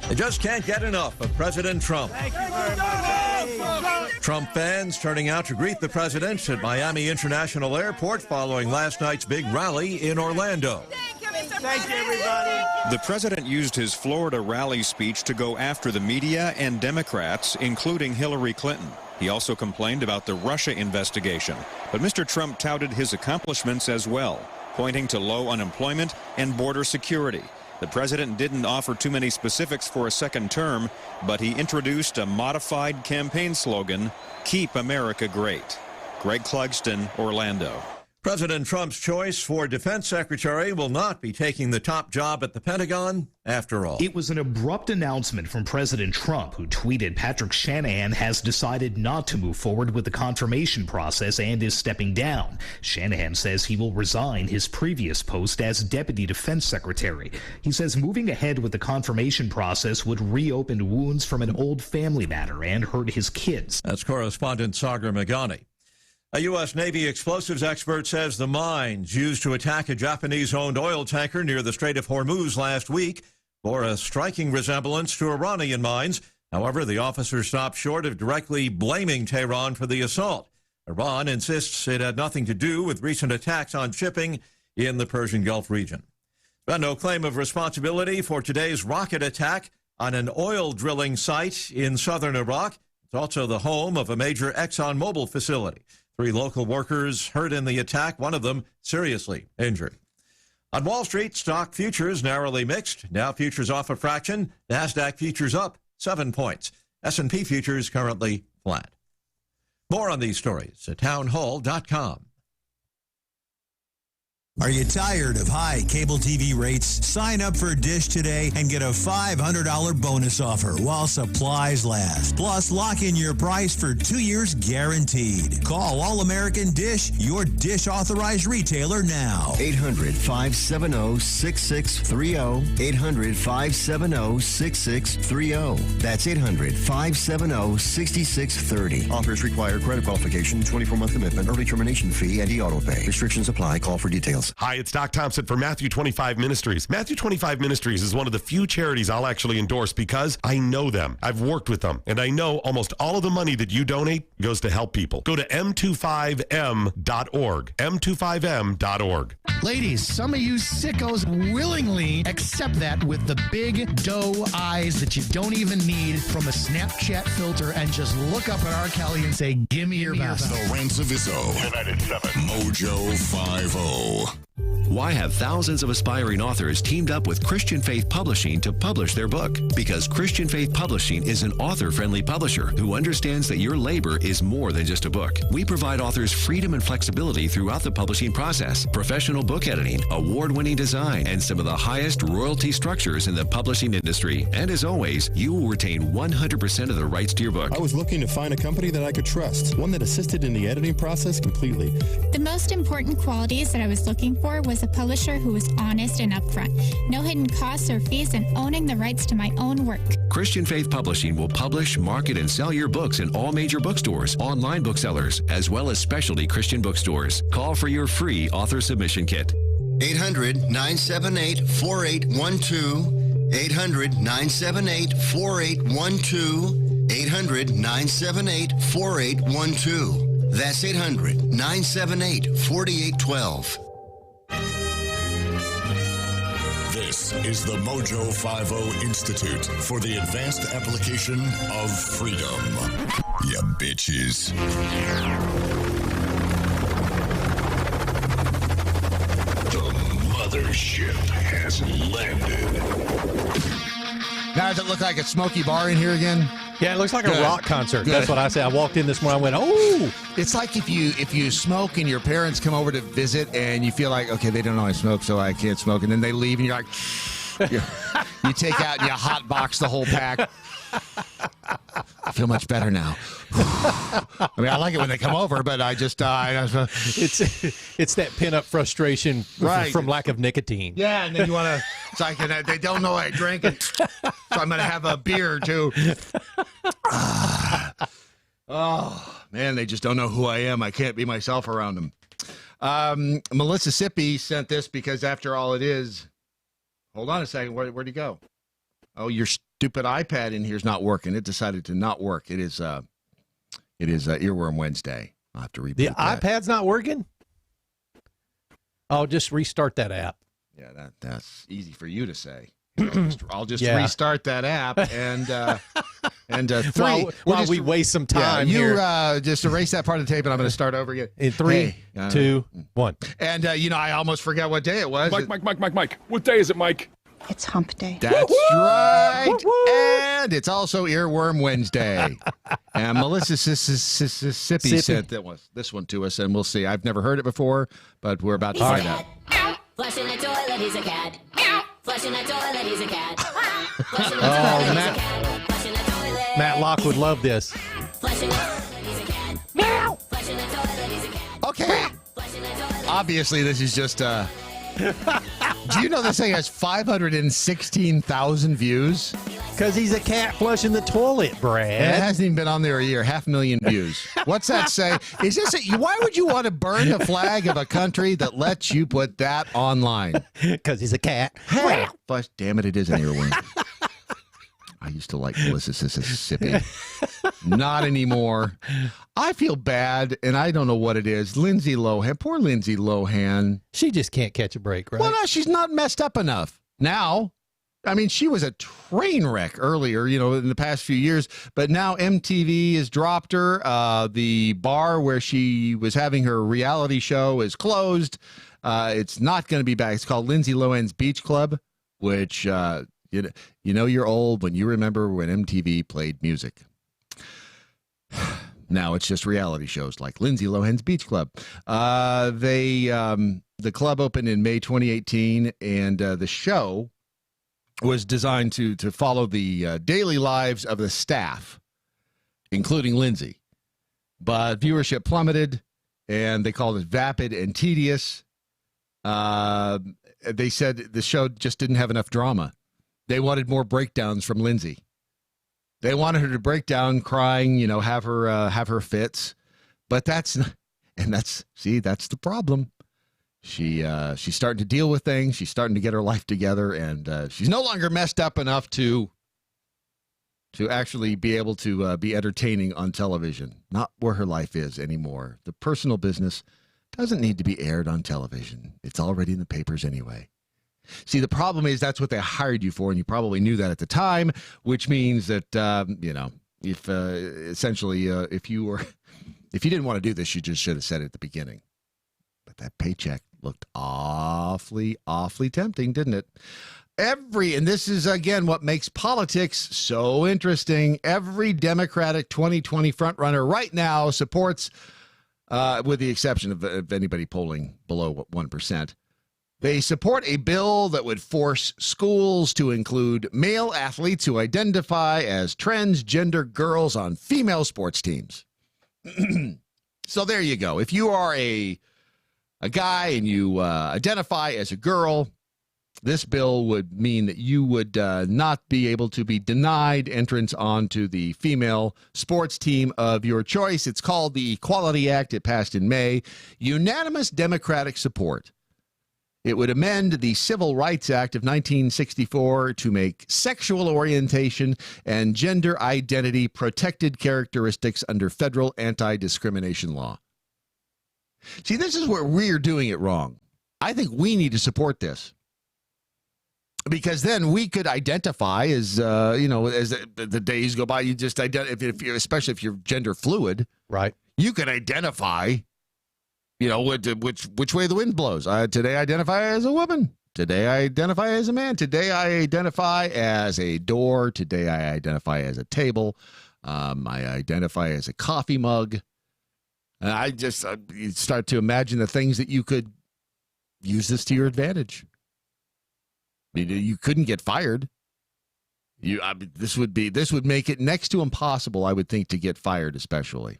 Speaker 13: They just can't get enough of President Trump.
Speaker 6: Thank you very much.
Speaker 13: Trump fans turning out to greet the president at Miami International Airport following last night's big rally in Orlando.
Speaker 6: Thank you, everybody.
Speaker 18: The president used his Florida rally speech to go after the media and Democrats, including Hillary Clinton. He also complained about the Russia investigation. But Mr. Trump touted his accomplishments as well, pointing to low unemployment and border security. The president didn't offer too many specifics for a second term, but he introduced a modified campaign slogan, "Keep America Great." Greg Clugston, Orlando.
Speaker 13: President Trump's choice for defense secretary will not be taking the top job at the Pentagon after all.
Speaker 23: It was an abrupt announcement from President Trump, who tweeted Patrick Shanahan has decided not to move forward with the confirmation process and is stepping down. Shanahan says he will resign his previous post as deputy defense secretary. He says moving ahead with the confirmation process would reopen wounds from an old family matter and hurt his kids.
Speaker 13: That's correspondent Sagar Magani. A U.S. Navy explosives expert says the mines used to attack a Japanese-owned oil tanker near the Strait of Hormuz last week bore a striking resemblance to Iranian mines. However, the officer stopped short of directly blaming Tehran for the assault. Iran insists it had nothing to do with recent attacks on shipping in the Persian Gulf region. But no claim of responsibility for today's rocket attack on an oil drilling site in southern Iraq. It's also the home of a major ExxonMobil facility. 3 local workers hurt in the attack, one of them seriously injured. On Wall Street, stock futures narrowly mixed. Dow futures off a fraction. NASDAQ futures up 7 points. S&P futures currently flat. More on these stories at townhall.com.
Speaker 19: Are you tired of high cable TV rates? Sign up for Dish today and get a $500 bonus offer while supplies last. Plus, lock in your price for 2 years guaranteed. Call All American Dish, your Dish authorized retailer now.
Speaker 20: 800-570-6630. 800-570-6630. That's 800-570-6630. Offers require credit qualification, 24-month commitment, early termination fee, and e-auto pay. Restrictions apply. Call for details.
Speaker 21: Hi, it's Doc Thompson for Matthew 25 Ministries. Matthew 25 Ministries is one of the few charities I'll actually endorse because I know them. I've worked with them, and I know almost all of the money that you donate goes to help people. Go to m25m.org. m25m.org.
Speaker 24: Ladies, some of you sickos willingly accept that with the big doe eyes that you don't even need from a Snapchat filter and just look up at R. Kelly and say, give me your best.
Speaker 3: Lorenzo Vizzo. United 7. Mojo 50.
Speaker 25: Why have thousands of aspiring authors teamed up with Christian Faith Publishing to publish their book? Because Christian Faith Publishing is an author-friendly publisher who understands that your labor is more than just a book. We provide authors freedom and flexibility throughout the publishing process, professional book editing, award-winning design, and some of the highest royalty structures in the publishing industry. And as always, you will retain 100% of the rights to your book.
Speaker 26: I was looking to find a company that I could trust, one that assisted in the editing process completely.
Speaker 27: The most important qualities that I was looking for was a publisher who was honest and upfront, no hidden costs or fees, and owning the rights to my own work.
Speaker 25: Christian Faith Publishing will publish, market, and sell your books in all major bookstores, online booksellers, as well as specialty Christian bookstores. Call for your free author submission kit.
Speaker 20: 800-978-4812. 800-978-4812. 800-978-4812. That's 800-978-4812.
Speaker 3: This is the Mojo 50 Institute for the Advanced Application of Freedom. Ya bitches. The mothership has landed.
Speaker 4: Now, does it look like a smoky bar in here again?
Speaker 5: Yeah, it looks like a rock concert. Good. That's what I said. I walked in this morning. I went, oh.
Speaker 4: It's like if you smoke and your parents come over to visit and you feel like, okay, they don't know I smoke, so I can't smoke. And then they leave and you're like, you take out and you hot box the whole pack. I feel much better now. I mean, I like it when they come over, but I just
Speaker 5: it's that pent-up frustration from lack of nicotine.
Speaker 4: Yeah, and then you want to. It's like they don't know I drink it, so I'm going to have a beer too. Oh man, they just don't know who I am. I can't be myself around them. Melissa Sippy sent this because after all, it is. Hold on a second. Where'd he go? Oh, your stupid iPad in here is not working. It decided to not work. It is Earworm Wednesday. I'll have to reboot
Speaker 5: the
Speaker 4: that.
Speaker 5: iPad's not working? I'll just restart that app.
Speaker 4: Yeah, that's easy for you to say. I'll just restart that app and
Speaker 5: while we waste some time
Speaker 4: you
Speaker 5: here.
Speaker 4: Just erase that part of the tape and I'm going to start over again.
Speaker 5: In 3, 2, 1.
Speaker 4: And I almost forgot what day it was.
Speaker 11: Mike. What day is it, Mike?
Speaker 28: It's hump day.
Speaker 4: That's right. And it's also Earworm Wednesday. And Melissa Sippy sent this one to us, and we'll see. I've never heard it before, but we're about to find out.
Speaker 14: Flushing the toilet, he's a cat. Flushing the toilet, he's a cat. Flushing the
Speaker 5: Oh,
Speaker 14: toilet,
Speaker 5: Matt.
Speaker 14: he's a cat. Flushing the toilet.
Speaker 5: Matt Locke would love this.
Speaker 14: Flushing the toilet, he's a cat. Meow. Flushing the toilet, he's a cat.
Speaker 4: Okay.
Speaker 14: Flushing the toilet.
Speaker 4: Obviously, this is just do you know this thing has 516,000 views?
Speaker 5: Because he's a cat flushing the toilet, Brad.
Speaker 4: And it hasn't even been on there a year. 500,000 views. What's that say? Is this why would you want to burn the flag of a country that lets you put that online?
Speaker 5: Because he's a cat.
Speaker 4: Hey, damn it, it is an earworm. I used to like Melissa Mississippi. Not anymore. I feel bad, and I don't know what it is. Lindsay Lohan. Poor Lindsay Lohan.
Speaker 5: She just can't catch a break, right?
Speaker 4: Well, no, she's not messed up enough. Now, I mean, she was a train wreck earlier, in the past few years, but now MTV has dropped her. The bar where she was having her reality show is closed. It's not going to be back. It's called Lindsay Lohan's Beach Club, which, you're old when you remember when MTV played music. Now it's just reality shows like Lindsay Lohan's Beach Club. The club opened in May 2018, and the show was designed to follow the daily lives of the staff, including Lindsay. But viewership plummeted, and they called it vapid and tedious. They said the show just didn't have enough drama. They wanted more breakdowns from Lindsay. They wanted her to break down crying, have her fits. But that's the problem. She's starting to deal with things. She's starting to get her life together, and she's no longer messed up enough to actually be able to be entertaining on television. Not where her life is anymore. The personal business doesn't need to be aired on television. It's already in the papers anyway. See, the problem is that's what they hired you for, and you probably knew that at the time, which means that, if essentially, if you didn't want to do this, you just should have said it at the beginning. But that paycheck looked awfully, awfully tempting, didn't it? And this is, again, what makes politics so interesting. Every Democratic 2020 frontrunner right now supports, with the exception of anybody polling below 1%, they support a bill that would force schools to include male athletes who identify as transgender girls on female sports teams. So there you go. If you are a guy and you identify as a girl, this bill would mean that you would not be able to be denied entrance onto the female sports team of your choice. It's called the Equality Act. It passed in May. Unanimous Democratic support. It would amend the Civil Rights Act of 1964 to make sexual orientation and gender identity protected characteristics under federal anti-discrimination law. See, this is where we're doing it wrong. I think we need to support this, because then we could identify as, as the days go by, you just identify, especially if you're gender fluid,
Speaker 5: right? You
Speaker 4: could identify, which way the wind blows. Today I identify as a woman. Today I identify as a man. Today I identify as a door. Today I identify as a table. I identify as a coffee mug. And you start to imagine the things that you could use this to your advantage. I mean, you couldn't get fired. This would make it next to impossible, I would think, to get fired, especially.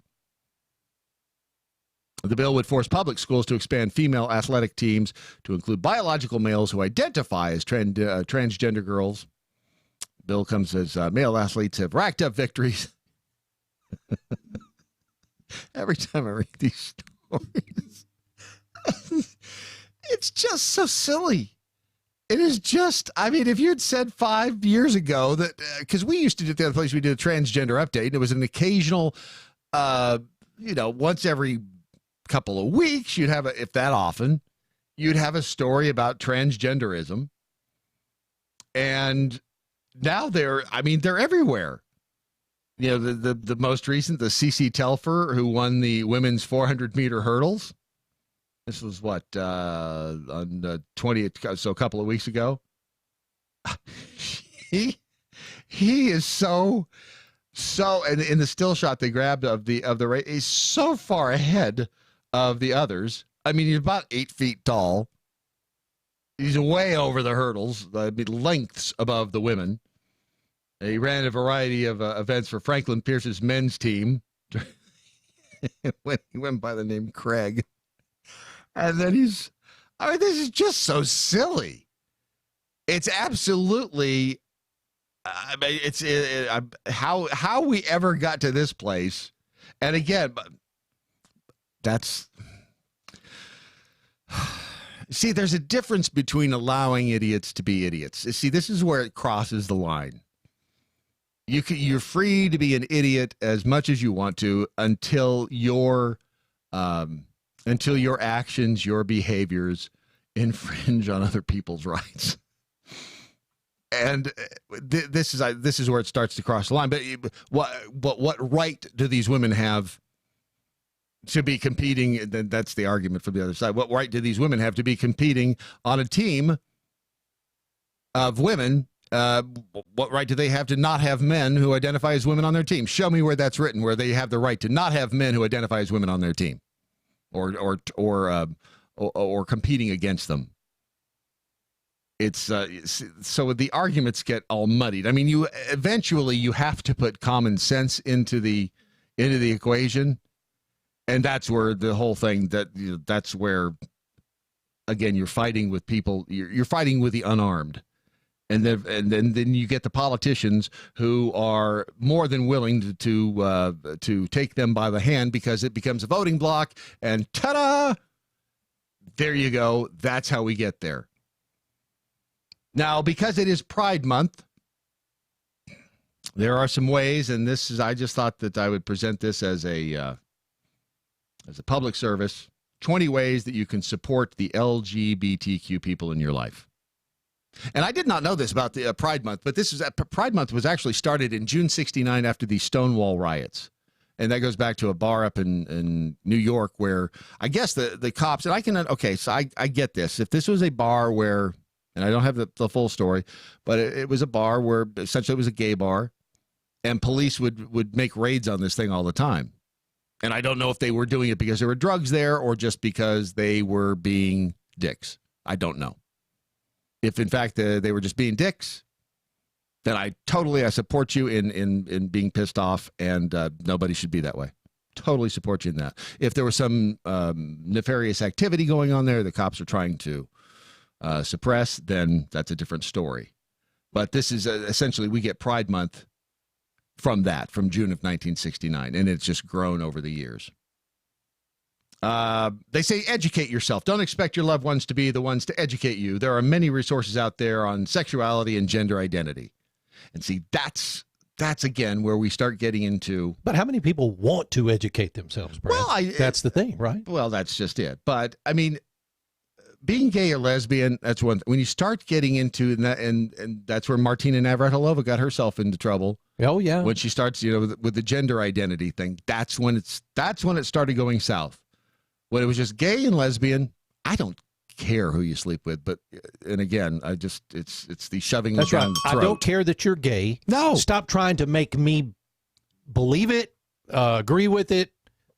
Speaker 4: The bill would force public schools to expand female athletic teams to include biological males who identify as transgender girls. The bill comes as male athletes have racked up victories. Every time I read these stories, it's just so silly. It is just, if you had said 5 years ago that, because we used to do at the other place, we did a transgender update, and it was an occasional, once every couple of weeks, you'd have, if that often, you'd have a story about transgenderism. And now they're everywhere. The most recent, the CC Telfer, who won the women's 400-meter hurdles. This was on the 20th, so a couple of weeks ago. He is so, and in the still shot they grabbed of the race, he's so far ahead of the others. He's about 8 feet tall. He's way over the hurdles, lengths above the women. He ran a variety of events for Franklin Pierce's men's team. He went by the name Craig. And then this is just so silly. It's absolutely, how we ever got to this place. And again, see, there's a difference between allowing idiots to be idiots. See, this is where it crosses the line. You're free to be an idiot as much as you want to until your actions, your behaviors infringe on other people's rights. And this is where it starts to cross the line. But what right do these women have to be competing? That's the argument from the other side. What right do these women have to be competing on a team of women? What right do they have to not have men who identify as women on their team? Show me where that's written, where they have the right to not have men who identify as women on their team, or competing against them. It's so the arguments get all muddied. I mean, you eventually have to put common sense into the equation, and that's where the whole thing that's where, again, you're fighting with people. You're fighting with the unarmed, and then you get the politicians who are more than willing to take them by the hand because it becomes a voting block, and ta-da! There you go. That's how we get there. Now, because it is Pride Month, there are some ways, and I just thought that I would present this as a public service, 20 ways that you can support the LGBTQ people in your life. And I did not know this about the Pride Month, but Pride Month was actually started in June 1969 after the Stonewall riots. And that goes back to a bar up in New York where I guess the cops, and I get this. If this was a bar where, and I don't have the full story, but it was a bar where essentially it was a gay bar, and police would make raids on this thing all the time. And I don't know if they were doing it because there were drugs there or just because they were being dicks. I don't know. If, in fact, they were just being dicks, then I support you in being pissed off, and nobody should be that way. Totally support you in that. If there was some nefarious activity going on there, the cops are trying to suppress, then that's a different story. But this is essentially, we get Pride Month from June of 1969, and it's just grown over the years. They say educate yourself. Don't expect your loved ones to be the ones to educate you. There are many resources out there on sexuality and gender identity. And see, that's again where we start getting into.
Speaker 5: But how many people want to educate themselves, Brad? Well, that's the thing, right?
Speaker 4: Well, that's just it. But I mean, being gay or lesbian, that's one. When you start getting into that, and that's where Martina Navratilova got herself into trouble.
Speaker 5: Oh yeah.
Speaker 4: When she starts, with the gender identity thing, that's when it started going south. When it was just gay and lesbian, I don't care who you sleep with, but and again, it's the shoving
Speaker 5: That's
Speaker 4: down
Speaker 5: right.
Speaker 4: the throat.
Speaker 5: I don't care that you're gay.
Speaker 4: No.
Speaker 5: Stop trying to make me believe it, agree with it,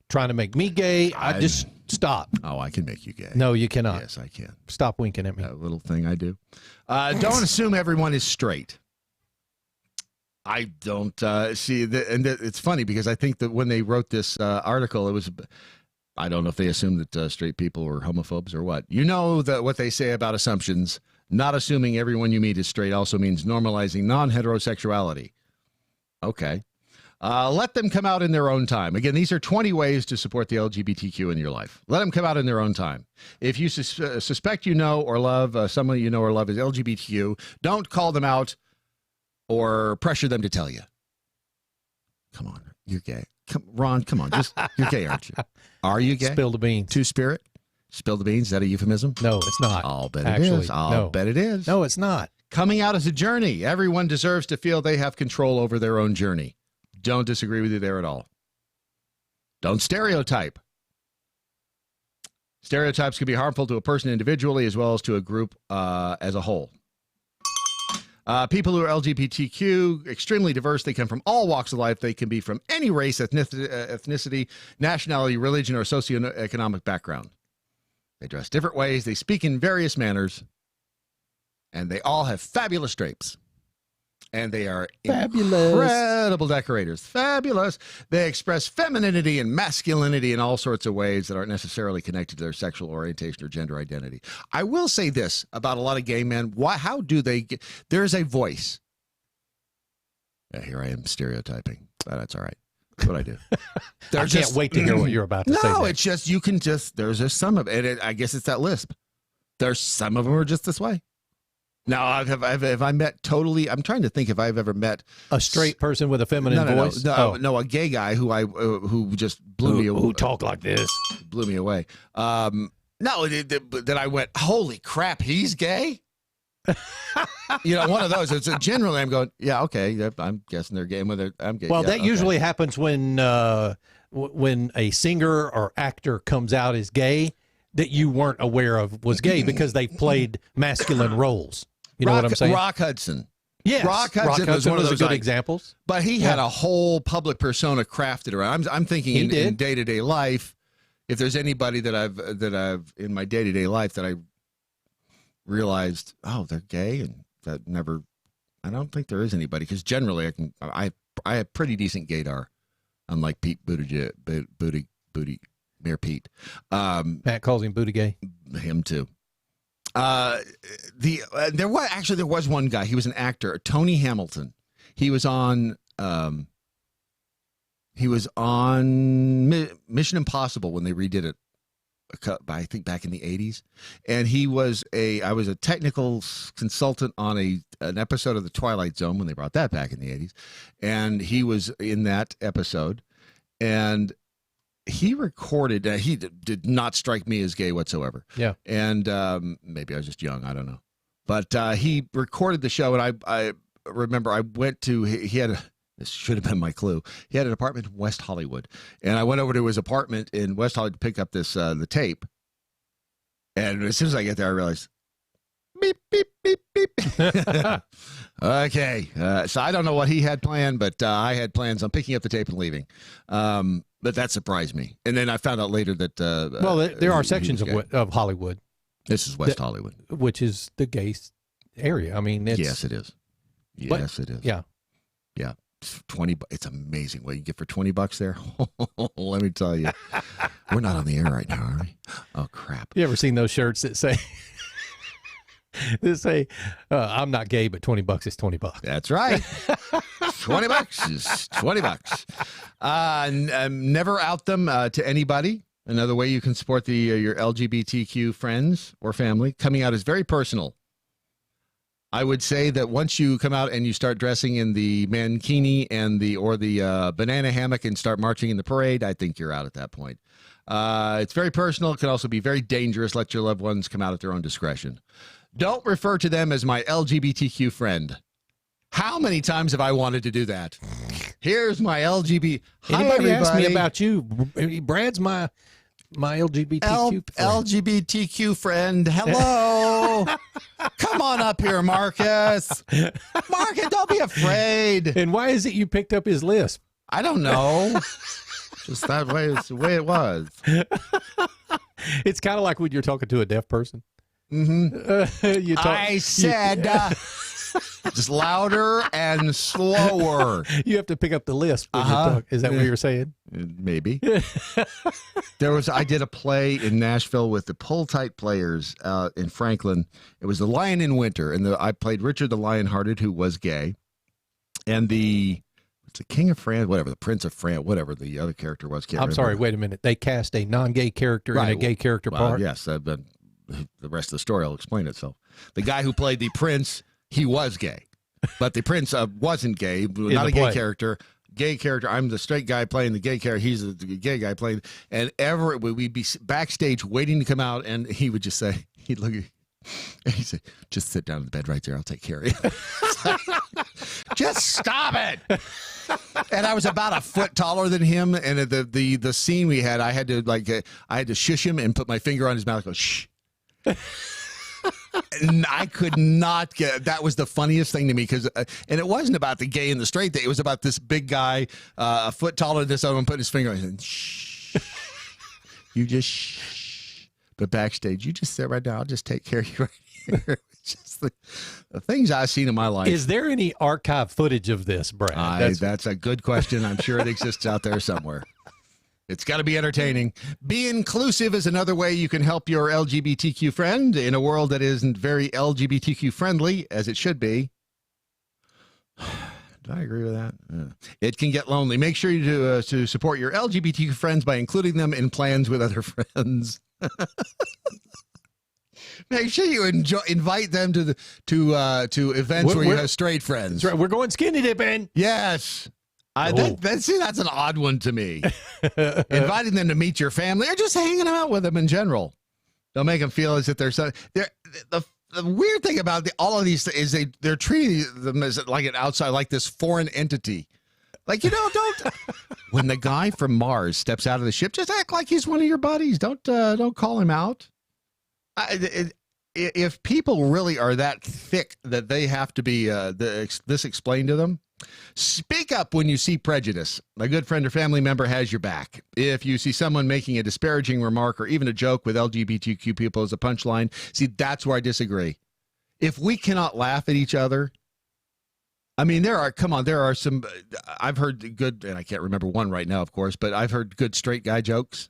Speaker 5: trying to make me gay. I just stop.
Speaker 4: Oh, I can make you gay.
Speaker 5: No, you cannot.
Speaker 4: Yes, I can.
Speaker 5: Stop winking at me.
Speaker 4: That little thing I do. Don't assume everyone is straight. I don't see, and it's funny because I think that when they wrote this article, it was, I don't know if they assumed that straight people were homophobes or what. You know that what they say about assumptions. Not assuming everyone you meet is straight also means normalizing non-heterosexuality. Okay. Let them come out in their own time. Again, these are 20 ways to support the LGBTQ in your life. Let them come out in their own time. If you suspect you know or love someone you know or love is LGBTQ, don't call them out or pressure them to tell you. Come on, you're gay. Ron, come on. You're gay, aren't you? Are you gay?
Speaker 5: Spill the beans.
Speaker 4: Two-spirit? Spill the beans? Is that a euphemism?
Speaker 5: No, it's not.
Speaker 4: I'll bet it is. I'll bet it is.
Speaker 5: No, it's not.
Speaker 4: Coming out is a journey. Everyone deserves to feel they have control over their own journey. Don't disagree with you there at all. Don't stereotype. Stereotypes can be harmful to a person individually as well as to a group as a whole. People who are LGBTQ, extremely diverse. They come from all walks of life. They can be from any race, ethnicity, nationality, religion, or socioeconomic background. They dress different ways. They speak in various manners. And they all have fabulous drapes. And they are incredible decorators. Fabulous. They express femininity and masculinity in all sorts of ways that aren't necessarily connected to their sexual orientation or gender identity. I will say this about a lot of gay men. How do they get... There's a voice. Yeah, here I am stereotyping. That's all right. That's what I do.
Speaker 5: I can't wait to hear what you're about to say.
Speaker 4: No, it's just, you can just... There's just some of it. I guess it's that lisp. There's some of them are just this way. Now, have I met totally? I'm trying to think if I've ever met
Speaker 5: a straight person with a feminine voice.
Speaker 4: No, a gay guy who just blew me away.
Speaker 5: Who talk like this?
Speaker 4: Blew me away. No, that I went, holy crap, he's gay. One of those. It's generally I'm going, yeah, okay. I'm guessing they're gay. Whether I'm gay.
Speaker 5: Well,
Speaker 4: yeah,
Speaker 5: that
Speaker 4: okay.
Speaker 5: usually happens when a singer or actor comes out as gay that you weren't aware of was gay because they played masculine roles. You know what I'm saying?
Speaker 4: Rock Hudson.
Speaker 5: Yes,
Speaker 4: Rock Hudson was one of those
Speaker 5: good examples.
Speaker 4: But he had a whole public persona crafted around. I'm thinking in day-to-day life, if there's anybody that I've in my day-to-day life that I realized, oh, they're gay, and that never. I don't think there is anybody because generally I have pretty decent gaydar, unlike Pete Buttigieg, Mayor Pete.
Speaker 5: Pat calls him booty gay.
Speaker 4: Him too. There was one guy. He was an actor, Tony Hamilton. He was on Mission Impossible when they redid it. I think back in the 80s, and I was a technical consultant on an episode of The Twilight Zone when they brought that back in the 80s, and he was in that episode, and he recorded. He did not strike me as gay whatsoever.
Speaker 5: Yeah,
Speaker 4: and maybe I was just young. I don't know, but he recorded the show, and I remember I went to. He had this should have been my clue. He had an apartment in West Hollywood, and I went over to his apartment in West Hollywood to pick up this the tape. And as soon as I get there, I realized, beep beep beep beep. Okay, so I don't know what he had planned, but I had plans on picking up the tape and leaving. But that surprised me, and then I found out later that
Speaker 5: there are sections of Hollywood.
Speaker 4: This is West Hollywood, which
Speaker 5: is the gay area. I mean,
Speaker 4: yes, it is. Yes, it is.
Speaker 5: Yeah,
Speaker 4: yeah. 20. It's amazing what you get for $20 there. Let me tell you, we're not on the air right now, are we? Oh crap!
Speaker 5: You ever seen those shirts that say? They say, "I'm not gay, but $20 is $20."
Speaker 4: That's right. $20 is $20. Never out them to anybody. Another way you can support your LGBTQ friends or family. Coming out is very personal. I would say that once you come out and you start dressing in the mankini and the banana hammock and start marching in the parade, I think you're out at that point. It's very personal. It can also be very dangerous. Let your loved ones come out at their own discretion. Don't refer to them as my LGBTQ friend. How many times have I wanted to do that? Here's my LGBT.
Speaker 5: Anybody ask me about you? Brad's my LGBTQ friend.
Speaker 4: LGBTQ friend. Hello. Come on up here, Marcus. Marcus, don't be afraid.
Speaker 5: And why is it you picked up his lisp?
Speaker 4: I don't know. Just that way. It's the way it was.
Speaker 5: It's kind of like when you're talking to a deaf person.
Speaker 4: Mm-hmm. I said just louder and slower.
Speaker 5: You have to pick up the lisp when you talk. Is that what you're saying?
Speaker 4: Maybe. I did a play in Nashville with the Pull Tight Players in Franklin. It was The Lion in Winter, and I played Richard the Lionhearted, who was gay, and the King of France, whatever, the Prince of France, whatever the other character was.
Speaker 5: I'm sorry, wait a minute. They cast a non-gay character in a gay character part?
Speaker 4: Yes, the rest of the story will explain itself. The guy who played the prince, he was gay, but the prince wasn't gay, not a gay character. Gay character. I'm the straight guy playing the gay character. He's the gay guy playing. And we'd be backstage waiting to come out, and he would just say, he'd look at me, and he'd say, "Just sit down in the bed right there. I'll take care of you." Just stop it. And I was about a foot taller than him, and the scene we had, I had to shush him and put my finger on his mouth and go, "Shh." And I could not get. That was the funniest thing to me because, and it wasn't about the gay and the straight thing. It was about this big guy, a foot taller than this other one, putting his finger on. And shh, you just shh. But backstage, you just sit right down. I'll just take care of you right here. It's just the things I've seen in my life.
Speaker 5: Is there any archive footage of this, Brad?
Speaker 4: That's a good question. I'm sure it exists out there somewhere. It's got to be entertaining. Be inclusive is another way you can help your LGBTQ friend in a world that isn't very LGBTQ friendly, as it should be. Do I agree with that? It can get lonely. Make sure you to support your LGBTQ friends by including them in plans with other friends. Make sure you invite them to events where you have straight friends.
Speaker 5: That's right. We're going skinny dipping.
Speaker 4: Yes. That's an odd one to me. Inviting them to meet your family or just hanging out with them in general. They'll make them feel as if they're the the weird thing about all of these is they're treating them as like an outside, like this foreign entity. Like, don't. When the guy from Mars steps out of the ship, just act like he's one of your buddies. Don't call him out. If people really are that thick that they have to be this explained to them, speak up when you see prejudice. A good friend or family member has your back. If you see someone making a disparaging remark or even a joke with LGBTQ people as a punchline, see, that's where I disagree. If we cannot laugh at each other, I mean, there are some, I've heard good, and I can't remember one right now, of course, but I've heard good straight guy jokes.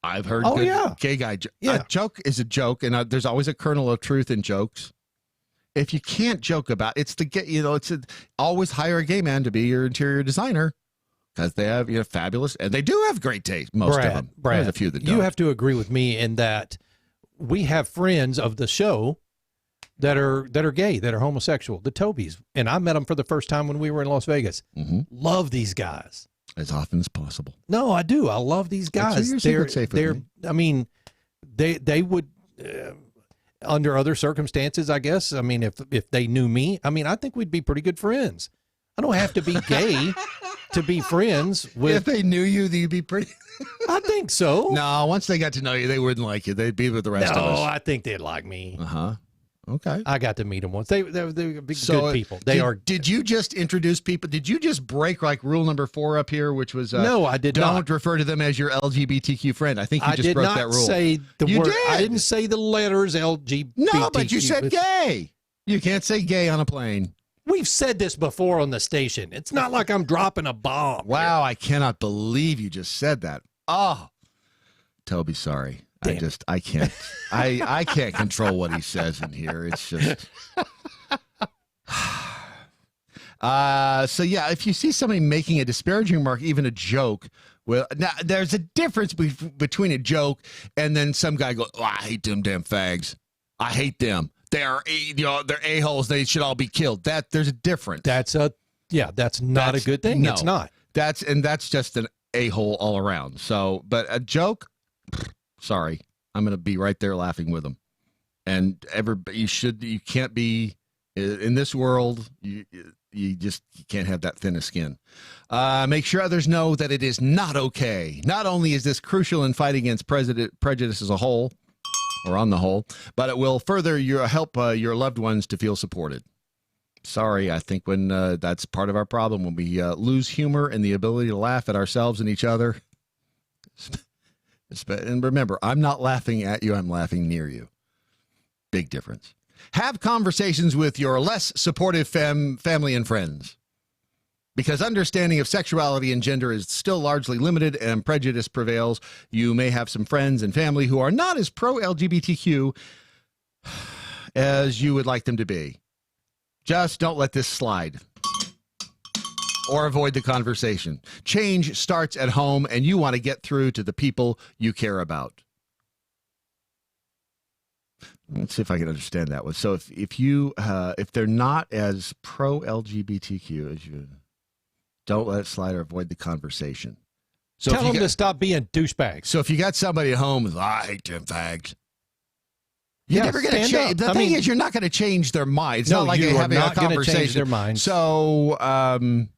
Speaker 4: I've heard good gay guy jokes. Yeah. A joke is a joke, and there's always a kernel of truth in jokes. If you can't joke about it's always hire a gay man to be your interior designer because they have fabulous, and they do have great taste. Most of them. There's a few that don't.
Speaker 5: You have to agree with me in that we have friends of the show that are gay, that are homosexual, the Tobys, and I met them for the first time when we were in Las Vegas.
Speaker 4: Mm-hmm.
Speaker 5: Love these guys
Speaker 4: as often as possible.
Speaker 5: No, I do. I love these guys. I mean, they would. Under other circumstances, I guess. I mean, if they knew me, I mean, I think we'd be pretty good friends. I don't have to be gay to be friends with.
Speaker 4: If they knew you, you'd be pretty.
Speaker 5: I think so.
Speaker 4: No, once they got to know you, they wouldn't like you. They'd be with the rest of us.
Speaker 5: No, I think they'd like me.
Speaker 4: Okay.
Speaker 5: I got to meet them once. They're good people.
Speaker 4: Did you just introduce people? Did you just break like rule number 4 up here, which was
Speaker 5: no, I did
Speaker 4: not.
Speaker 5: Don't
Speaker 4: refer to them as your LGBTQ friend. I think you just broke that rule.
Speaker 5: Say the
Speaker 4: you
Speaker 5: word.
Speaker 4: Did.
Speaker 5: I didn't say the letters LGBTQ.
Speaker 4: No, but you said gay. You can't say gay on a plane.
Speaker 5: We've said this before on the station. It's not like I'm dropping a bomb.
Speaker 4: Wow, I cannot believe you just said that. Oh, Toby, sorry. I can't. I can't control what he says in here. It's just. So yeah, if you see somebody making a disparaging remark, even a joke, well, now there's a difference between a joke and then some guy goes, "Oh, I hate them damn fags. I hate them. They're a-holes. They should all be killed." There's a difference.
Speaker 5: That's not a good thing.
Speaker 4: No,
Speaker 5: it's not.
Speaker 4: That's just an a-hole all around. So, but a joke. Sorry, I'm going to be right there laughing with them. And you can't be in this world. You can't have that thin of skin. Make sure others know that it is not okay. Not only is this crucial in fighting against prejudice as a whole, or on the whole, but it will further help your loved ones to feel supported. Sorry, I think when that's part of our problem, when we lose humor and the ability to laugh at ourselves and each other. And remember, I'm not laughing at you. I'm laughing near you. Big difference. Have conversations with your less supportive family and friends. Because understanding of sexuality and gender is still largely limited and prejudice prevails, you may have some friends and family who are not as pro-LGBTQ as you would like them to be. Just don't let this slide. Or avoid the conversation. Change starts at home, and you want to get through to the people you care about. Let's see if I can understand that one. So if they're not as pro-LGBTQ as you, don't let it slide or avoid the conversation. So
Speaker 5: tell them to stop being douchebags.
Speaker 4: So if you got somebody at home who's, I hate them fags. You're never going to change. The thing is, you're not going to change their mind. It's not like they're having a conversation.
Speaker 5: Change their mind.
Speaker 4: So, I'm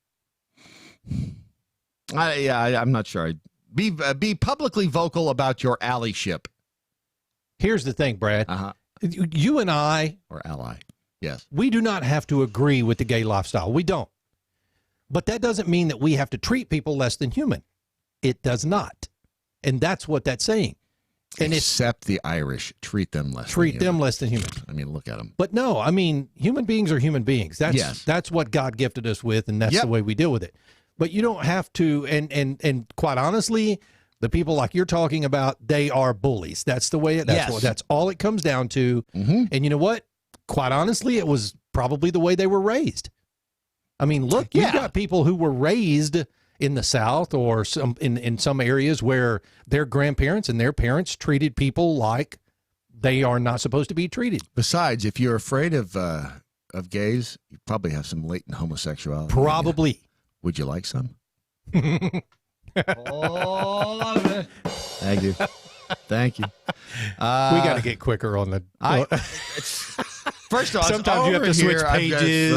Speaker 4: not sure. Be publicly vocal about your allyship.
Speaker 5: Here's the thing, Brad. You and I,
Speaker 4: or ally, yes,
Speaker 5: we do not have to agree with the gay lifestyle. We don't. But that doesn't mean that we have to treat people less than human. It does not, and that's what that's saying. And
Speaker 4: except the Irish treat them less.
Speaker 5: Less than human.
Speaker 4: I mean, look at them.
Speaker 5: But no, I mean, human beings are human beings. That's what God gifted us with, and that's the way we deal with it. But you don't have to. And quite honestly, the people like you're talking about, they are bullies. That's the way. That's all it comes down to.
Speaker 4: Mm-hmm.
Speaker 5: And you know what? Quite honestly, it was probably the way they were raised. I mean, look, you've got people who were raised in the South or in some areas where their grandparents and their parents treated people like they are not supposed to be treated.
Speaker 4: Besides, if you're afraid of gays, you probably have some latent homosexuality.
Speaker 5: Probably.
Speaker 4: Would you like some? Thank you. Thank you.
Speaker 5: We got to get quicker on the.
Speaker 4: First off,
Speaker 5: sometimes you have to switch pages.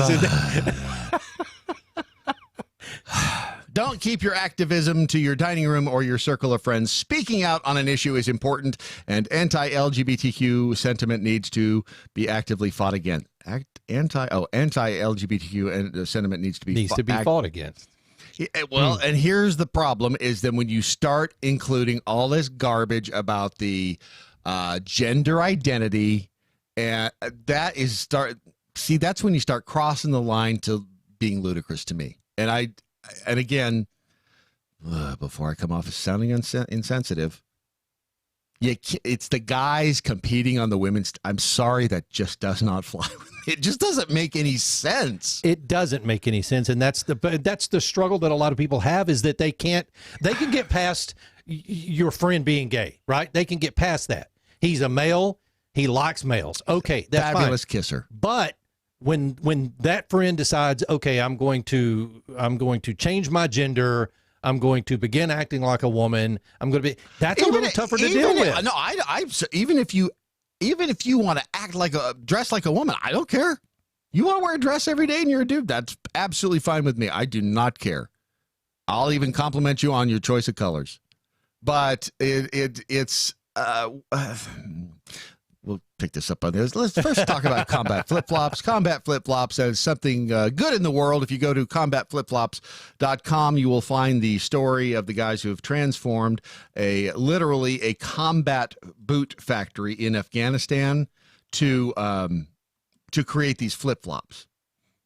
Speaker 4: Don't keep your activism to your dining room or your circle of friends. Speaking out on an issue is important, and anti-LGBTQ sentiment needs to be actively fought against. Anti-LGBTQ sentiment needs to be
Speaker 5: fought against.
Speaker 4: Well, and here's the problem: is that when you start including all this garbage about the gender identity, and that's when you start crossing the line to being ludicrous to me. And again, before I come off as sounding insensitive, it's the guys competing on the women's. I'm sorry, that just does not fly. It just doesn't make any sense.
Speaker 5: It doesn't make any sense, and that's the struggle that a lot of people have, is that they can get past your friend being gay, right? They can get past that. He's a male. He likes males. Okay, that's
Speaker 4: fabulous
Speaker 5: fine.
Speaker 4: Kisser.
Speaker 5: But when that friend decides, okay, I'm going to change my gender, I'm going to begin acting like a woman, that's a little tougher to deal with.
Speaker 4: No, even if you want to dress like a woman, I don't care. You want to wear a dress every day and you're a dude, that's absolutely fine with me. I do not care. I'll even compliment you on your choice of colors. But it's we'll pick this up on this. Let's first talk about combat flip-flops. Combat flip-flops is something good in the world. If you go to combatflipflops.com, you will find the story of the guys who have transformed literally a combat boot factory in Afghanistan to create these flip-flops.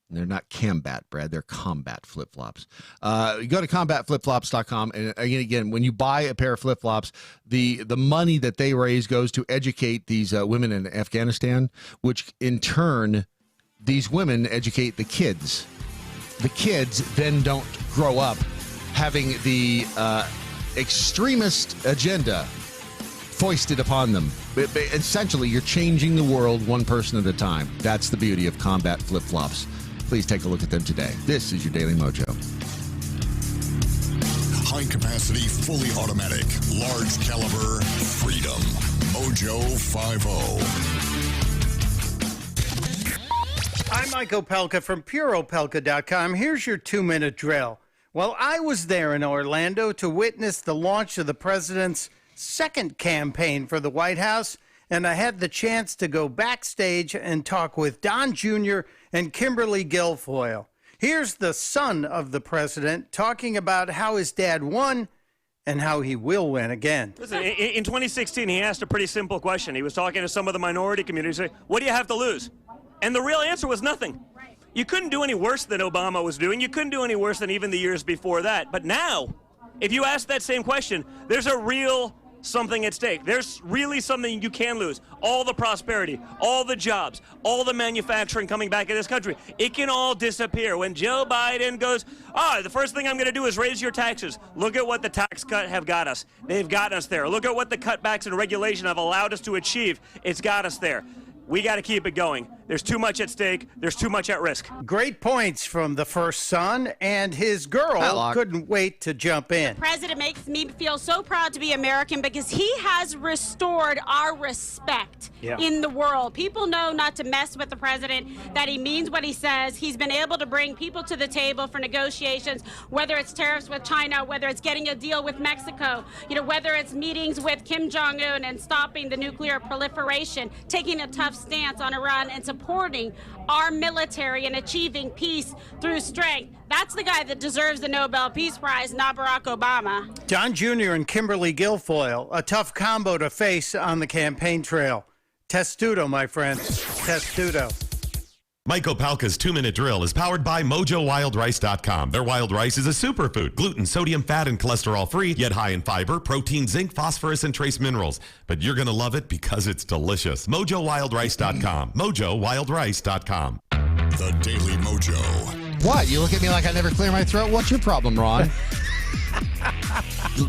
Speaker 4: They're not combat, Brad. They're combat flip-flops. You go to combatflipflops.com, and again, when you buy a pair of flip-flops, the money that they raise goes to educate these women in Afghanistan, which in turn, these women educate the kids. The kids then don't grow up having the extremist agenda foisted upon them. Essentially, you're changing the world one person at a time. That's the beauty of combat flip-flops. Please take a look at them today. This is your Daily Mojo.
Speaker 3: High capacity, fully automatic, large caliber, freedom. Mojo 50.
Speaker 1: I'm Mike Opelka from PureOpelka.com. Here's your 2-minute drill. Well, I was there in Orlando to witness the launch of the president's second campaign for the White House, and I had the chance to go backstage and talk with Don Jr. and Kimberly Guilfoyle. Here's the son of the president talking about how his dad won and how he will win again.
Speaker 2: Listen, in 2016, he asked a pretty simple question. He was talking to some of the minority community. He said, what do you have to lose? And the real answer was nothing. You couldn't do any worse than Obama was doing. You couldn't do any worse than even the years before that. But now, if you ask that same question, there's a real something at stake. There's really something you can lose. All the prosperity, all the jobs, all the manufacturing coming back in this country. It can all disappear. When Joe Biden goes, the first thing I'm going to do is raise your taxes. Look at what the tax cut have got us. They've gotten us there. Look at what the cutbacks and regulation have allowed us to achieve. It's got us there. We got to keep it going. There's too much at stake. There's too much at risk.
Speaker 1: Great points from the first son, and his girl couldn't wait to jump in.
Speaker 7: The president makes me feel so proud to be American because he has restored our respect in the world. People know not to mess with the president, that he means what he says. He's been able to bring people to the table for negotiations, whether it's tariffs with China, whether it's getting a deal with Mexico, whether it's meetings with Kim Jong-un and stopping the nuclear proliferation, taking a tough stance on Iran and supporting our military and achieving peace through strength. That's the guy that deserves the Nobel Peace Prize, not Barack Obama.
Speaker 1: Don Jr. and Kimberly Guilfoyle, a tough combo to face on the campaign trail. Testudo, my friends. Testudo.
Speaker 21: Mike Opelka's 2-minute drill is powered by MojoWildRice.com. Their wild rice is a superfood, gluten, sodium, fat, and cholesterol-free, yet high in fiber, protein, zinc, phosphorus, and trace minerals. But you're going to love it because it's delicious. MojoWildRice.com. MojoWildRice.com.
Speaker 3: The Daily Mojo.
Speaker 4: What? You look at me like I never clear my throat? What's your problem, Ron?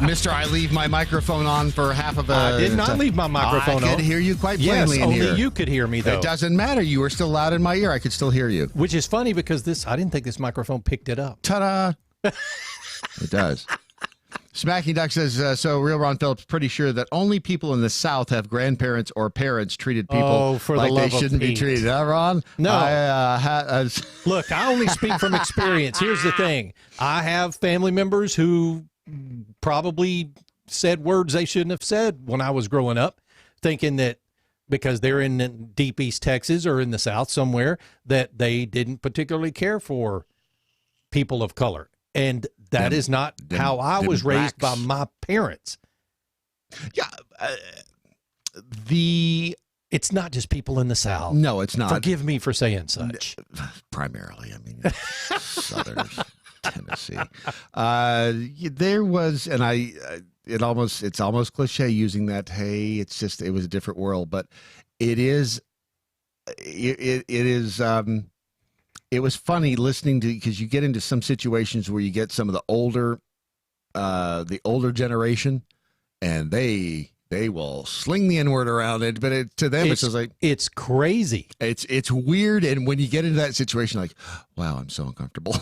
Speaker 4: Mister, I leave my microphone on for half of a...
Speaker 5: I did not leave my microphone on.
Speaker 4: I could hear you quite plainly in here.
Speaker 5: Only you could hear me, though.
Speaker 4: It doesn't matter. You were still loud in my ear. I could still hear you.
Speaker 5: Which is funny because I didn't think this microphone picked it up.
Speaker 4: Ta-da! It does. Smacking Duck says, so Real Ron Phillips pretty sure that only people in the South have grandparents or parents treated people
Speaker 5: for
Speaker 4: like
Speaker 5: the
Speaker 4: they
Speaker 5: love of
Speaker 4: shouldn't be
Speaker 5: Pete.
Speaker 4: treated. Huh, Ron?
Speaker 5: No.
Speaker 4: Look,
Speaker 5: I only speak from experience. Here's the thing. I have family members who probably said words they shouldn't have said when I was growing up, thinking that because they're in deep East Texas or in the South somewhere, that they didn't particularly care for people of color. And that is not how I was raised by my parents.
Speaker 4: Yeah.
Speaker 5: It's not just people in the South.
Speaker 4: No, it's not.
Speaker 5: Forgive me for saying such.
Speaker 4: Primarily, I mean, Southerners, Tennessee. There was, and it's almost cliche using that. Hey, it was a different world, but it is. It was funny listening to, because you get into some situations where you get some of the older generation, and they will sling the N-word around it, but to them it's just like,
Speaker 5: it's crazy.
Speaker 4: It's weird, and when you get into that situation, like, wow, I'm so uncomfortable.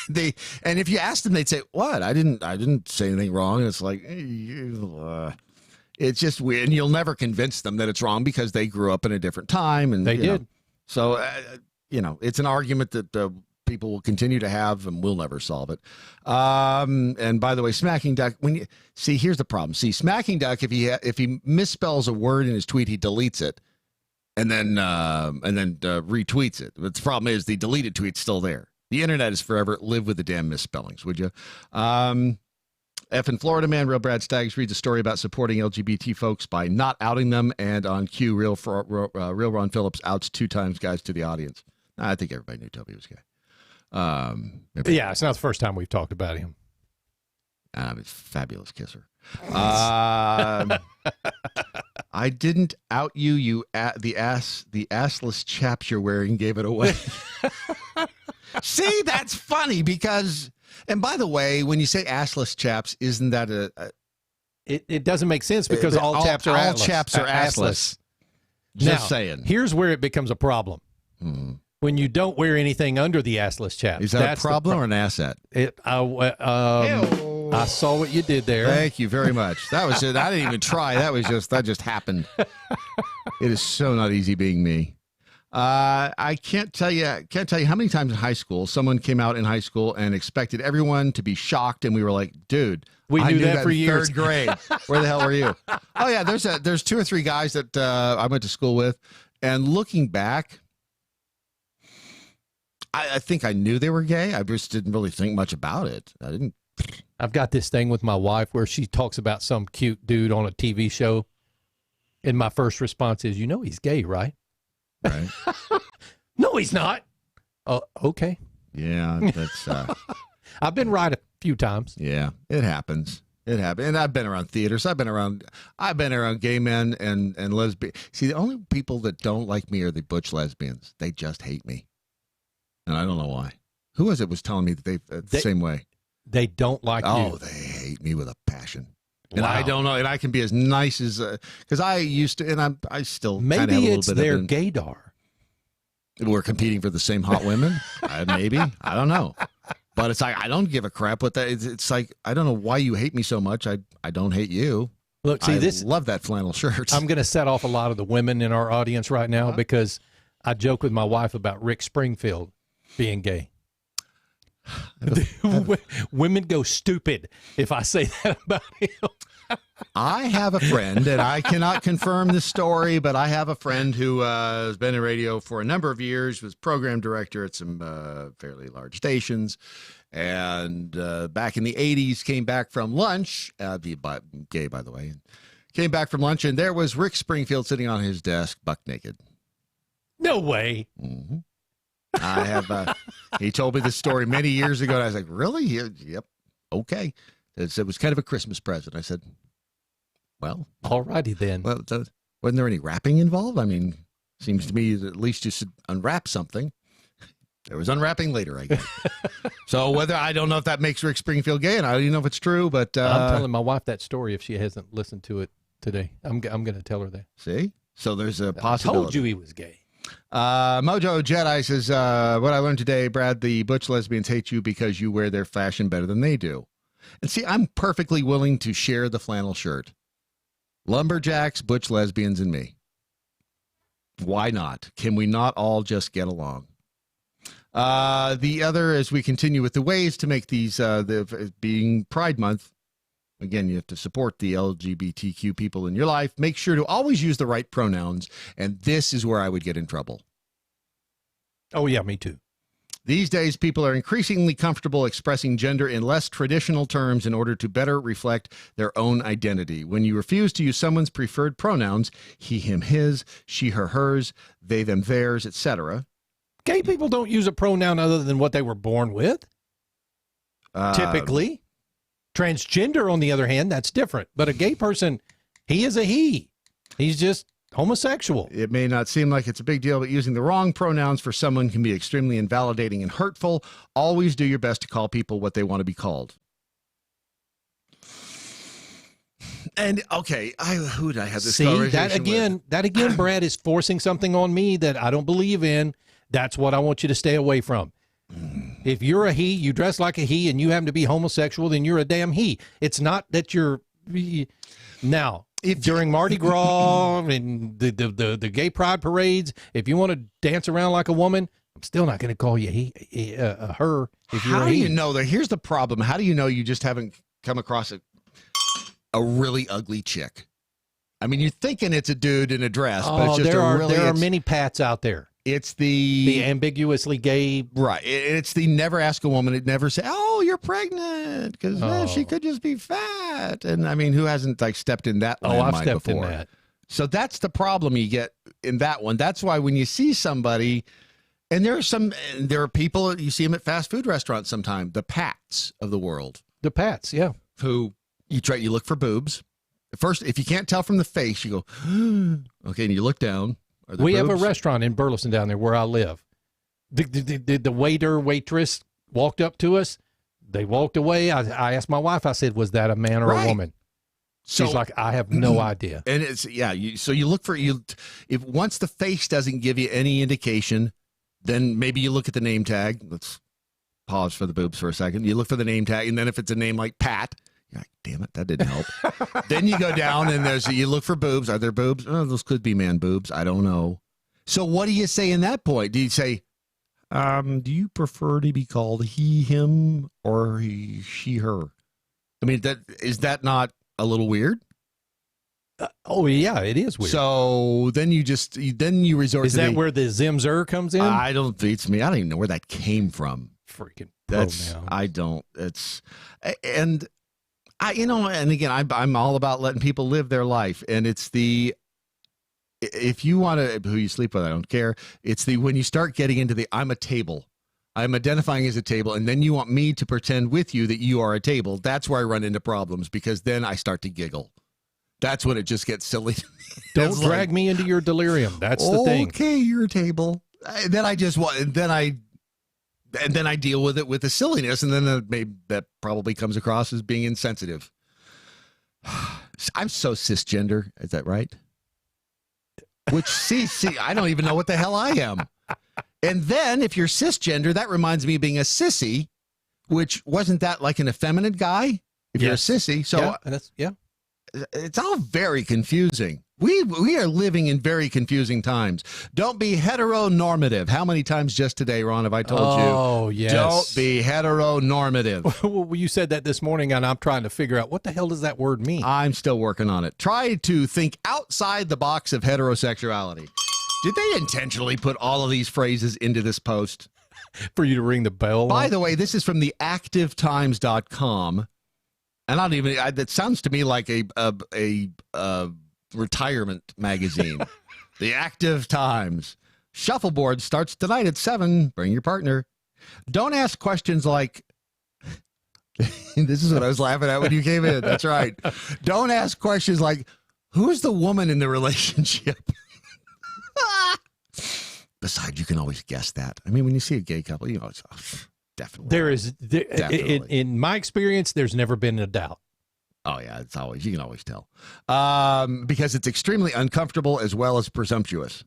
Speaker 4: And if you ask them, they'd say, "What? I didn't say anything wrong." And it's like, it's just weird, and you'll never convince them that it's wrong because they grew up in a different time, and
Speaker 5: they did.
Speaker 4: So. It's an argument that people will continue to have, and we'll never solve it. And by the way, Smacking Duck, here's the problem. See, Smacking Duck, if he misspells a word in his tweet, he deletes it and then retweets it. But the problem is the deleted tweet's still there. The internet is forever. Live with the damn misspellings, would you? F in Florida man, Real Brad Staggs reads a story about supporting LGBT folks by not outing them, and on cue, Real Ron Phillips outs 2 times guys to the audience. I think everybody knew Toby was gay.
Speaker 5: Yeah, it's not the first time we've talked about him.
Speaker 4: He's a fabulous kisser. I didn't out you the assless chaps you're wearing gave it away. See, that's funny because, and by the way, when you say assless chaps, isn't that
Speaker 5: it doesn't make sense because all chaps are assless.
Speaker 4: Just saying.
Speaker 5: Here's where it becomes a problem.
Speaker 4: Mm-hmm.
Speaker 5: When you don't wear anything under the assless chaps.
Speaker 4: Is that a problem or an asset?
Speaker 5: I saw what you did there.
Speaker 4: Thank you very much. That was it. I didn't even try. That just happened. It is so not easy being me. I can't tell you how many times in high school someone came out in high school and expected everyone to be shocked, and we were like, dude,
Speaker 5: I knew that for years.
Speaker 4: Third grade. Where the hell were you? Oh yeah, there's 2 or 3 guys that I went to school with, and looking back, I think I knew they were gay. I just didn't really think much about it.
Speaker 5: I've got this thing with my wife where she talks about some cute dude on a TV show, and my first response is, he's gay, right?
Speaker 4: Right.
Speaker 5: No, he's not. Okay.
Speaker 4: Yeah, that's.
Speaker 5: I've been right a few times.
Speaker 4: Yeah, it happens. And I've been around theaters. I've been around gay men and lesbians. See, the only people that don't like me are the butch lesbians. They just hate me. And I don't know why. Who was telling me that they the same way?
Speaker 5: They don't like you.
Speaker 4: Oh, they hate me with a passion. And
Speaker 5: Wow.
Speaker 4: I don't know. And I can be as nice as, because I used to, and I still kind of have a
Speaker 5: maybe
Speaker 4: little
Speaker 5: it's
Speaker 4: bit
Speaker 5: their
Speaker 4: of
Speaker 5: gaydar.
Speaker 4: We're competing for the same hot women. Maybe. I don't know. But it's like, I don't give a crap what that is. It's like, I don't know why you hate me so much. I don't hate you.
Speaker 5: Look, see,
Speaker 4: I love that flannel shirt.
Speaker 5: I'm going to set off a lot of the women in our audience right now because I joke with my wife about Rick Springfield being gay. Women go stupid if I say that about him.
Speaker 4: I have a friend, and I cannot confirm this story, but I have a friend who has been in radio for a number of years, was program director at some fairly large stations, and back in the 80s came back from lunch, gay, by the way, came back from lunch, and there was Rick Springfield sitting on his desk, buck naked.
Speaker 5: No way.
Speaker 4: Mm-hmm. I have. He told me this story many years ago, and I was like, "Really? Yep, okay." It was kind of a Christmas present. I said, "Well,
Speaker 5: all righty then."
Speaker 4: Well, wasn't there any wrapping involved? I mean, seems to me that at least you should unwrap something. There was unwrapping later, I guess. So I don't know if that makes Rick Springfield gay, and I don't even know if it's true. But
Speaker 5: I'm telling my wife that story if she hasn't listened to it today. I'm going to tell her that.
Speaker 4: See, so there's a possibility.
Speaker 5: I told you he was gay.
Speaker 4: Mojo Jedi says, what I learned today, Brad, the butch lesbians hate you because you wear their fashion better than they do. And see, I'm perfectly willing to share the flannel shirt. Lumberjacks, butch lesbians, and me. Why not? Can we not all just get along? The other, as we continue with the ways to make these, being Pride Month, again, you have to support the LGBTQ people in your life. Make sure to always use the right pronouns, and this is where I would get in trouble.
Speaker 5: Oh, yeah, me too.
Speaker 4: These days, people are increasingly comfortable expressing gender in less traditional terms in order to better reflect their own identity. When you refuse to use someone's preferred pronouns, he, him, his, she, her, hers, they, them, theirs, etc.
Speaker 5: Gay people don't use a pronoun other than what they were born with. Typically. Transgender, on the other hand, that's different. But a gay person, he is a he. He's just homosexual.
Speaker 4: It may not seem like it's a big deal, but using the wrong pronouns for someone can be extremely invalidating and hurtful. Always do your best to call people what they want to be called. And okay, who did I have this conversation with?
Speaker 5: That again, Brad, is forcing something on me that I don't believe in. That's what I want you to stay away from. If you're a he, you dress like a he, and you happen to be homosexual, then you're a damn he. It's not that you're now. During Mardi Gras and the gay pride parades, if you want to dance around like a woman, I'm still not going to call you her. If you're
Speaker 4: How do you know that? Here's the problem. How do you know you just haven't come across a really ugly chick? I mean, you're thinking it's a dude in a dress, but it's just
Speaker 5: there are many Pats out there.
Speaker 4: It's the
Speaker 5: ambiguously gay.
Speaker 4: Right. It's the never ask a woman. It never say, oh, you're pregnant, because she could just be fat. And I mean, who hasn't like stepped in that landmine
Speaker 5: I've stepped
Speaker 4: before?
Speaker 5: in that.
Speaker 4: So that's the problem you get in that one. That's why when you see somebody, and there are people, you see them at fast food restaurants sometimes, the Pats of the world.
Speaker 5: The Pats, yeah.
Speaker 4: Who you look for boobs. First, if you can't tell from the face, you go, okay, and you look down.
Speaker 5: We have a restaurant in Burleson down there where I live. The waiter, waitress walked up to us. They walked away. I asked my wife, I said, was that a man or a woman? She's like, I have no idea.
Speaker 4: And it's, so you look for, if once the face doesn't give you any indication, then maybe you look at the name tag. Let's pause for the boobs for a second. You look for the name tag, and then if it's a name like Pat, you're like, damn it, that didn't help. Then you go down and you look for boobs. Are there boobs? Oh, those could be man boobs. I don't know. So what do you say in that point? Do you say, do you prefer to be called he, him, or he, she, her? I mean, is that not a little weird?
Speaker 5: Oh yeah, it is weird.
Speaker 4: So then you resort.
Speaker 5: Is
Speaker 4: to
Speaker 5: that where the Zimzer comes in?
Speaker 4: I don't think it's me. I don't even know where that came from.
Speaker 5: Freaking
Speaker 4: pronouns. I don't. It's and again, I'm all about letting people live their life, and it's if you want to who you sleep with, I don't care. It's when you start getting into I'm a table. I'm identifying as a table, and then you want me to pretend with you that you are a table. That's where I run into problems, because then I start to giggle. That's when it just gets silly.
Speaker 5: Don't drag me into your delirium. That's the thing.
Speaker 4: Okay, you're a table. Then I just want, and then I deal with it with the silliness, and then that probably comes across as being insensitive. I'm so cisgender. Is that right? Which see, I don't even know what the hell I am. And then if you're cisgender, that reminds me of being a sissy, which wasn't that like an effeminate guy? If you're a sissy, so it's all very confusing. We are living in very confusing times. Don't be heteronormative. How many times just today, Ron, have I told you?
Speaker 5: Oh, yes.
Speaker 4: Don't be heteronormative.
Speaker 5: Well, you said that this morning, and I'm trying to figure out what the hell does that word mean?
Speaker 4: I'm still working on it. Try to think outside the box of heterosexuality. Did they intentionally put all of these phrases into this post?
Speaker 5: For you to ring the bell?
Speaker 4: By the way, this is from the activetimes.com. And I don't even, that sounds to me like a retirement magazine. The Active Times. Shuffleboard starts tonight at 7. Bring your partner. Don't ask questions like, this is what I was laughing at when you came in. That's right. Don't ask questions like, who's the woman in the relationship? Besides, you can always guess that. I mean, when you see a gay couple, it's definitely.
Speaker 5: Definitely. In my experience, there's never been a doubt.
Speaker 4: Oh, yeah, you can always tell. Because it's extremely uncomfortable as well as presumptuous.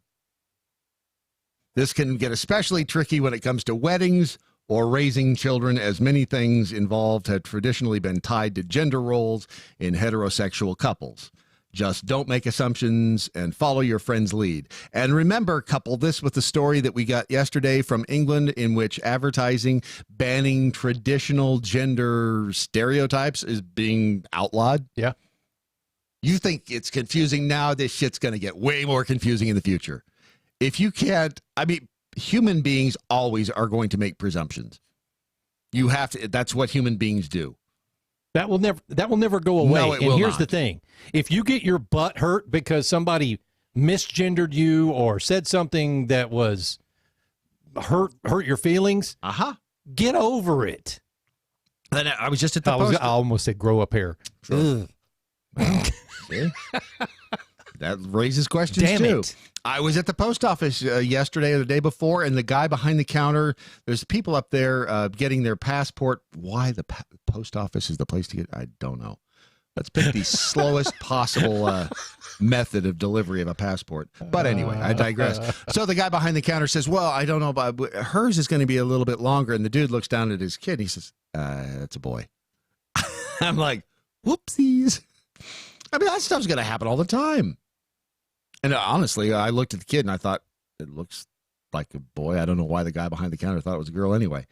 Speaker 4: This can get especially tricky when it comes to weddings or raising children, as many things involved have traditionally been tied to gender roles in heterosexual couples. Just don't make assumptions and follow your friend's lead. And remember, couple this with the story that we got yesterday from England, in which advertising banning traditional gender stereotypes is being outlawed.
Speaker 5: Yeah.
Speaker 4: You think it's confusing now? This shit's going to get way more confusing in the future. If you can't, I mean, human beings always are going to make presumptions. You have to, that's what human beings do.
Speaker 5: That will never go away.
Speaker 4: No, it
Speaker 5: and
Speaker 4: will
Speaker 5: here's
Speaker 4: not.
Speaker 5: the thing. If you get your butt hurt because somebody misgendered you or said something that was hurt your feelings, get over it.
Speaker 4: Then I was just at the
Speaker 5: I almost said grow up hair.
Speaker 4: Sure. See? That raises questions
Speaker 5: Damn
Speaker 4: too.
Speaker 5: it.
Speaker 4: I was at the post office yesterday or the day before, and the guy behind the counter, there's people up there getting their passport. Why the post office is the place to get? I don't know. Let's pick the slowest possible method of delivery of a passport. But anyway, I digress. So the guy behind the counter says, well, I don't know, but hers is going to be a little bit longer. And the dude looks down at his kid. He says, that's a boy. I'm like, whoopsies. I mean, that stuff's going to happen all the time. And honestly, I looked at the kid and I thought, it looks like a boy. I don't know why the guy behind the counter thought it was a girl anyway.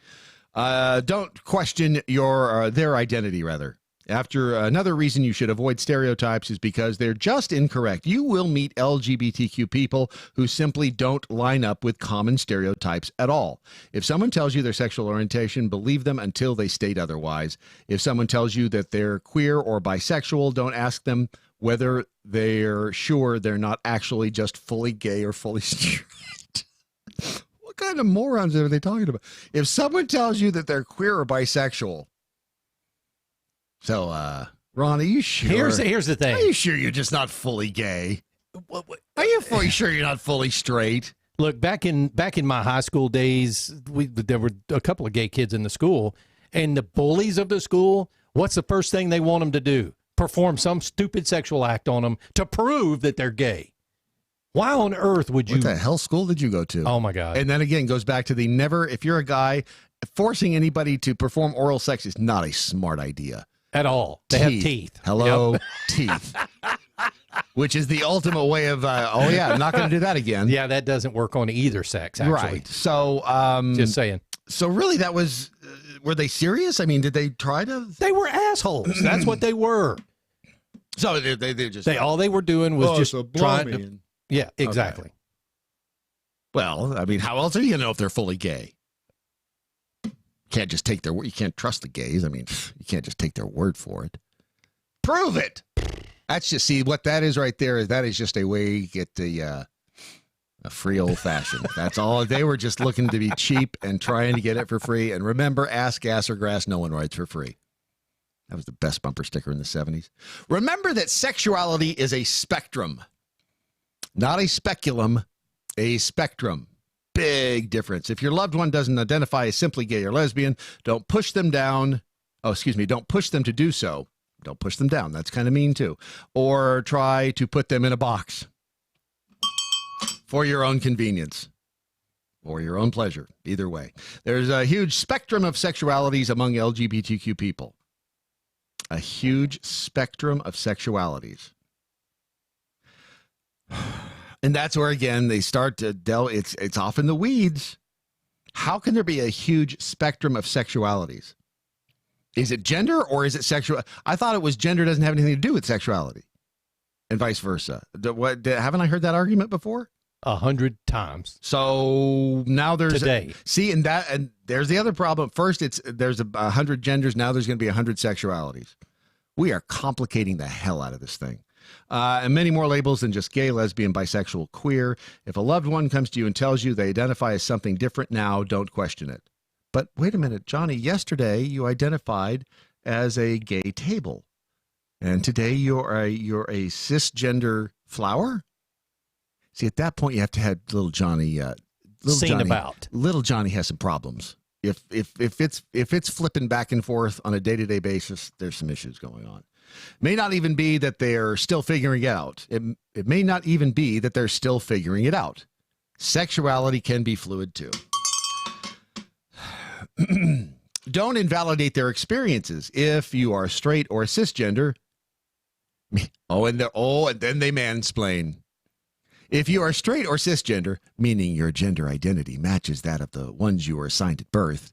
Speaker 4: Don't question their identity, rather. After another reason you should avoid stereotypes is because they're just incorrect. You will meet LGBTQ people who simply don't line up with common stereotypes at all. If someone tells you their sexual orientation, believe them until they state otherwise. If someone tells you that they're queer or bisexual, don't ask them whether they're sure they're not actually just fully gay or fully straight. What kind of morons are they talking about? If someone tells you that they're queer or bisexual, so, Ron, are you sure?
Speaker 5: Here's the thing.
Speaker 4: Are you sure you're just not fully gay? Are you fully sure you're not fully straight?
Speaker 5: Look, back in my high school days, there were a couple of gay kids in the school, and the bullies of the school, what's the first thing they want them to do? Perform some stupid sexual act on them to prove that they're gay. Why on earth would you?
Speaker 4: What the hell school did you go to?
Speaker 5: Oh, my God.
Speaker 4: And then again, goes back to the never, if you're a guy, forcing anybody to perform oral sex is not a smart idea.
Speaker 5: At all. They have teeth.
Speaker 4: Hello,
Speaker 5: Yep.
Speaker 4: teeth. Which is the ultimate way of, I'm not going to do that again.
Speaker 5: Yeah, that doesn't work on either sex, actually.
Speaker 4: Right. So,
Speaker 5: just saying.
Speaker 4: So really that was, were they serious? I mean, did they try to?
Speaker 5: They were assholes. That's what they were.
Speaker 4: So they just.
Speaker 5: All they were doing was just trying to. Yeah, exactly.
Speaker 4: Okay. Well, I mean, how else are you going to know if they're fully gay? Can't just take you can't trust the gays. I mean, you can't just take their word for it. Prove it. That's just, see, what that is right there is that is just a way to get a free old fashioned. That's all. They were just looking to be cheap and trying to get it for free. And remember, ass, gas, or grass, no one writes for free. That was the best bumper sticker in the 70s. Remember that sexuality is a spectrum, not a speculum, a spectrum. Big difference. If your loved one doesn't identify as simply gay or lesbian, don't push them down. Don't push them to do so. Don't push them down. That's kind of mean too. Or try to put them in a box for your own convenience or your own pleasure. Either way. There's a huge spectrum of sexualities among LGBTQ people. A huge spectrum of sexualities. And that's where, again, they start to delve. It's off in the weeds. How can there be a huge spectrum of sexualities? Is it gender or is it sexual? I thought it was gender doesn't have anything to do with sexuality and vice versa. Haven't I heard that argument before?
Speaker 5: 100 times.
Speaker 4: So now there's
Speaker 5: today.
Speaker 4: And there's the other problem. First, there's 100 genders. Now there's going to be 100 sexualities. We are complicating the hell out of this thing. And many more labels than just gay, lesbian, bisexual, queer. If a loved one comes to you and tells you they identify as something different now, don't question it. But wait a minute, Johnny, yesterday you identified as a gay table. And today you're a cisgender flower? See, at that point you have to have little Johnny
Speaker 5: about.
Speaker 4: Little Johnny has some problems. If it's flipping back and forth on a day-to-day basis, there's some issues going on. May not even be that they're still figuring it out. It may not even be that they're still figuring it out. Sexuality can be fluid too. Don't invalidate their experiences. If you are straight or cisgender, and then they mansplain. If you are straight or cisgender, meaning your gender identity matches that of the ones you were assigned at birth.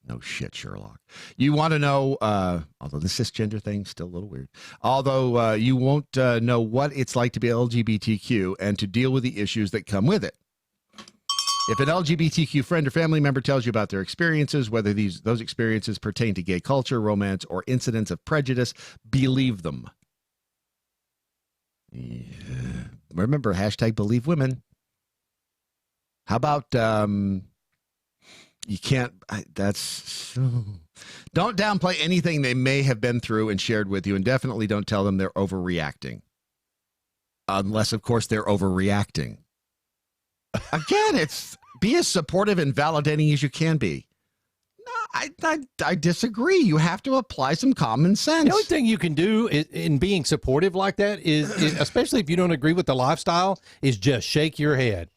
Speaker 4: No shit, Sherlock. You want to know, although the cisgender thing's still a little weird, although you won't know what it's like to be LGBTQ and to deal with the issues that come with it. If an LGBTQ friend or family member tells you about their experiences, whether those experiences pertain to gay culture, romance, or incidents of prejudice, believe them. Yeah. Remember, #believe women. How about you can't, don't downplay anything they may have been through and shared with you, and definitely don't tell them they're overreacting. Unless, of course, they're overreacting. Again, it's be as supportive and validating as you can be. No, I disagree. You have to apply some common sense.
Speaker 5: The only thing you can do in being supportive like that is especially if you don't agree with the lifestyle, is just shake your head.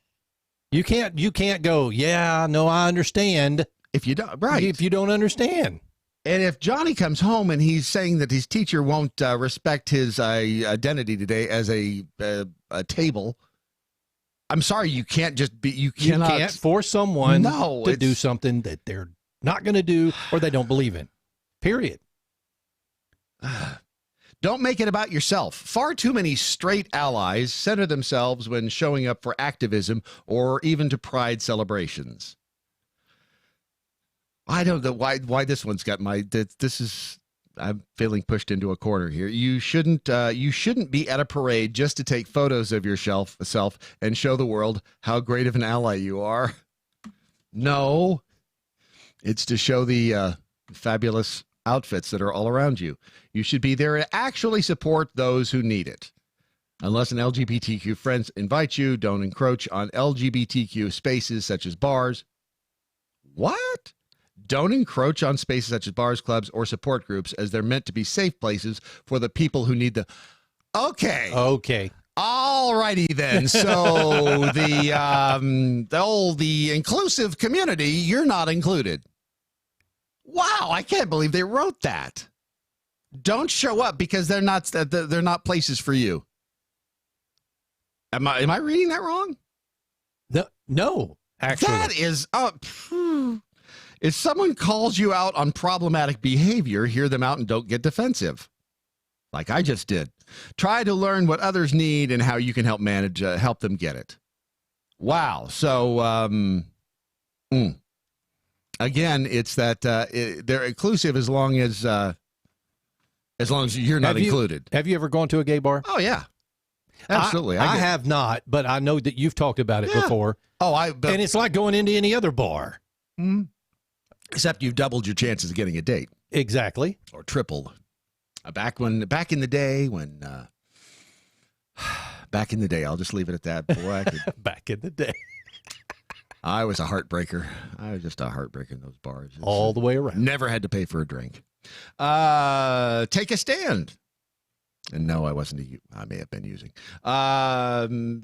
Speaker 5: You can't go, yeah, no, I understand.
Speaker 4: If you don't, right.
Speaker 5: If you don't understand.
Speaker 4: And if Johnny comes home and he's saying that his teacher won't respect his identity today as a table, I'm sorry, you can't just be, you can't
Speaker 5: force someone to do something that they're not going to do or they don't believe in. Period.
Speaker 4: Don't make it about yourself. Far too many straight allies center themselves when showing up for activism or even to pride celebrations. I don't know why this one's got I'm feeling pushed into a corner here. You shouldn't be at a parade just to take photos of yourself and show the world how great of an ally you are. No, it's to show the fabulous outfits that are all around you. You should be there to actually support those who need it. Unless an LGBTQ friend invites you, don't encroach on LGBTQ spaces such as bars. What? Don't encroach on spaces such as bars, clubs, or support groups, as they're meant to be safe places for the people who need the... Okay. All righty then. So the inclusive community, you're not included. Wow, I can't believe they wrote that. Don't show up because they're not places for you. Am I reading that wrong?
Speaker 5: No, actually.
Speaker 4: That is if someone calls you out on problematic behavior, hear them out and don't get defensive. Like I just did. Try to learn what others need and how you can help help them get it. Wow. So, again, it's that they're inclusive as long as you're not included.
Speaker 5: Have you ever gone to a gay bar?
Speaker 4: Oh yeah, absolutely.
Speaker 5: I have not, but I know that you've talked about it before. And it's like going into any other bar.
Speaker 4: Mm-hmm. Except you've doubled your chances of getting a date.
Speaker 5: Exactly.
Speaker 4: Or tripled. Back in the day, I'll just leave it at that. Boy,
Speaker 5: back in the day.
Speaker 4: I was a heartbreaker. I was just a heartbreaker in those bars.
Speaker 5: All the way around.
Speaker 4: Never had to pay for a drink. Take a stand. And no, I may have been using.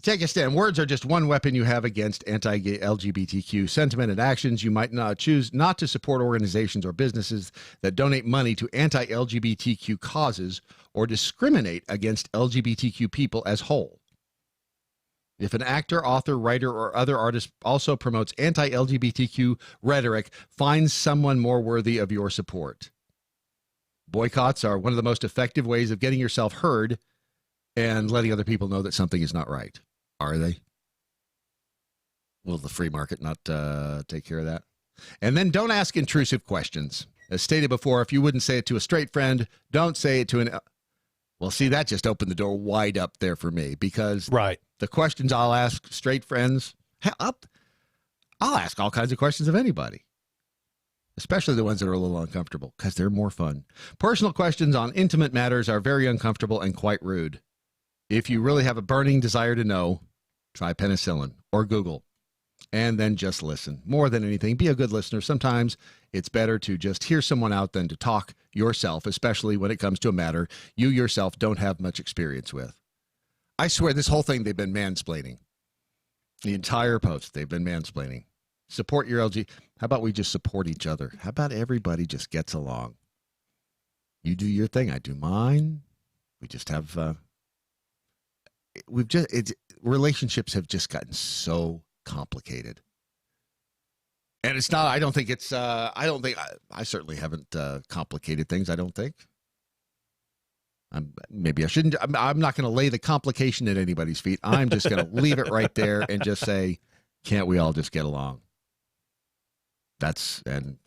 Speaker 4: Take a stand. Words are just one weapon you have against anti-gay LGBTQ sentiment and actions. You might not choose not to support organizations or businesses that donate money to anti-LGBTQ causes or discriminate against LGBTQ people as whole. If an actor, author, writer, or other artist also promotes anti-LGBTQ rhetoric, find someone more worthy of your support. Boycotts are one of the most effective ways of getting yourself heard and letting other people know that something is not right. Are they? Will the free market not take care of that? And then don't ask intrusive questions. As stated before, if you wouldn't say it to a straight friend, don't say it to an... Well, see, that just opened the door wide up there for me because the questions I'll ask straight friends, I'll ask all kinds of questions of anybody. Especially the ones that are a little uncomfortable, because they're more fun. Personal questions on intimate matters are very uncomfortable and quite rude. If you really have a burning desire to know, try penicillin or Google, and then just listen. More than anything, be a good listener. Sometimes it's better to just hear someone out than to talk yourself, especially when it comes to a matter you yourself don't have much experience with. I swear this whole thing, they've been mansplaining. The entire post, they've been mansplaining. Support your LG. How about we just support each other? How about everybody just gets along? You do your thing, I do mine. We just have relationships have just gotten so complicated. And it's not, I certainly haven't complicated things, I don't think. Maybe I shouldn't. I'm not going to lay the complication at anybody's feet. I'm just going to leave it right there and just say, can't we all just get along? Moving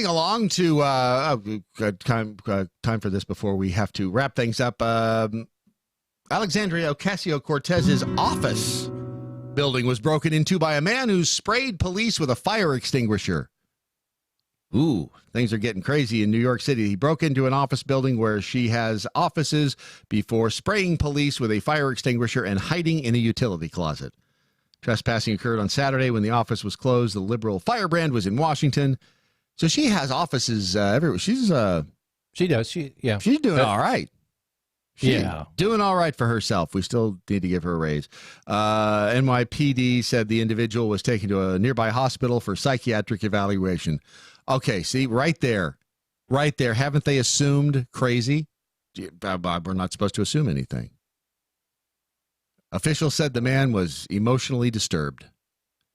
Speaker 4: along to time for this before we have to wrap things up. Alexandria Ocasio-Cortez's office building was broken into by a man who sprayed police with a fire extinguisher. Ooh, things are getting crazy in New York City. He broke into an office building where she has offices before spraying police with a fire extinguisher and hiding in a utility closet. Trespassing occurred on Saturday when the office was closed. The liberal firebrand was in Washington. So she has offices everywhere. She does. She's doing all right. She's doing all right for herself. We still need to give her a raise. NYPD said the individual was taken to a nearby hospital for psychiatric evaluation. Okay, see, right there. Haven't they assumed crazy? We're not supposed to assume anything. Officials said the man was emotionally disturbed.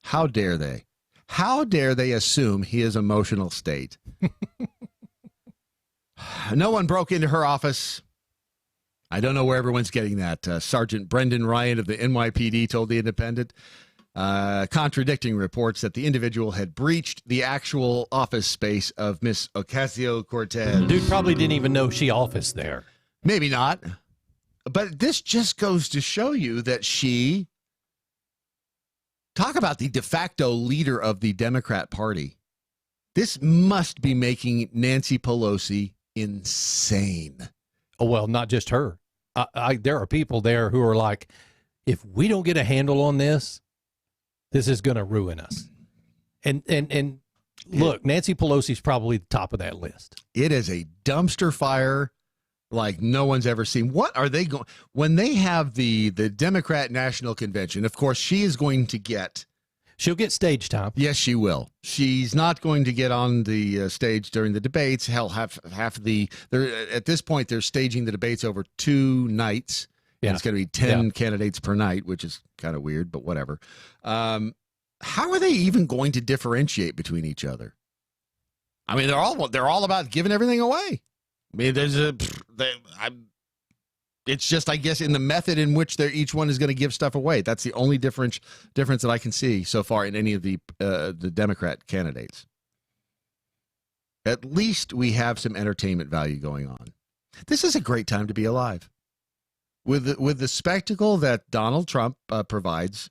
Speaker 4: How dare they? How dare they assume his emotional state? No one broke into her office. I don't know where everyone's getting that. Sergeant Brendan Ryan of the NYPD told The Independent, contradicting reports that the individual had breached the actual office space of Miss Ocasio-Cortez.
Speaker 5: Dude probably didn't even know she officed there.
Speaker 4: Maybe not. But this just goes to show you that talk about the de facto leader of the Democrat Party. This must be making Nancy Pelosi insane.
Speaker 5: Oh, well, not just her. There are people there who are like, if we don't get a handle on this, this is going to ruin us. And look, Nancy Pelosi's probably the top of that list.
Speaker 4: It is a dumpster fire like no one's ever seen. What are they going when they have the Democrat National Convention? Of course, she'll get
Speaker 5: stage time.
Speaker 4: Yes, she will. She's not going to get on the stage during the debates. Hell, at this point they're staging the debates over 2 nights. Yeah. And it's going to be 10 candidates per night, which is kind of weird, but whatever. How are they even going to differentiate between each other? I mean, they're all about giving everything away. I mean, it's just, I guess, in the method in which each one is going to give stuff away. That's the only difference that I can see so far in any of the Democrat candidates. At least we have some entertainment value going on. This is a great time to be alive. With the spectacle that Donald Trump provides,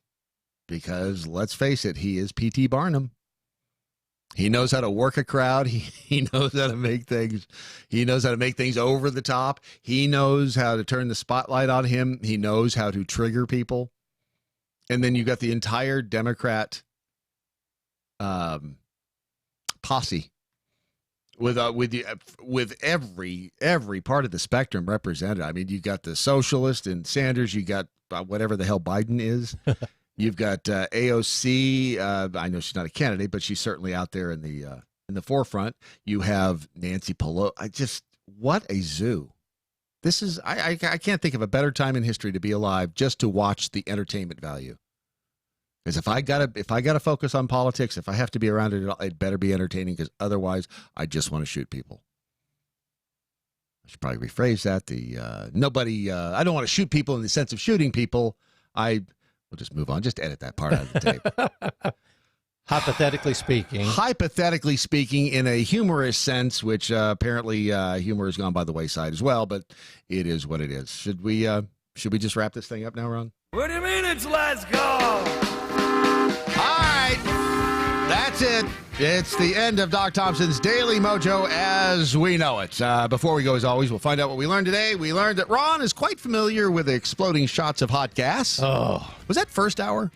Speaker 4: because let's face it, he is P.T. Barnum. He knows how to work a crowd. He knows how to make things. He knows how to make things over the top. He knows how to turn the spotlight on him. He knows how to trigger people. And then you got the entire Democrat posse with every part of the spectrum represented. I mean, you got the socialist and Sanders. You got whatever the hell Biden is. You've got AOC. I know she's not a candidate, but she's certainly out there in the forefront. You have Nancy Pelosi. What a zoo! This is. I can't think of a better time in history to be alive just to watch the entertainment value. Because if I gotta focus on politics, if I have to be around it better be entertaining. Because otherwise, I just want to shoot people. I should probably rephrase that. I don't want to shoot people in the sense of shooting people. We'll just move on. Just edit that part out of the tape.
Speaker 5: Hypothetically speaking, in a humorous sense, which apparently humor has gone by the wayside as well, but it is what it is. Should we just wrap this thing up now, Ron?
Speaker 8: What do you mean it's let's go?
Speaker 4: All right. That's it. It's the end of Doc Thompson's Daily Mojo as we know it. Before we go, as always, we'll find out what we learned today. We learned that Ron is quite familiar with exploding shots of hot gas.
Speaker 5: Oh.
Speaker 4: Was that first hour?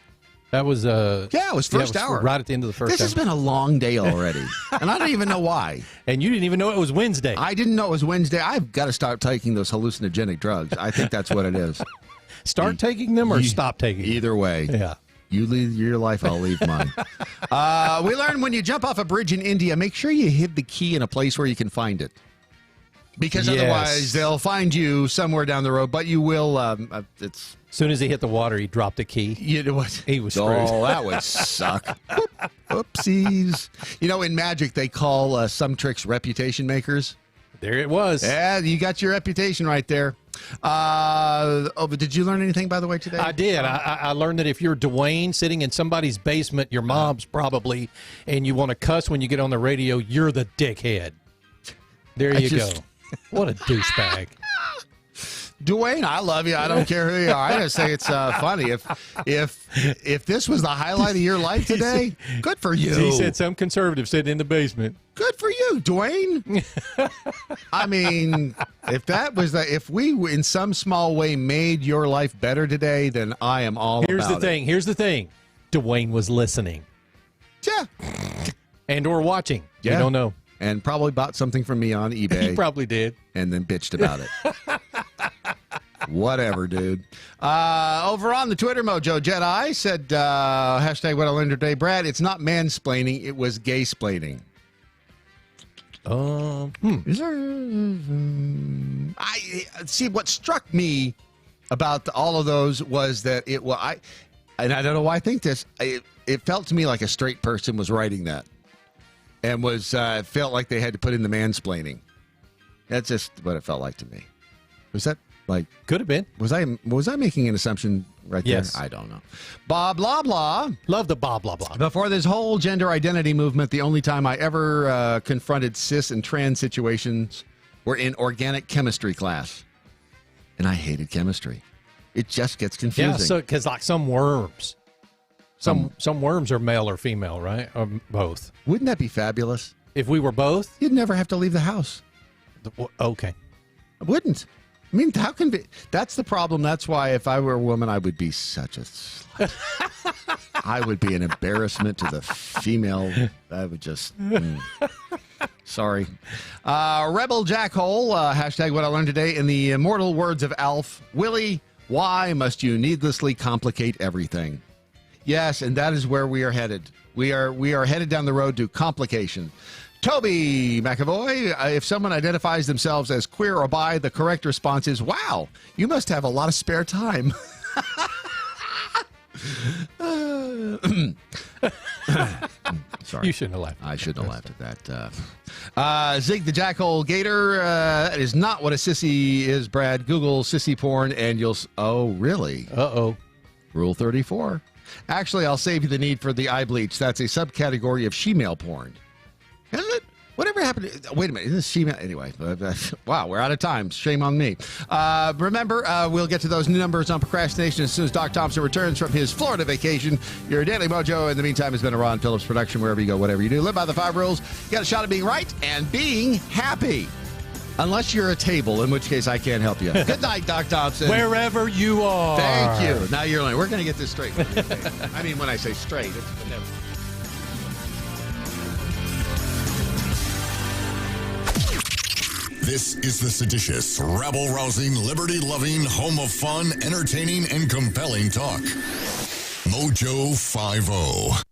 Speaker 5: That was
Speaker 4: it was first hour.
Speaker 5: Right at the end of the first hour.
Speaker 4: This has been a long day already. And I don't even know why.
Speaker 5: And you didn't even know it was Wednesday.
Speaker 4: I didn't know it was Wednesday. I've got to start taking those hallucinogenic drugs. I think that's what it is.
Speaker 5: Start taking them or stop taking them?
Speaker 4: Either way.
Speaker 5: Yeah.
Speaker 4: You leave your life, I'll leave mine. We learned when you jump off a bridge in India, make sure you hid the key in a place where you can find it. Because otherwise, they'll find you somewhere down the road, but you will. As
Speaker 5: soon as he hit the water, he dropped the key.
Speaker 4: He was screwed. Oh, that would suck. Oopsies. You know, in magic, they call some tricks reputation makers.
Speaker 5: There it was.
Speaker 4: Yeah, you got your reputation right there. But did you learn anything, by the way, today?
Speaker 5: I did. I learned that if you're Dwayne sitting in somebody's basement, your mom's probably, and you want to cuss when you get on the radio, you're the dickhead. There you go. What a douchebag.
Speaker 4: Dwayne, I love you. I don't care who you are. I just say it's funny. If this was the highlight of your life today, good for you.
Speaker 5: He said some conservative sitting in the basement.
Speaker 4: Good for you, Dwayne. I mean, if we in some small way made your life better today, then I am all about it.
Speaker 5: Here's the thing. Dwayne was listening.
Speaker 4: Yeah.
Speaker 5: And or watching.
Speaker 4: Yeah.
Speaker 5: We don't know.
Speaker 4: And probably bought something from me on eBay.
Speaker 5: He probably did.
Speaker 4: And then bitched about it. Whatever, dude. Over on the Twitter, Mojo Jedi said, hashtag what I learned today. Brad, it's not mansplaining, it was gay-splaining. Is there, I see what struck me about all of those was that and I don't know why I think this, it felt to me like a straight person was writing that. And felt like they had to put in the mansplaining. That's just what it felt like to me. Was that like?
Speaker 5: Could have been.
Speaker 4: Was I making an assumption right
Speaker 5: yes.
Speaker 4: there? I don't know. Bob blah blah.
Speaker 5: Love the Bob blah blah.
Speaker 4: Before this whole gender identity movement, the only time I ever confronted cis and trans situations were in organic chemistry class, and I hated chemistry. It just gets confusing.
Speaker 5: Yeah, so because like some worms. Some worms are male or female, right? Or both.
Speaker 4: Wouldn't that be fabulous?
Speaker 5: If we were both?
Speaker 4: You'd never have to leave the house.
Speaker 5: Okay.
Speaker 4: I wouldn't. I mean, how can be? That's the problem. That's why if I were a woman, I would be such a slut. I would be an embarrassment to the female. I would just... Sorry. Rebel Jackhole, hashtag what I learned today. In the immortal words of Alf, Willie, why must you needlessly complicate everything? Yes, and that is where we are headed. We are headed down the road to complication. Toby McAvoy, if someone identifies themselves as queer or bi, the correct response is, wow, you must have a lot of spare time. Sorry.
Speaker 5: You shouldn't have laughed.
Speaker 4: I shouldn't have laughed at that. Zig the Jackhole Gator, that is not what a sissy is, Brad. Google sissy porn and you'll... Oh, really?
Speaker 5: Uh-oh.
Speaker 4: Rule 34. Actually, I'll save you the need for the eye bleach. That's a subcategory of shemale porn. Isn't it? Whatever happened? Wait a minute. Isn't this shemale? Anyway, wow, we're out of time. Shame on me. Remember, we'll get to those new numbers on procrastination as soon as Doc Thompson returns from his Florida vacation. Your Daily Mojo, in the meantime, has been a Ron Phillips production. Wherever you go, whatever you do, live by the 5 rules. You got a shot at being right and being happy. Unless you're a table, in which case I can't help you. Good night, Doc Thompson.
Speaker 5: Wherever you are.
Speaker 4: Thank you. Now you're learning. We're going to get this straight. I mean, when I say straight, it's never.
Speaker 3: This is the seditious, rabble-rousing, liberty-loving, home of fun, entertaining, and compelling talk. Mojo 50.